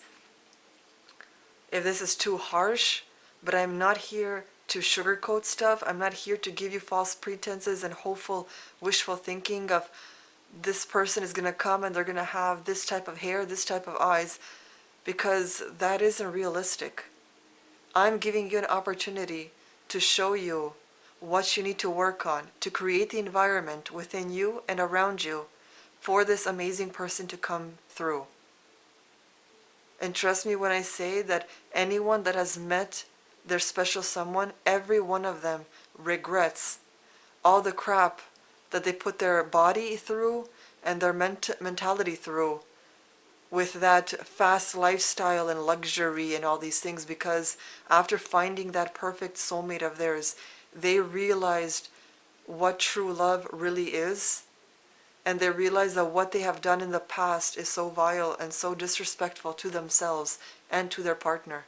too harsh, but I'm not here to sugarcoat stuff. I'm not here to give you false pretenses and hopeful, wishful thinking of this person is going to come and they're going to have this type of hair, this type of eyes, because that isn't realistic. I'm giving you an opportunity to show you what you need to work on to create the environment within you and around you for this amazing person to come through. And trust me when I say that anyone that has met their special someone, every one of them regrets all the crap that they put their body through and their mentality through with that fast lifestyle and luxury and all these things, because after finding that perfect soulmate of theirs, they realized what true love really is, and they realize that what they have done in the past is so vile and so disrespectful to themselves and to their partner.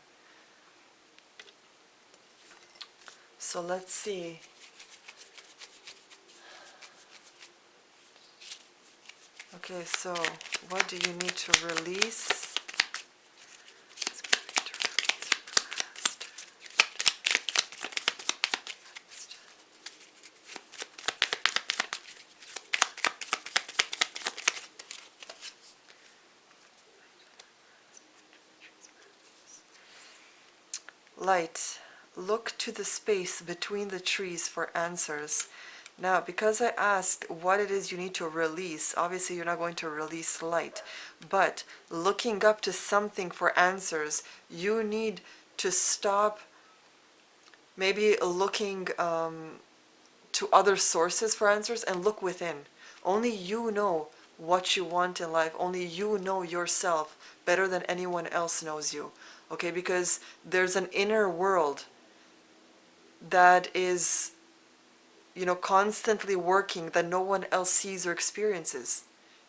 So let's see. Okay, so what do you need to release? Light, look to the space between the trees for answers. Now, because I asked what it is you need to release, obviously you're not going to release light, but looking up to something for answers, you need to stop maybe looking to other sources for answers and look within. Only you know what you want in life. Only you know yourself better than anyone else knows you. Okay, because there's an inner world that is, constantly working that no one else sees or experiences.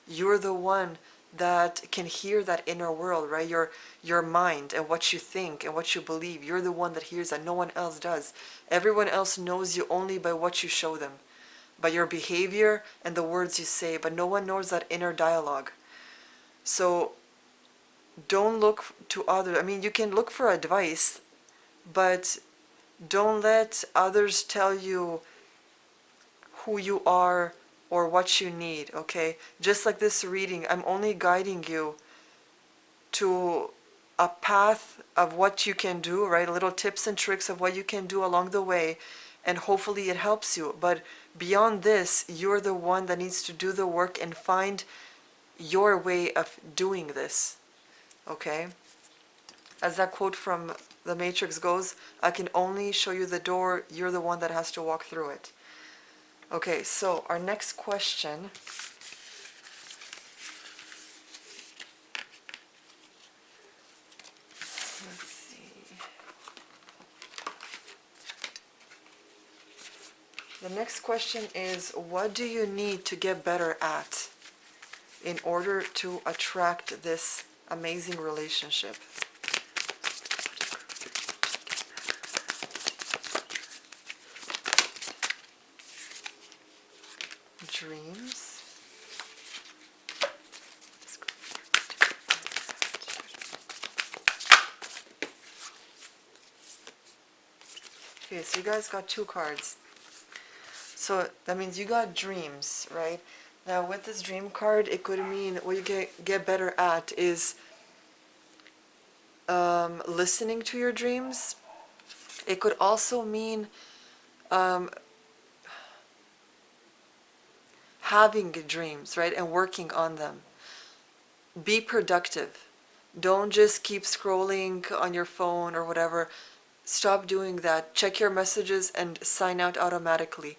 You're the one that can hear that inner world, right? Your mind and what you think and what you believe. You're the one that hears that. No one else does. Everyone else knows you only by what you show them, by your behavior and the words you say, but no one knows that inner dialogue. So don't look to others. I mean, you can look for advice, but don't let others tell you who you are or what you need, okay? Just like this reading, I'm only guiding you to a path of what you can do, right? Little tips and tricks of what you can do along the way, and hopefully it helps you. But beyond this, you're the one that needs to do the work and find your way of doing this, okay? As that quote from The Matrix goes, I can only show you the door, you're the one that has to walk through it. Okay, so our next question. Let's see. The next question is, what do you need to get better at in order to attract this amazing relationship? Dreams. Okay, so you guys got 2 cards. So that means you got dreams, right? Now with this dream card, it could mean what you get better at is listening to your dreams. It could also mean having dreams, right? And working on them. Be productive. Don't just keep scrolling on your phone or whatever. Stop doing that. Check your messages and sign out automatically.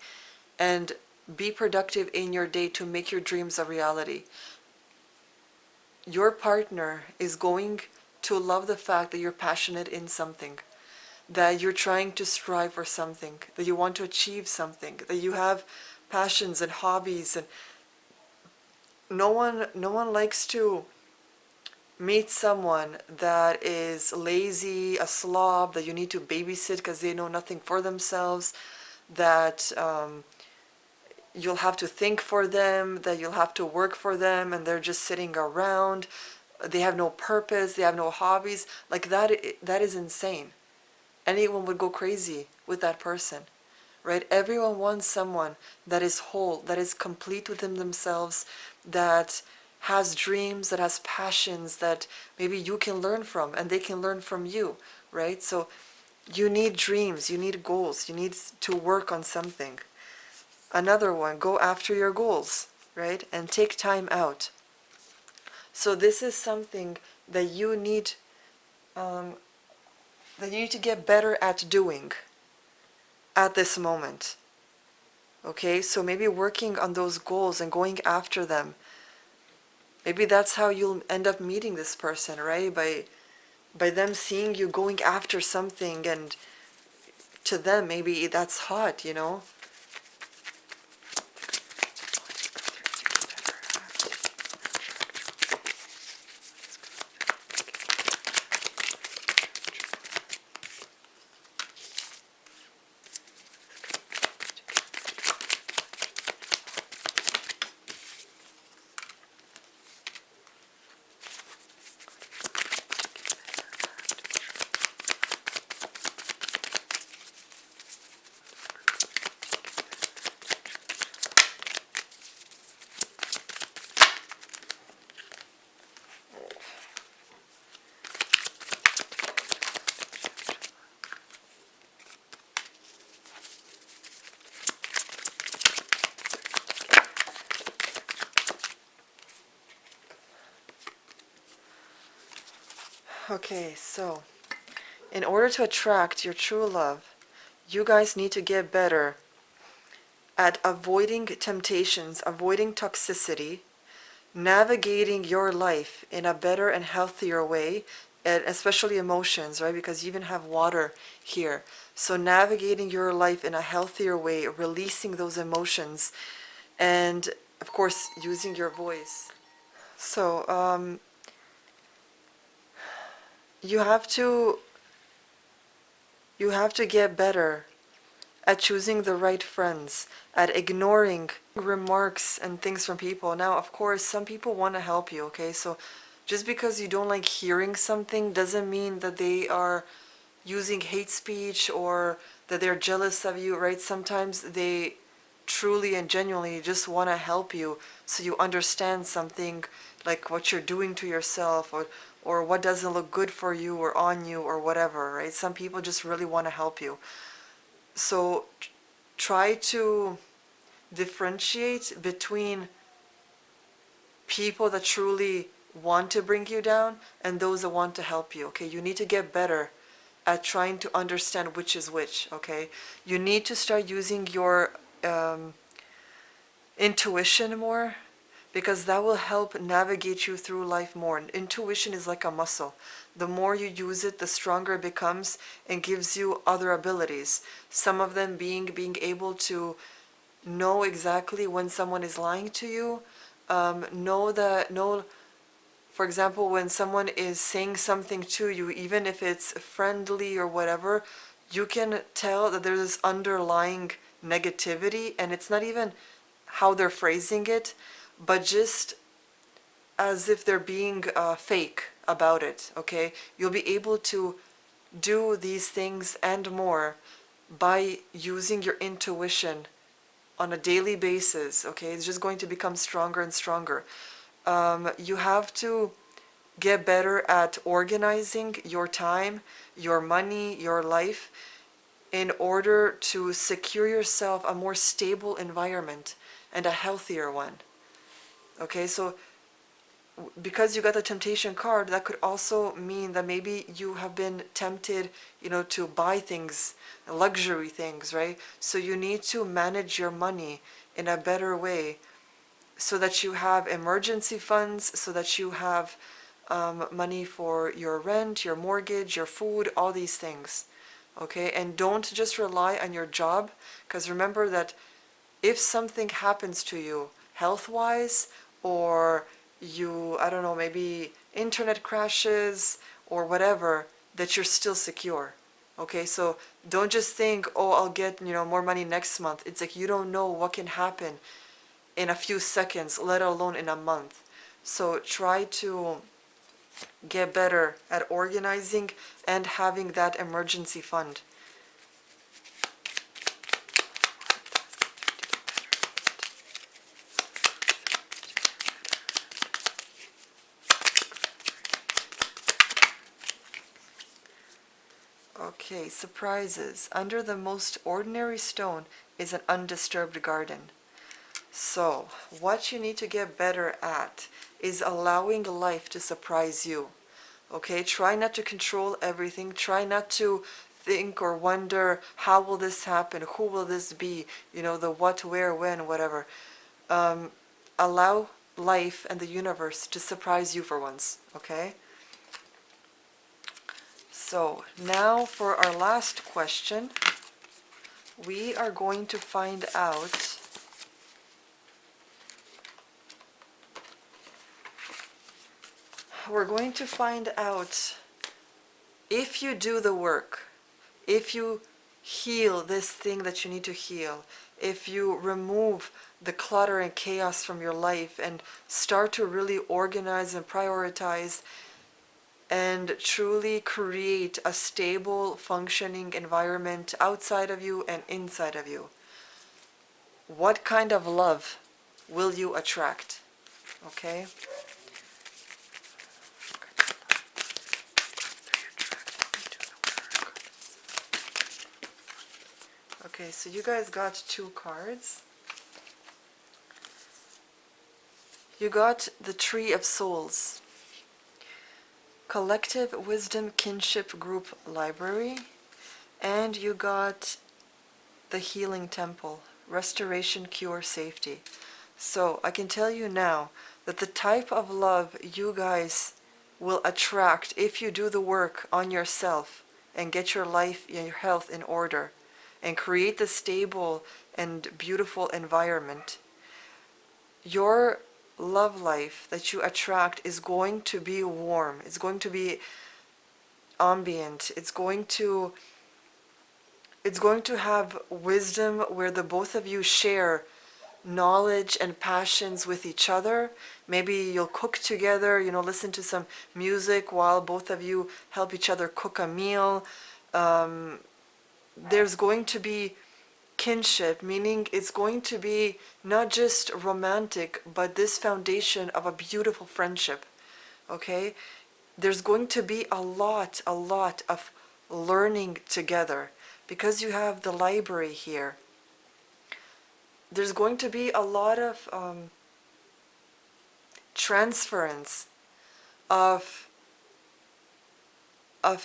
And be productive in your day to make your dreams a reality. Your partner is going to love the fact that you're passionate in something, that you're trying to strive for something, that you want to achieve something, that you have passions and hobbies. And no one likes to meet someone that is lazy, a slob, that you need to babysit because they know nothing for themselves, that you'll have to think for them, that you'll have to work for them, and they're just sitting around. They have no purpose, they have no hobbies. Like that is insane. Anyone would go crazy with that person, right? Everyone wants someone that is whole, that is complete within themselves, that has dreams, that has passions, that maybe you can learn from and they can learn from you, right? So you need dreams, you need goals, you need to work on something. Another one, go after your goals, right? And take time out. So this is something that you need to get better at doing at this moment. Okay, so maybe working on those goals and going after them. Maybe that's how you'll end up meeting this person, right? By them seeing you going after something, and to them maybe that's hot, you know? Okay, so in order to attract your true love, you guys need to get better at avoiding temptations, avoiding toxicity, navigating your life in a better and healthier way, and especially emotions, right? Because you even have water here. So navigating your life in a healthier way, releasing those emotions, and of course using your voice. So you have to get better at choosing the right friends, at ignoring remarks and things from people. Now, of course, some people want to help you, okay? So just because you don't like hearing something doesn't mean that they are using hate speech or that they're jealous of you, right? Sometimes they truly and genuinely just want to help you so you understand something, like what you're doing to yourself, or what doesn't look good for you or on you or whatever, right? Some people just really want to help you. So try to differentiate between people that truly want to bring you down and those that want to help you. Okay, you need to get better at trying to understand which is which. Okay, you need to start using your intuition more, because that will help navigate you through life more. Intuition is like a muscle. The more you use it, the stronger it becomes and gives you other abilities. Some of them being able to know exactly when someone is lying to you, know, for example, when someone is saying something to you, even if it's friendly or whatever, you can tell that there's this underlying negativity, and it's not even how they're phrasing it, but just as if they're being fake about it. Okay, you'll be able to do these things and more by using your intuition on a daily basis. Okay, it's just going to become stronger and stronger. You have to get better at organizing your time, your money, your life, in order to secure yourself a more stable environment and a healthier one. Okay, so because you got the temptation card, that could also mean that maybe you have been tempted, to buy things, luxury things, right? So you need to manage your money in a better way, so that you have emergency funds, so that you have money for your rent, your mortgage, your food, all these things. Okay, and don't just rely on your job, because remember that if something happens to you health-wise, or I don't know, maybe internet crashes or whatever, that you're still secure. Okay, so don't just think, oh, I'll get, more money next month. It's like you don't know what can happen in a few seconds, let alone in a month. So try to get better at organizing and having that emergency fund. Okay, surprises. Under the most ordinary stone is an undisturbed garden. So, what you need to get better at is allowing life to surprise you. Okay, try not to control everything. Try not to think or wonder, how will this happen? Who will this be? The what, where, when, whatever. Allow life and the universe to surprise you for once. Okay? So, now for our last question, we are going to find out if you do the work, if you heal this thing that you need to heal, if you remove the clutter and chaos from your life and start to really organize and prioritize and truly create a stable, functioning environment outside of you and inside of you, what kind of love will you attract? Okay? Okay, so you guys got 2 cards. You got the Tree of Souls, Collective Wisdom Kinship Group Library, and you got the Healing Temple, Restoration, Cure, Safety. So I can tell you now that the type of love you guys will attract if you do the work on yourself and get your life and your health in order and create the stable and beautiful environment, your love life that you attract is going to be warm. It's going to be ambient. It's going to have wisdom where the both of you share knowledge and passions with each other. Maybe you'll cook together, listen to some music while both of you help each other cook a meal. There's going to be kinship, meaning it's going to be not just romantic, but this foundation of a beautiful friendship. Okay? There's going to be a lot of learning together, because you have the library here. There's going to be a lot of transference of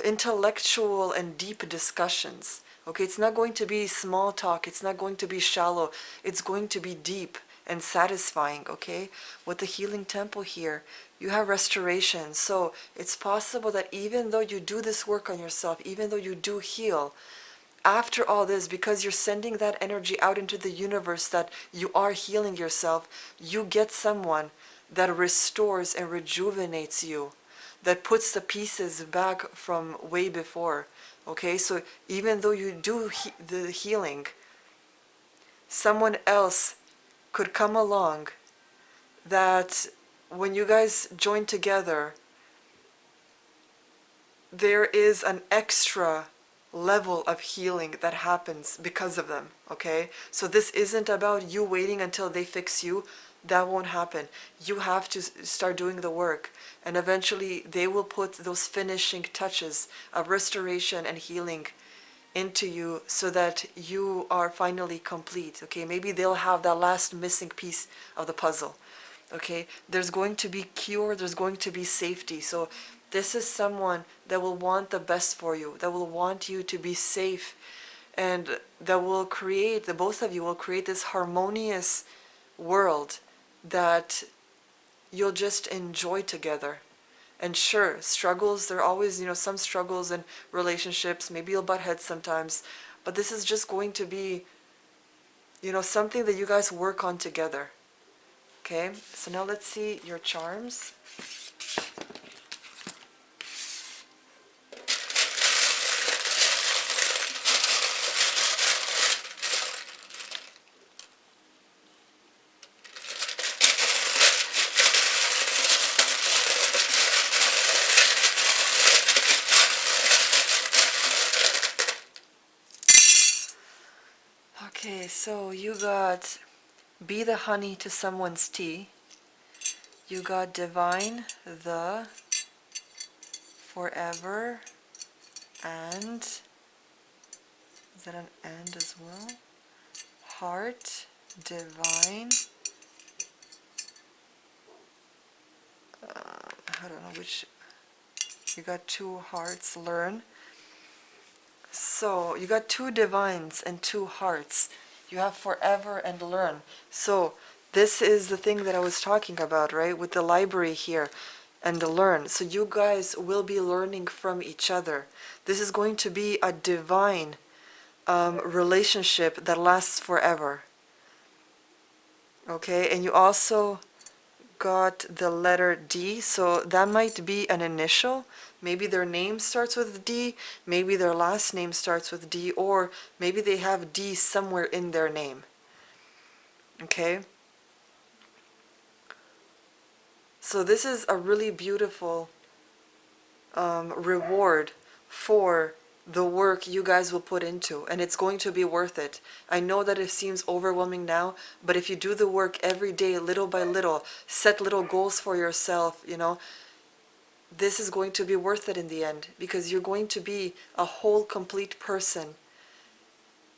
intellectual and deep discussions. Okay, it's not going to be small talk, it's not going to be shallow, it's going to be deep and satisfying. Okay, with the healing temple here, you have restoration. So it's possible that even though you do this work on yourself, even though you do heal, after all this, because you're sending that energy out into the universe that you are healing yourself, you get someone that restores and rejuvenates you, that puts the pieces back from way before. Okay, so even though you do the healing, someone else could come along that when you guys join together, there is an extra level of healing that happens because of them. Okay, so this isn't about you waiting until they fix you. That won't happen. You have to start doing the work, and eventually they will put those finishing touches of restoration and healing into you so that you are finally complete. Okay, maybe they'll have that last missing piece of the puzzle. Okay, there's going to be cure, there's going to be safety. So this is someone that will want the best for you, that will want you to be safe, and that will create, the both of you will create this harmonious world that you'll just enjoy together. And sure, struggles, there are always, some struggles in relationships. Maybe you'll butt heads sometimes, but this is just going to be, something that you guys work on together. Okay, so now let's see your charms. Okay, so you got be the honey to someone's tea. You got divine, the, forever, and, is that an and as well? Heart, divine, I don't know which, you got two hearts, learn. So you got two divines and two hearts. You have forever and learn. So this is the thing that I was talking about, right? With the library here and the learn. So you guys will be learning from each other. This is going to be a divine relationship that lasts forever. Okay, and you also got the letter D, so that might be an initial. Maybe their name starts with D, maybe their last name starts with D, or maybe they have D somewhere in their name. Okay? So this is a really beautiful reward for the work you guys will put into, and it's going to be worth it. I know that it seems overwhelming now, but if you do the work every day, little by little, set little goals for yourself, this is going to be worth it in the end, because you're going to be a whole, complete person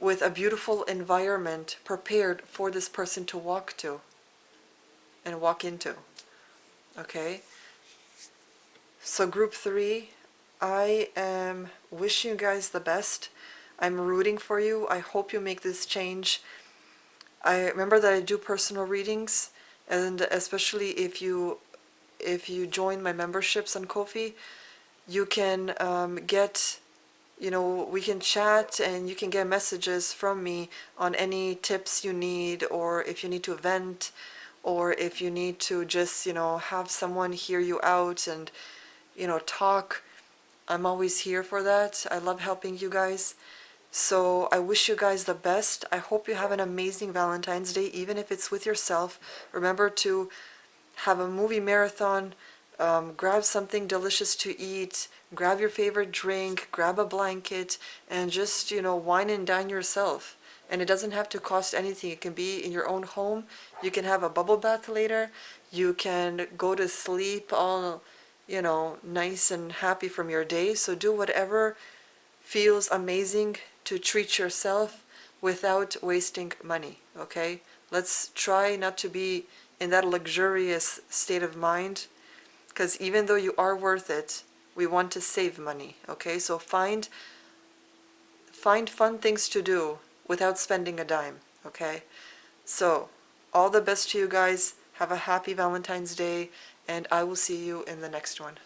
with a beautiful environment prepared for this person to walk to and walk into. Okay? So group 3, I am wishing you guys the best. I'm rooting for you. I hope you make this change. I remember that I do personal readings, and especially if you join my memberships on Ko-fi, you can get, we can chat and you can get messages from me on any tips you need, or if you need to vent, or if you need to just, have someone hear you out and, talk. I'm always here for that. I love helping you guys. So I wish you guys the best. I hope you have an amazing Valentine's Day, even if it's with yourself. Remember to have a movie marathon, grab something delicious to eat, grab your favorite drink, grab a blanket, and just, wine and dine yourself. And it doesn't have to cost anything. It can be in your own home. You can have a bubble bath later. You can go to sleep all, nice and happy from your day. So do whatever feels amazing to treat yourself without wasting money, okay? Let's try not to be in that luxurious state of mind Because even though you are worth it, we want to save money, okay? So find fun things to do without spending a dime, okay? So, all the best to you guys. Have a happy Valentine's Day, and I will see you in the next one.